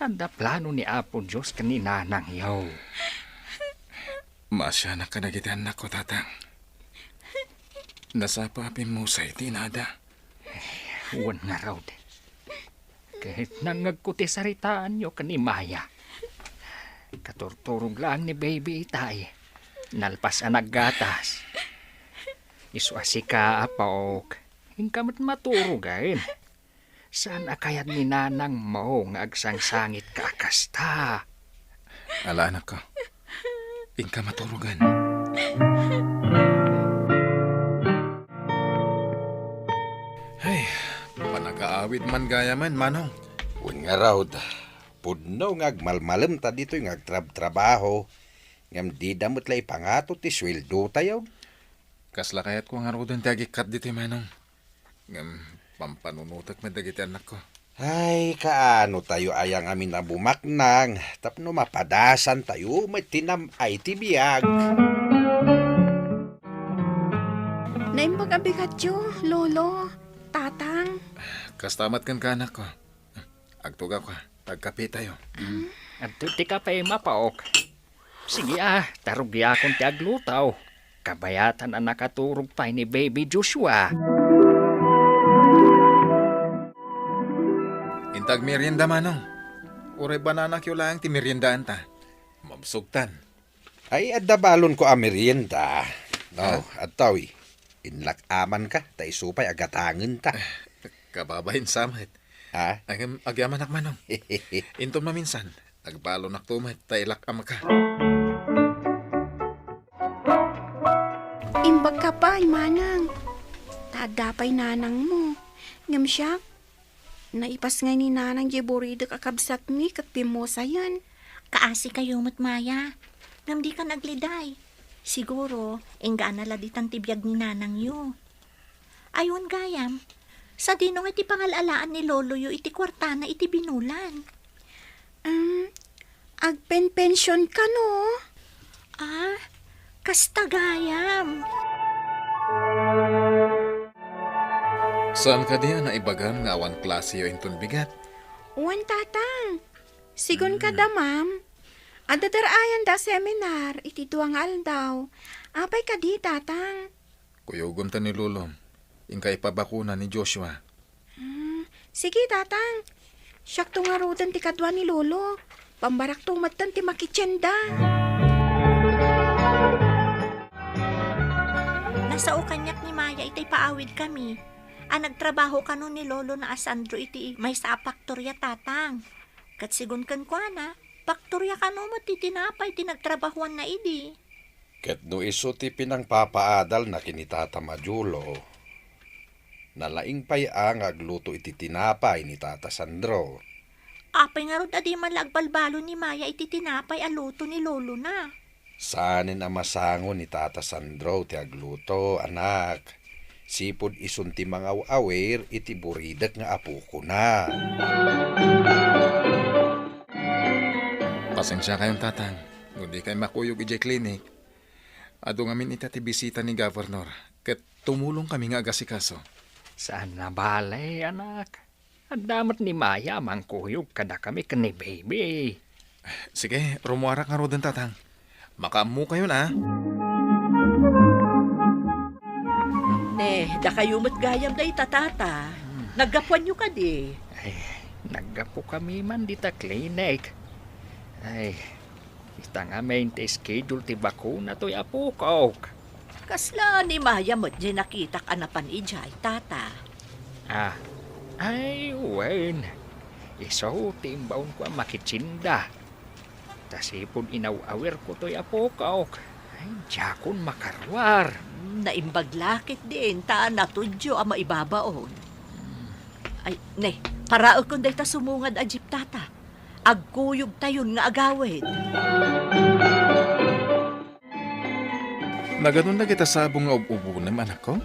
anda plano ni Apo Diyos kanina nang yaw. Masya na kanagitan na ko, tatang. Nasa papi mo sa itinada. Huwag nga raw. Kahit nangagkuti saritaan nyo kanimaya. Katurturog lang ni baby itay. Nalpas anag gatas. Iswasi ka, Apok. Hingkamot maturugain. Saan akayat ni Nanang mo nga agsangsangit ka akasta? Ala, anak ko. Yung ka maturugan. Ay, panagaawid man gaya man, Manong. Uy nga raw, pudno nga agmalmalam ta dito yung agtrab-trabaho. Ngam di damot la ipangato ti sweldo tayo. Kasla kayat ko nga rodan tiagikat dito, Manong. Ngam, pampanunutak madagiti anak ko. Ay, kaano tayo ayang amin na bumaknang. Tapno mapadasan tayo, may tinamay ti biyag. Naimbag abigatyo, lolo, tatang. Kastamat kan ka, anak ko. Agtuga ko, tagkape tayo. At ti ka pa mapaok. Sige tarugya akong ti aglutaw. Kabayatan ang nakaturog pa ni baby Joshua. Intag merienda, Manong. Uray banana kyo lang ti meriendaan ta. Mabsugtan. Ay, adabalon ko a merienda. No, at tawi. Inlakaman ka, ta isupay agatangan ta. Kababahin samit. Ha? Agyaman ak, Manong. Intom na minsan. Agbalon ak tumit, ta ilakam ka. Imbag ka pa, Manang. Tadapay Nanang mo. Ngam siya, naipas nga ni Nanang di Burido kakabsat mi kat pimosa yan. Kaasi kayo Maya. Ngam di ka nagliday. Siguro, engga na laditan tibiyag ni Nanang yu. Ayun gayam, sa dinong iti pangalalaan ni Lolo yu iti kwartana iti binulan. Agpen-pensyon ka no? Kasta gayam. Saan ka diyan na ibagam nga awan klase yo inton bigat? Uwan tatang. Sigun ka da, ma'am. Adatarayan da seminar, iti duwang aldaw. Apay ka di, tatang. Kuyugom ta ni Lulom. Ingka ipabakuna ni Joshua. Sige, tatang. Siyak tungarudan ti kadwa ni Lolo. Pambarak tumatan ti makitsenda. Nasa ukanyak ni Maya itay paawid kami. Nagtrabaho ka nun ni Lolo na asandro iti may sa paktorya tatang. Kat sigun kan kwa na, paktorya ka no mo titinapay tinagtrabahuan na idi. Ket no iso ti pinang papaadal na kinitata Majulo. Nalaing pay ang agluto iti tinapay ni Tata Sandro. Apay nga rod adi malagbalbalo ni Maya iti tinapay aluto ni Lolo na. Sanin ang masango ni Tata Sandro ti agluto, anak. Sipod isun ti mga awer iti buridak nga apo ko na. Pasensya kayong tatang. Ngundi kay makuyog ijay klinik. Ado ngamin ita ti bisita ni Governor. Ket tumulong kami nga agasikaso. Saan na balay, anak? At damat ni Maya mangkuyog kada kami kani baby. Sige, rumuara ka ro den tatang. Makaamu kayo na. Ne, da kayo mo't gayam da itatata. Naggapuan nyo ka di. Ay, naggapo kami man dita klinik. Ay, ita nga main ti schedule ti bakuna to'y apukok. Kasla ni Maya mo't di nakitak anapan ijay, tata. Ah, ay, wen. Iso, timbaon ko ang makitsinda. Tasipon inaw-awer ko to'y apukok. Ay, jakon makarwar. Naimbaglakit din, taan na tudyo ang maibabaon. Ay, ne, para kung day ta sumungad a jeep tata. Agkuyog tayon nga agawid. Naganon na kita sabong nga ubo naman anak ko.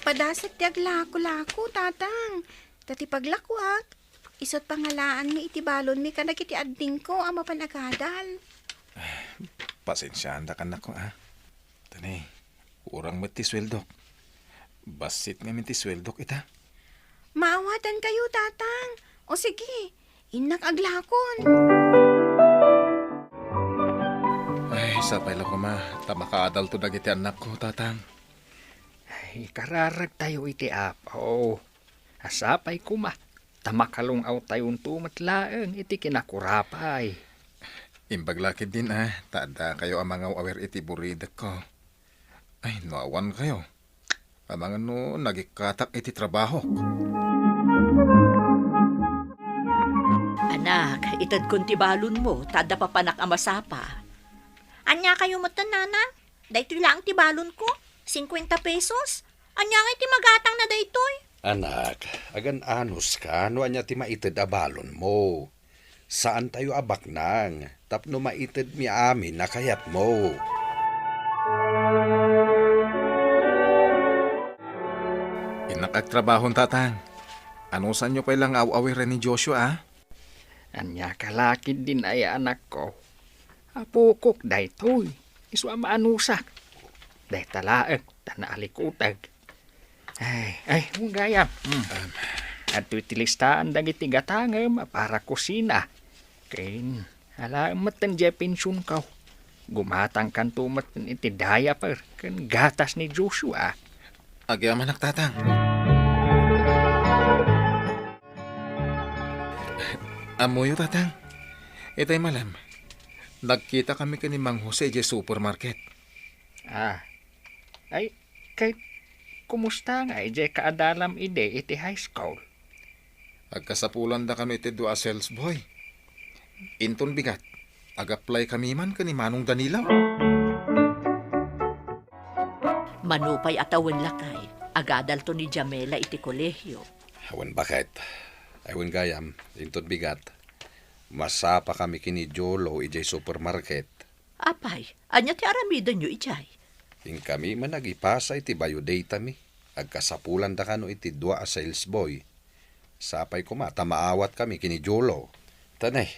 Padasat tiag lako-lako, tatang. Tati paglakwak, isot pangalaan mi itibalon mi kanak iti adding ko ang mapanagadal. Pasensyaan da kan ako Tani, urang met ti sweldok. Basit nga min ti sweldok ita. Maawatan kayo, tatang. O sige, inak aglakon. Ay, sapay lang ko ma. Tamakaadal to dagiti anak ko, tatang. Ay, kararag tayo iti apaw. Asapay kuma. Tamakalungaw tayon tumatlaeng iti kinakurapay. Imbaglakid din Tada kayo ang mga awer iti buridak ko. Ay, nawan kayo. Amangan no, nagikatak iti trabaho. Anak, itad kuntibalon mo, tada pa panak amasapa. Anya kayo mo nana? Daytoy lang tibalon ko. 50 pesos. Anya nga iti magatang na daytoy. Anak, agan anos ka, no anya ti maitid abalon mo. Saan tayo abak nang? Tapno maitid mi amin na kayat mo. Inakagtrabahon, tatang. Ano saan nyo pailang aw-awiran ni Joshua, Anya kalakid din ay anak ko. Apukok daytoy. Isu ang maanusak. Day talaeg, tanaalikutag. Ay, mong gayam. At itilistaan dagiti gatangem para kusina. Kain, alamat ang jepinsun kaw. Gumatang kan tumat iti diaper kan gatas ni Joshua. Agyaman ak, tatang. Amoyo, tatang. Itay malam. Nagkita kami kani Mang Jose di supermarket. Ay, kay kumusta nga ije kaadalam ide iti high school? Agkasapulan da kami iti dua sales boy. Inton bigat. Ag-apply kami man kani Manong Danilo. Manupay atawin lakay. Agadal to ni Jamela iti kolehyo. Awan bakit? Awan gayam, intot bigat. Masapa kami kini Jolo ijay supermarket. Apay, anya ti aramidan nyo ijay. Ing kami man nagipasa iti biodata mi. Agkasapulan da kano iti dua a sales boy. Sapay ko maawat kami kini Jolo. Tanay,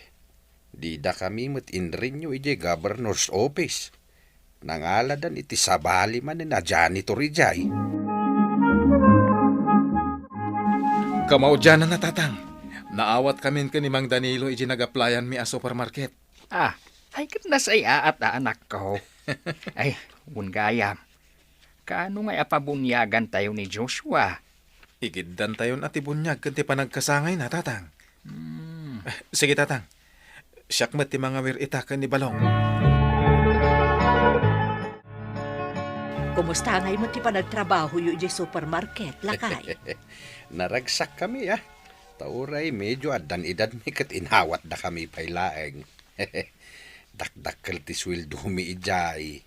di da kami mat inrinyo ijay governor's office. Nangaladan iti sabali man na janitor ijay. Kamao dyan na tatang. Naawat kami kani Mang Danilo iji nag-applyan mi a supermarket. Ay kat nasaya at anak ko. Ay, gayam. Kaano nga apabunyagan tayo ni Joshua? Igiddan tayon at ibunyag kanti panagkasangay na, tatang. Sige, tatang. Siyak mat ti mga wiritakan ni Balong. Kumusta ngay mo ti panagtrabaho yu ijay supermarket, lakay? Naragsak kami Tauray medyo adan edad mi kat inhawat da kami pailaeng. Dakdakkel ti sweldo mi ijay.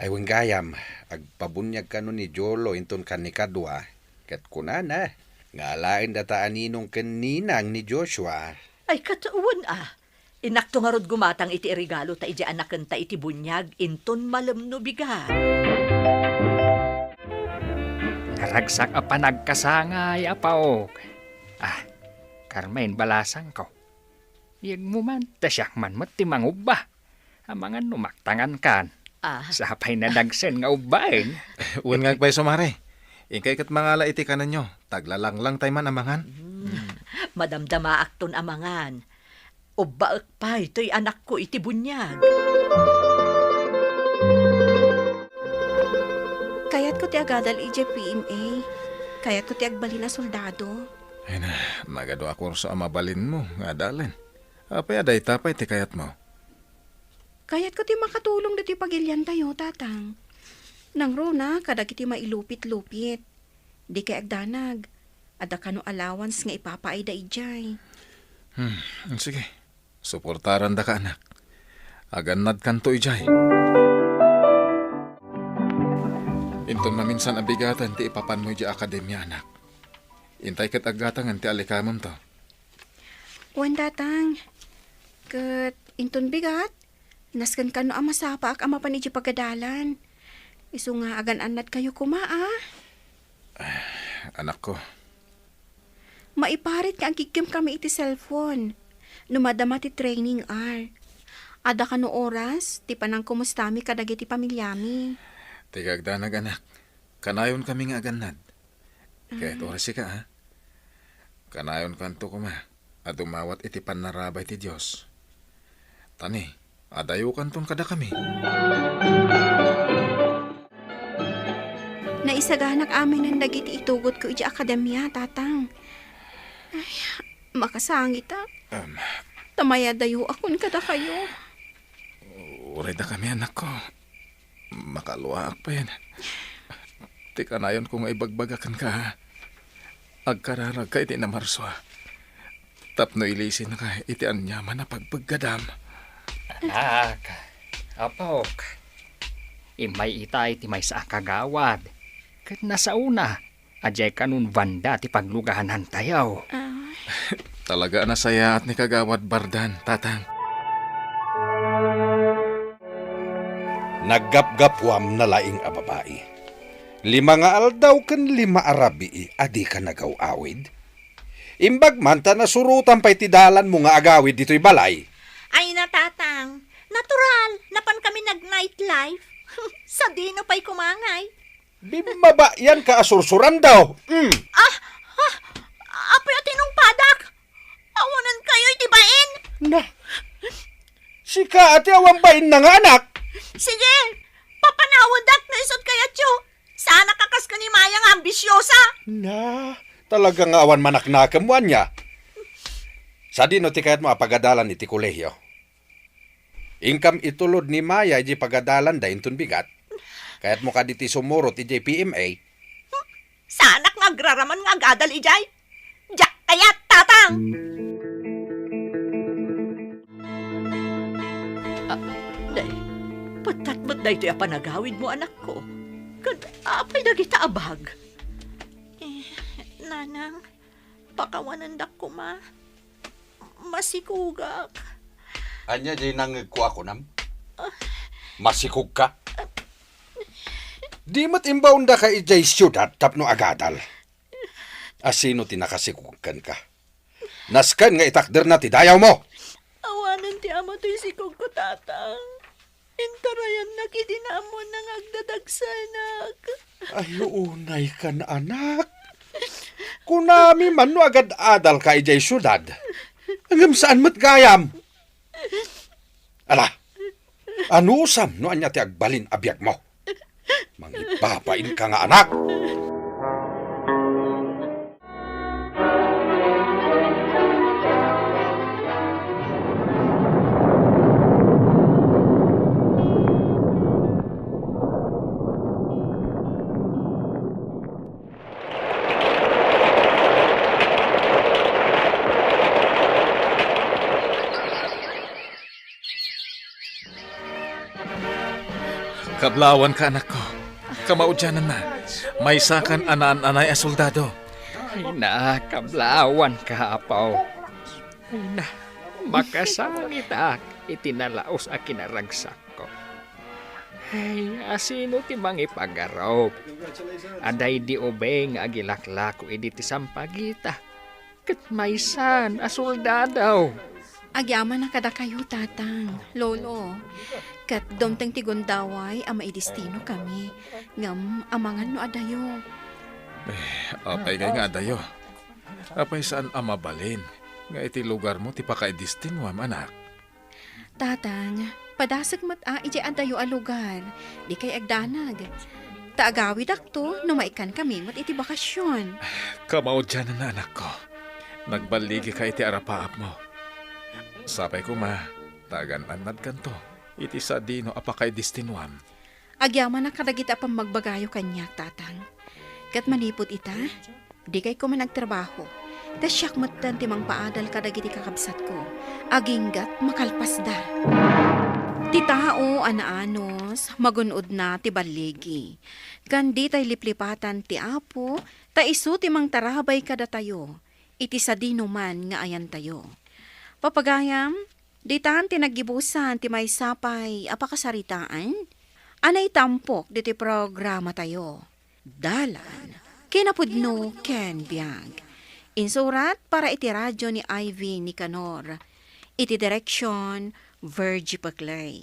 Ay gayam, agpabunyag kano ni Jolo inton kanikadwa. Kat kunana, ngalain data aninong kaninang ni Joshua. Ay katuon Inakto nga rod gumatang iti regalo ta iti anaken ta iti bunyag inton malemno bigat. Naragsak a panagkasangay apaok. Carmen balasang ko. Iyag mo man, tasyak man mat ti mangubba. Ang mga numaktangan kan. Ah, Sapay na dagsen nga ubain. Uwan nga pa'y sumare. Ingkay kat mangala iti kanan nyo. Taglalang lang tayo man amangan. madamdama akton amangan. O baak pa, ito'y anak ko iti bunyag. Kayat ko ti agadal ije PMA. Kayat ko ti agbalin na soldado. Ay na, magado ako sa amabalin mo. Nga dalin. Apay aday tapay ti kayat mo. Kayat ko ti makatulong diti pagilyan tayo, tatang. Nang rona, kadag iti mailupit-lupit. Di kay agdanag. Ada kano allowance nga ipapaay da ijay. Sige. Suportaran da ka anak. Aganad kanto ijay. Inton maminsan abigatan ti ipapan mo ija akademya anak. Intay kat agatangan ti alikamon to. Wan tatang. Kat inton bigat. Naskan kano ama sapak ama pa ni iji pagadalan. Isu nga agan anad kayo kumaa. Anak ko, Maiparit ka ang kikim kami iti cellphone. Numadama ti training ar. Ada kano oras, ti panang kumustami kadag iti pamilyami. tigagdanag anak. Kanayon kami nga aganad. Kahit oras ka ha. Kanayon kanto ko ma. At umawat iti panarabay ti Diyos. Tani, adayo kanton kada kami. Naisaganak amin ng dagiti itugot ko iti akademya, tatang. Ay, makasangit ah. Tamaya dayo akon kada kayo. Uray da kami anak ko. Makaluwaak pa yan. Ti kanayon ko nga ibagbagakan ka ha. Agkararag ka iti na marswa. Tapno ilisin na ka iti anyaman na pagpaggadam. Anak, apok. Imay itay ti may sa kagawad. Kat nasa una, ajay kanun banda ti paglugahanan tayaw. Talaga na saya at ni kagawad bardan, tatang. Naggapgapwam na laing a babae. 5 nga aldaw ken 5 arabi adi ka nagaw-awid. Imbag man ta nasurutan pa'y tidalan mo nga agawid dito'y balay. Ay na, tatang. Natural, napan kami nag-nightlife. Sa dino pa'y kumangay. Bimaba yan ka asursuran daw. Apoy atinong padak. Awanan kayo itibain. Na, sika ati awang bain na nga anak. Sige, papanawadak na isot kaya tiyo. Sana kakas ka ni Mayang ambisyosa. Na, talagang awan manaknakamuan niya. Sa dino ti kayat mo apagadalan iti kolehyo. Ingkam itulod ni Maya iti pagadalan da intun bigat. Kayat mo kaditi sumurot iti PMA. Sana ngagraraman nga gadal ijay. Diyak kayat, tatang. Day, patat mo't day ito'y apanagawid mo, anak ko. Apay dagita abag. Nanang, pakawanan dak ko ma. Masikugak. Anya di nangagko ako nam? Masikog ka? Di mat imbaunda ka ijay siyudad tapno agadal. Asino tinakasikugkan ka? Naskan nga itakder na ti dayaw mo. Awanan ti amo to'y sikog ko, tatang. Intarayan na kidinamon ng agdadagsanak. Ay, unay ka na anak. Kunami man no agad adal ka ijay siyudad. Hanggang saan mat gayam? Ala, anusam no anya ti agbalin abiyag mo. Mangipapain ka nga anak. Kablawan ka anak ko. Kamaudyanan na. May sakan anaan-anay a soldado. Ay na, kablawan ka, apaw. Ay na, makasangit ak, itinalaos a kinaragsak ko. Ay, asino ti mga ipagaraw. Aday di obeng agilaklako edi ti sampagita. Kat maysan, a soldadaw. Agyaman na kada kayo, tatang, lolo. Kat domteng tigundaway, ama idestino kami. Ngam, amangan no adayo. Apay kay nga dayo. Apay saan amabalin? Nga iti lugar mo, ti pakaidistinwam, anak. Tatang, padasag mat ije adayo a lugar. Di kay agdanag. Taagawid akto, no maikan kami mat iti bakasyon. Kamao dyan na anak ko. Nagbaligi ka iti arapaap mo. Sapay ko tagan-anad kanto. Iti sa dino apakay distinwam. Agyaman na kadagita pang magbagayo kanyak, tatang. Kat manipot ita, di kay ko man nagtrabaho. Tas siyak matan timang paadal kadagiti kakabsat ko. Aginggat makalpas da. Ti tao anaanos, magunod na ti baligi. Kandi tay liplipatan ti apo, ta isu timang tarabay kada tayo. Iti sa dino man nga ayan tayo. Papagayam, di tahan tinagibusan ti may sapay apakasaritaan. Anay tampok di ti programa tayo. Dalan, kinapudno ken biag. Insurat para iti radyo ni Ivy Nicanor. Iti direksyon, Virgie Paclay.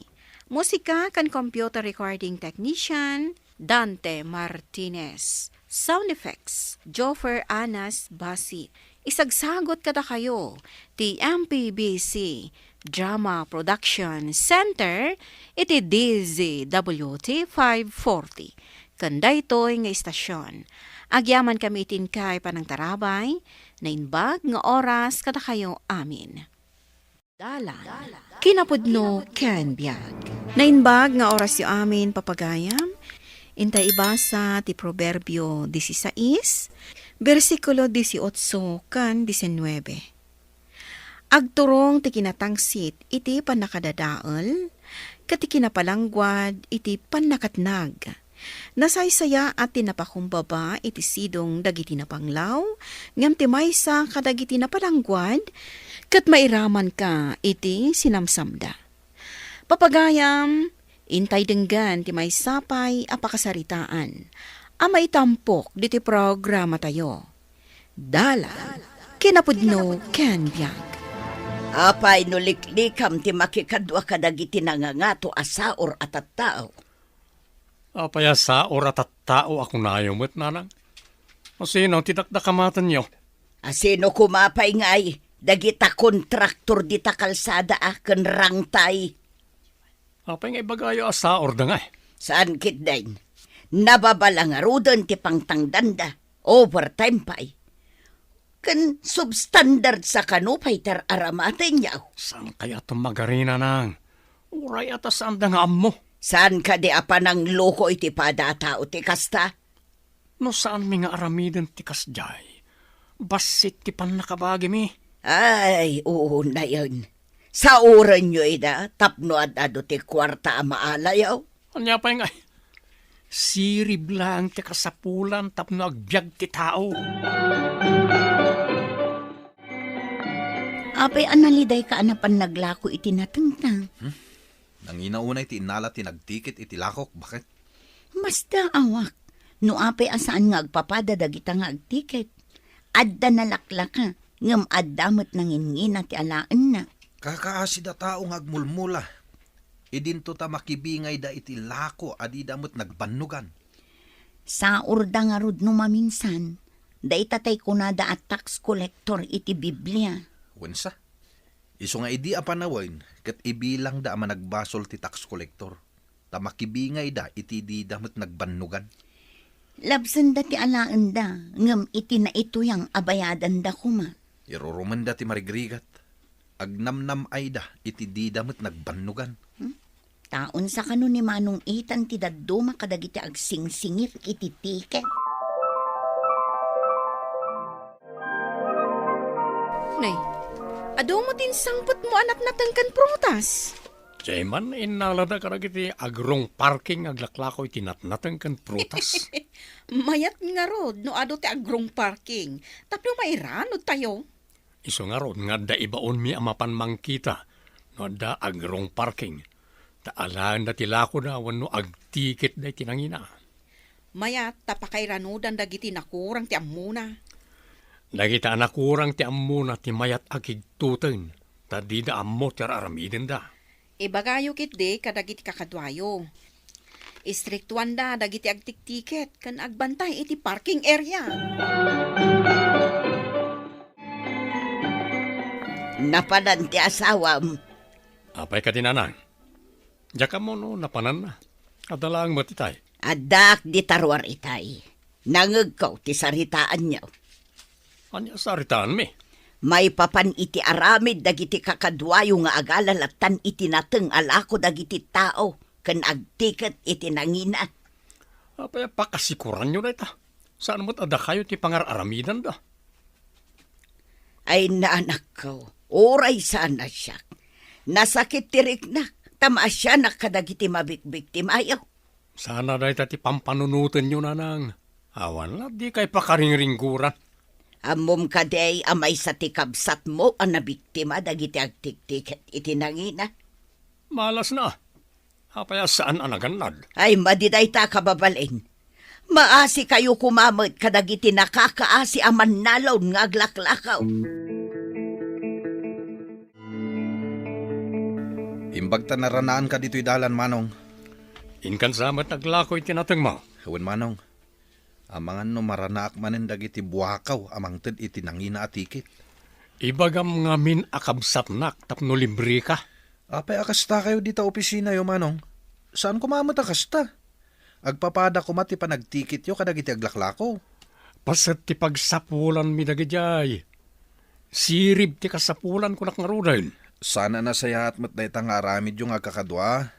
Musika kan computer recording technician, Dante Martinez. Sound effects, Joffer Anas Basi. Isagsagot kada kayo, ti MPBC Drama Production Center, iti DZWT 540. Kanday to'y nga istasyon. Agyaman kami itinkay panang tarabay, na inbag nga oras kada kayo amin. Dalan, kinapudno ken biag. Na inbag nga oras yu amin papagayam, intay ibasa ti Proverbio 16, versikulo 18 kan 19. Agturong ti kinatangsit iti panakadadaol, kati kinapalangguad iti panakatnag. Nasaysaya at tinapakumbaba iti sidong dagiti napanglaw, ngam ti maysa kadagiti napalangguad, kat mairaman ka iti sinamsamda. Papagayam, intay denggan ti maysapay apakasaritaan, amay tampok diti programa tayo. Dala, kinapudno ken biag. Apay no liklikam ti makikadwa kadagiti nangangato asaor at tao. Apaya sa orat at tao ako nayumot, nanang. O sino, tidakdakamatan nyo? Asino kumapay ngay, dagita kontraktor dita kalsada ken rangtay. Apay nga ibagayo sa orda nga eh. Saan kit dain? Nababalangarudan ti pangtangdanda, overtime pay. Ken substandard sa kanupay tar aramaten yaw. Saan kaya itong magarina nang? Uray atas anda nga ammo. Saan ka di apa ng loko iti padata o ti kasta? No saan mi nga aramiden ti kasjay? Basit ti pan nakabagi mi. Ay, oo na yun. Sa oran nyo ida, tapno at ado ti kwarta maalayaw. Anya pa nga sirib lang ti kasapulan tapno agbyag ti tao. Apay analiday ka anapan naglako iti natangtang. Nang inaunay ti inala ti nagtikit iti lakok, bakit? Basta awak, no apay asaan nga agpapada dagita nga agtiket. Adda nalaklaka, ngam addamot nangingina ti alaan na. Kakaasid a tao nga agmulmula. Idinto ta makibingay da iti lako adi damot nagbannugan. Sa urda nga rod no maminsan, da itatay ko na da at tax collector iti Biblia. Wensa? Iso nga idi apanawain, kat ibilang da ama nagbasol ti tax collector. Ta makibingay da iti di damot nagbannugan. Labsan da ti alaan da, ngam iti na ito yang abayadan da kuma. Iruruman da ti marigrigat. Agnamnam ay da iti di damot nagbannugan. Taon sa kano ni Manong Itan ti daddo makadagiti agsingsingir iti tiket. Nay, ado mo din sangpot mo anak natangkan prutas. Jayman, inalada ka iti agrong parking aglaklako iti natnatang kan prutas. Mayat nga rod, no ado ti agrong parking. Tapno mairanod tayo. Iso nga ron, nga da ibaon mi amapan mangkita, no da agrong parking. Taalaan na tilako na wano agtikit da itinangina. Mayat tapakairanudan dagiti nakurang ti ammuna. Dagita nakurang ti ammuna ti mayat agigtuten, Tadi da ammo tiyar aramiden da. Ibagayo kit de kadagiti kakadwayo. Istriktuan da dagiti agtik-tiket kan agbantay iti parking area. Napanan ti asawam. Apay ka tinanang. Diya ka mo no, napanan na. Adalang matitay. Adak di tarwar itay. Nangagkaw ti saritaan niyo. Anya saritaan mi. May papan iti aramid dagiti kakadwayo nga agalalatan iti nateng alako dagiti tao ken agtiket iti nangina. Apay pakasikuran nyo na ita. Saan mo't ada kayo ti pangar-aramidan da? Ay naanak ko, oray sana siya. Nasakit tirik na, tama siya nakadagiti mabikbiktim ayaw. Sana da ita ti pampanunutan nyo nanang. Awan la, di kay pakaringringguran. Amom kaday amay sa tikabsat mo ang nabiktima dagiti agtiktiket iti nangina. Malas na. Apaya saan anaganad? Ay madiday ta kababalin. Maasi kayo kumamot kadagiti nakakaasi aman nalaw nga aglaklakaw. Imbag ta naranaan ka dito'y dalan, Manong. Inkan samat naglakoy tinatang mo. Hawan, Manong. Amangan no maranaak manen dagiti buwakaw amang ted iti nangina atikit. Ibagam nga min akabsatnak tapno libre ka. Apay akasta kayo dita opisina yo, Manong. Saan kumamot akasta? Agpapada ko mati panagtikit yo kadagiti aglaklako. Pasat ti pagsapulan mi dagijay. Sirib ti kasapulan ko nakngarudan. Sana nasayahat mo't day tang aramid yung agkakadwa.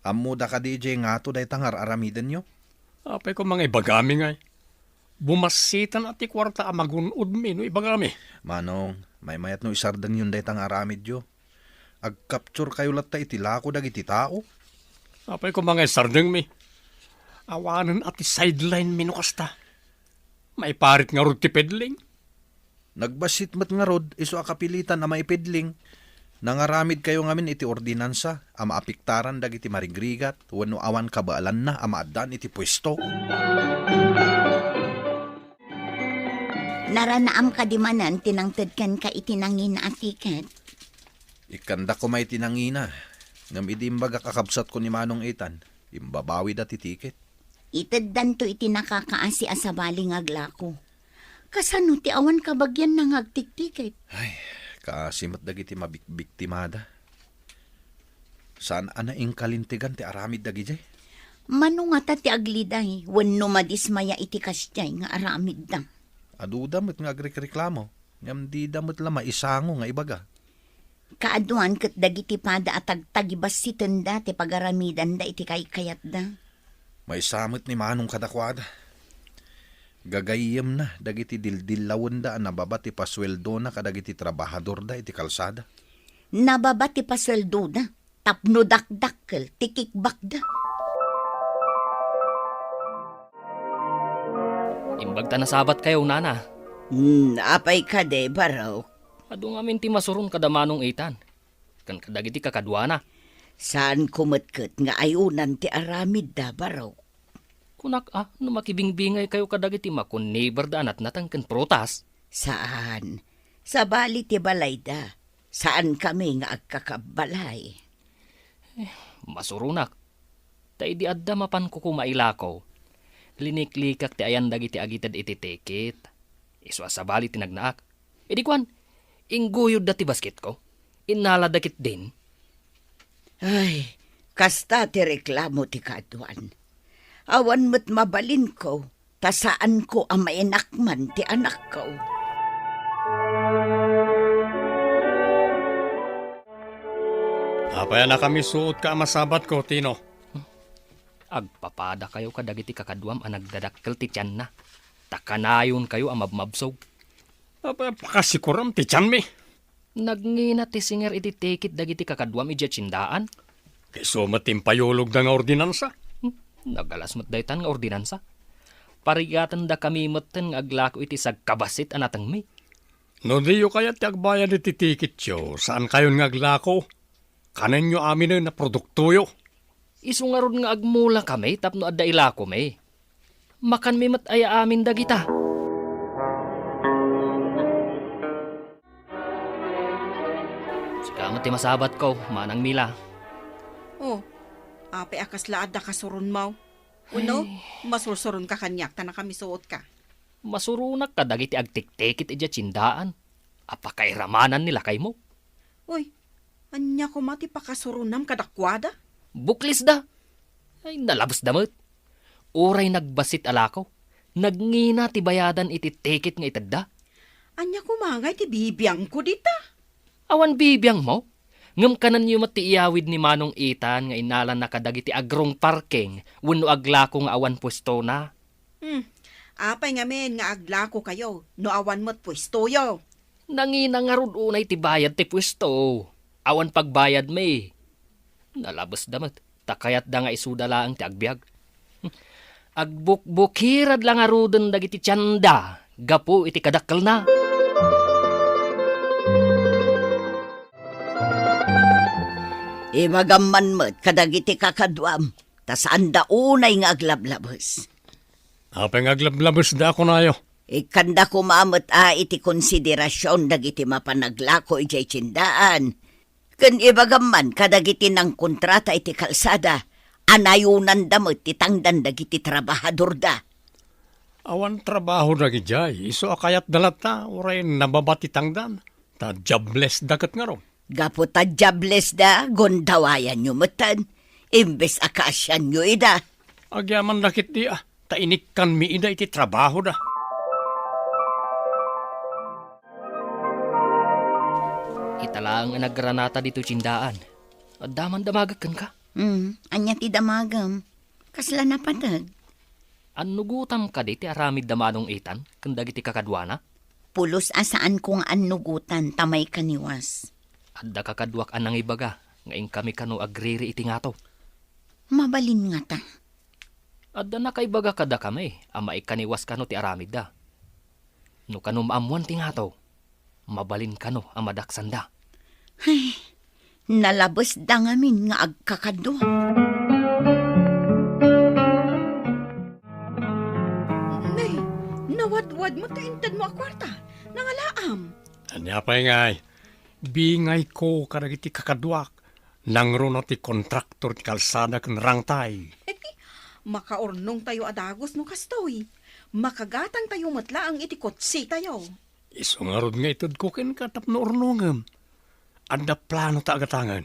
Ammo da ka DJ nga to day tang aramiden yo. Apay ko mga ibagami ngay. Bumasitan at ikwarta amagunod mi no ibagami. Manong, may mayat no isardan yun day tang aramid yo. Agkapture kayo latta itilako dagiti tao. Apay ko mga isardeng mi. Awanan at sideline mi no kasta. May parit nga rod ti pedling. Nagbasit mat nga rod, iso akapilitan na maipidling. Nangaramid kayo ngamin iti ordinansa, ama apiktaran dagiti marigrigat, wano awan kabaalan na, ama adan iti pwesto. Naranaam ka di manan tinangtad kan ka itinangin na atiket. Ikanda ko may tinangina. Ngam idimbaga kakabsat ko ni Manong Itan, imbabawi dati tiket. Itaddan to iti nakakaasi asabali nga aglako. Kasano ti awan kabagyan na ngagtiktiket. Ay, kasimat dagiti mabiktimada. Saan anaing kalintigan ti aramid dagijay? Mano nga ta ti agliday, wano madismaya iti kasyay nga aramid da. Adudamot nga agreklamo, ngam di damot la maisango nga ibaga. Kaaduan kat dagiti pada at tagtagibas si tanda ti pagaramidan da iti kayat da. May samot ni Manong kadakwada. Gagayem na dagiti dildilawon da nababa ti pasweldo na kadagiti trabahador da iti kalsada. Nababa ti pasweldo da, tapno dakdakkel, tikikbak da. Imbag ta nasabat kayo, nana. Apay ka de, baraw. Adu ngamin ti masurun kada Manong Itan. Kan kadagiti kakadwana. Saan kumatkat nga ayunan ti aramid da, baraw? Kunak no makibingbingay kayo kadagiti makun neighbor da anat natangken protas. Saan? Sa bali ti balay da. Saan kami nga agkakabalay? Masurunak. Ta idi adda mapan ko kumailakaw. Liniklikak ti ayan dagiti agitad iti tekit. Iswa sa bali tinagnaak. Idi kwan, ingguyod da ti basket ko. Inala dakit din. Ay, kasta ti reklamo ti kaduan. Awan mo't mabalin ko, tasaan ko ang mainakman ti anak ko. Apaya na kami suot ka masabat ko, Tino. Agpapada kayo kadagiti kakadwam ang nagdadakkel ti tiyan na. Takanayon kayo ang mabmabsog. Apaya pakasikuram ti tiyan mi. Nagngina ti singer iti tekit dagiti kakadwam iti tsindaan. Keso matimpayolog da nga ordinansa. Nagalas mo't daytan nga ordinansa. Parigatan da kami motten nga aglako iti sagkabasit anatang mi. No diyo kaya ti agbayan iti tikit yo, saan kayon nga aglako? Kanan nyo amin na produkto yo. Isu nga ron nga agmula kami tapno adda ilako mi. Makan mi mat aya amin dagita. ti masabat ko, manang Mila. Oh, ape akas laad da kasurun mo. Uno, masursurun ka kanyak, ta na kami suot ka. Masurunak ka dagiti agtiktikit ija tsindaan. Apakairamanan nila kay mo. Uy, anya ko mati pakasurunam kadakwada? Buklis da. Ay, nalabas damot. Uray nagbasit alako. Nagngina ti bayadan iti tikit nga itadda. Anya ko mangay ti bibiyang ko dita. Awan bibiyang mo. Ngam kanan yu mati iyawid ni Manong Itan nga inalan na kadagiti agrong parking wenno aglako nga awan pwesto na. Apay nga men nga aglako kayo, no awan mo't pwesto yo. Nangina nga rod unay ti bayad ti pwesto. Awan pagbayad may. Nalabas damat. Takayat da nga isudala ang ti agbyag. Agbukbukirad lang nga rodon dagiti tiyanda. Gapo iti kadakkel na. Imagaman mo't kadagiti kakadwam. Tas anda unay nga aglablabos. Apay nga aglablabos da ako na yo. Ikanda ko mamot iti konsiderasyon dagiti mapanaglako ijay tsindaan. Ken ibagaman kadagiti ng kontrata iti kalsada. Anayunan damot titangdan dagiti trabahador da. Awan trabaho na gijay. Iso akayat dalat ta. Uray nababati tangdan. Ta jobless dagat nga ron. Gapo ta jobless da, gondawayan nyo matan. Imbes akasyan nyo ida. Agyaman nakit di Ta inikkan mi ida iti trabaho da. Itala ang naggranata dito tsindaan. Daman damagakan ka. Anya ti damagam. Kasla na patag. Annugutam ka di ti aramid da Manong Itan kandag iti kakadwana. Pulos asaan kong anugutan tamay kaniwas. Adda kakadwak anang ibaga. Ngayon kami kano agriri iti nga to. Mabalin nga ta. Adda na kaibaga kada kami. Ama ikaniwas kano ti aramid da. No kanum amuan ti nga to. Mabalin kano amadaksan da. Ay, nalabas da ngamin nga agkakadwa. Nay, nawadwad mo to intad mo akwarta. Nangalaam. Anya pa'y ngay. Bingay ko karagiti kakadwak. Nangro na ti kontraktor ti kalsada ken rangtay. Makaornong tayo adagos no kastoy. Makagatang tayo matla ang iti kotsi tayo. Iso nga rod nga itod ko ken katap na ornongam. Anda plano ta agatangan.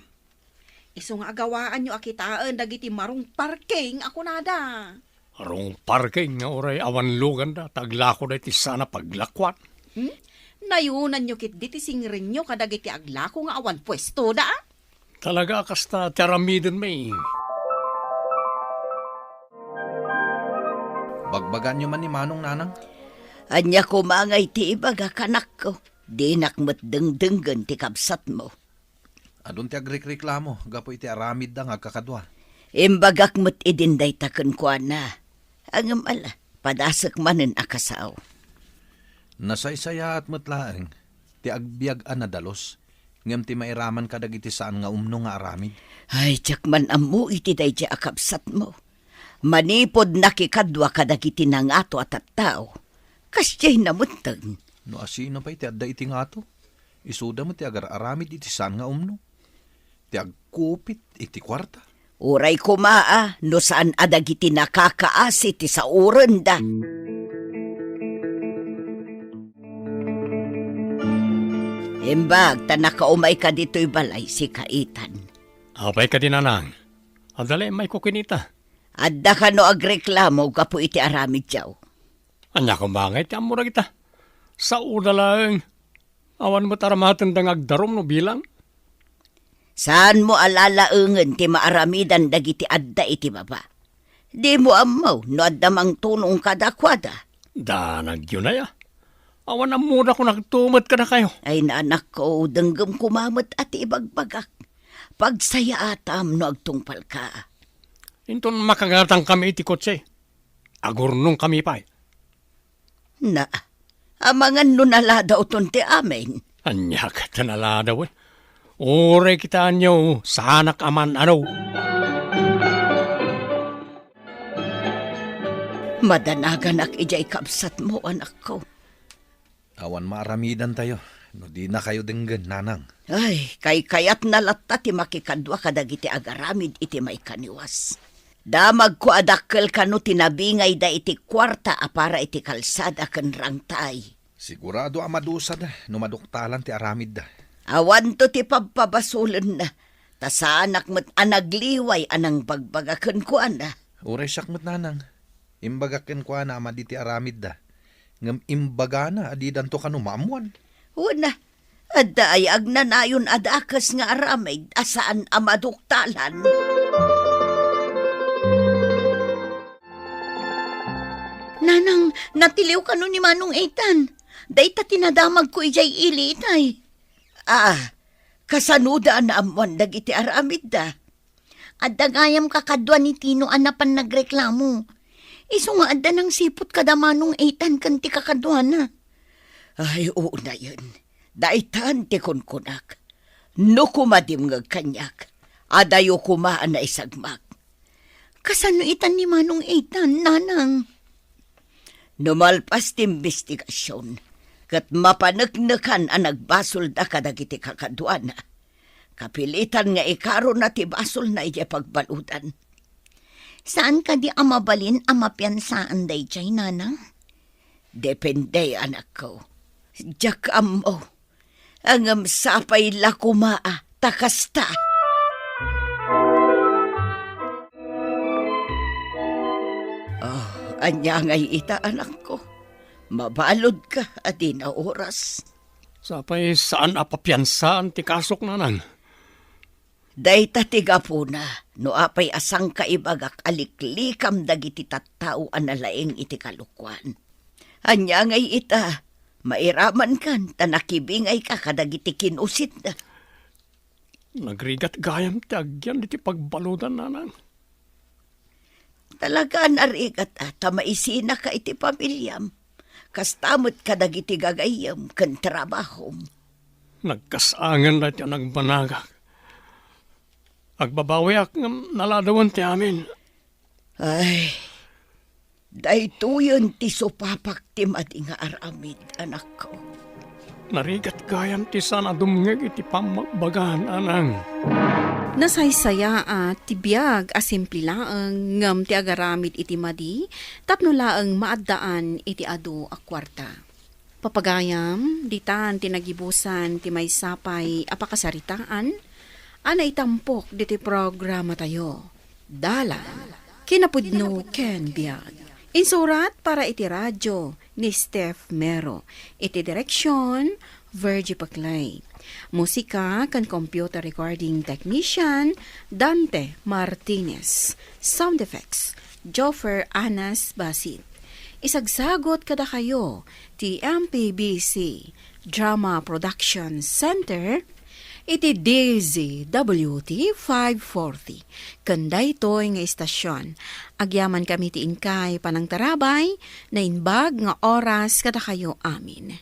Iso nga agawaan nyo akitaan dagiti marong parking ako nada. Arong parking nga oray awan lugan da. Taglako da iti sana paglakwat. Nayunan nyo kit diti singrin nyo kadagiti aglako nga awan pwesto da. Talaga kasta tiaramidin may. Bagbagan nyo man ni Manong Nanang. Anya ko mangay ti ibaga kanak ko. Di nakmat dengdenggan ti kabsat mo. Adun ti agrekreklamo. Gapo iti aramid da nga kakadwa. Imbagak mat idinday taken ko na. Angam ala, padasak manen akasaw. Nasaysaya at matlaeng. Ti agbiag anadalos. Ngem ti mairaman kadag iti saan nga umno nga aramid. Ay, tsak man amu iti day ti akabsat mo. Manipod nakikadwa kadag iti nangato at tao. Kasyay namuntag. No asino pa iti adda iti ngato. Isuda mo ti agar aramid iti saan nga umno. Ti agkupit iti kwarta. Uray kumaa, no saan adag iti nakakaasi ti sa uren da. Imbag, tanakaumay ka dito'y balay si Kaitan. Apay ka din anang. Adali may kukinita. Adda ka no agreklamo kapo iti aramid jaw. Anya kong bangay ti amura kita. Sa una lang. Awan mo taramatan dang agdarom no bilang. Saan mo alalaengen ti maaramidan dagiti adda iti baba? Di mo amaw no adda mang tunong kadakwada. Danag yun na ya. Awan na muna ko nagtumot ka na kayo. Ay naanak ko, denggam kumamot at ibagbagak. Pagsaya atam no agtungpal ka. Inton makagatang kami iti kotse. Agurnong kami pa. Na, amangan no naladaw ton ti amin. Anya ka tanaladaw eh. Ore kita nyo, sanak aman ano. Madanagan ijay kapsat mo, anak ko. Awan maaramidan tayo. No di na kayo denggan, Nanang. Ay, kayat nalatta ti makikadwa kadagiti agaramid iti may kaniwas. Damag ko adakkel kano tinabingay da iti kwarta para iti kalsada ken rangtay. Sigurado amadusad no maduktalan ti aramid da. Awan to ti pagpabasulan na. Tasanak met anagliway anang bagbagaken ko ana. Uray siyak mo't nanang. Imbagakin ko na amadi ti aramid da. Ngam imbaga na adidan to kano maamuan. Una, adda ay agnanayon adakas nga aramid asaan amaduktalan. Nanang, natiliw ka ni Manong Ethan. Dayta tinadamag ko ijay ili itay. Kasanuda na amuan dagiti aramid da. Adda gayam kakadwa ni Tino anapan nagreklamo. Iso nga adda ng sipot kada Manong Ethan kanti kakadwa na. Ay, oo na yun. Daitan ti kunkunak. No kumadim ng kanyak. Adayo kumaan na isagmak. Kasano itan ni Manong Ethan, nanang? Numalpas ti investigasyon. Kat mapanagnakan ang nagbasol da kadagiti kakadwana. Kapilitan nga ikaro na ti basol na iya pagbalutan. Saan ka di amabalin ang mapiansaan day jay, nanang? Depende, anak ko. Diyak mo. Ang sapay la kumaa, takasta. Anya ngay ita, anak ko. Mabalod ka at di na oras. Sapay saan apapiansaan ti kasok nanang? Dayta tiga po na, no apay asang kaibagak aliklikam dagiti tattao analaeng iti kalukwan. Anya ngay ita, mairaman kan, tanakibingay ka kadagiti kinusit na. Nagrigat gayam ti agyan iti pagbaludan nanang. Talaga narigat tamaisina ka iti pamilyam. Kastamot ka dagiti gagayam kan trabahom. Nagkasangan na ti nagbanagak. Agbabawi ak naladawan ti amin. Ay, daytoyon ti supapak ti mati nga aramid, anak ko. Narigat gayam ti sana dumngeg iti pamagbagan anang. Nasaysaya ti biyag simple laang ngam ti agaramid iti madi, tapno laang maaddaan iti adu a kwarta. Papagayam, ditan tinagibusan ti may sapay apakasaritaan, anay tampok diti programa tayo. Dalan, kinapudno ken biyag. Insurat para iti radyo ni Steph Mero. Iti direksyon, Virgie Paclay. Musika kan computer recording technician Dante Martinez. Sound effects Joffer Anas Basit. Isagsagot kada kayo ti MPBC Drama Production Center iti DZWT 540. Kanday toy nga istasyon. Agyaman kami ti inkay panang tarabay na inbag nga oras kada kayo amin.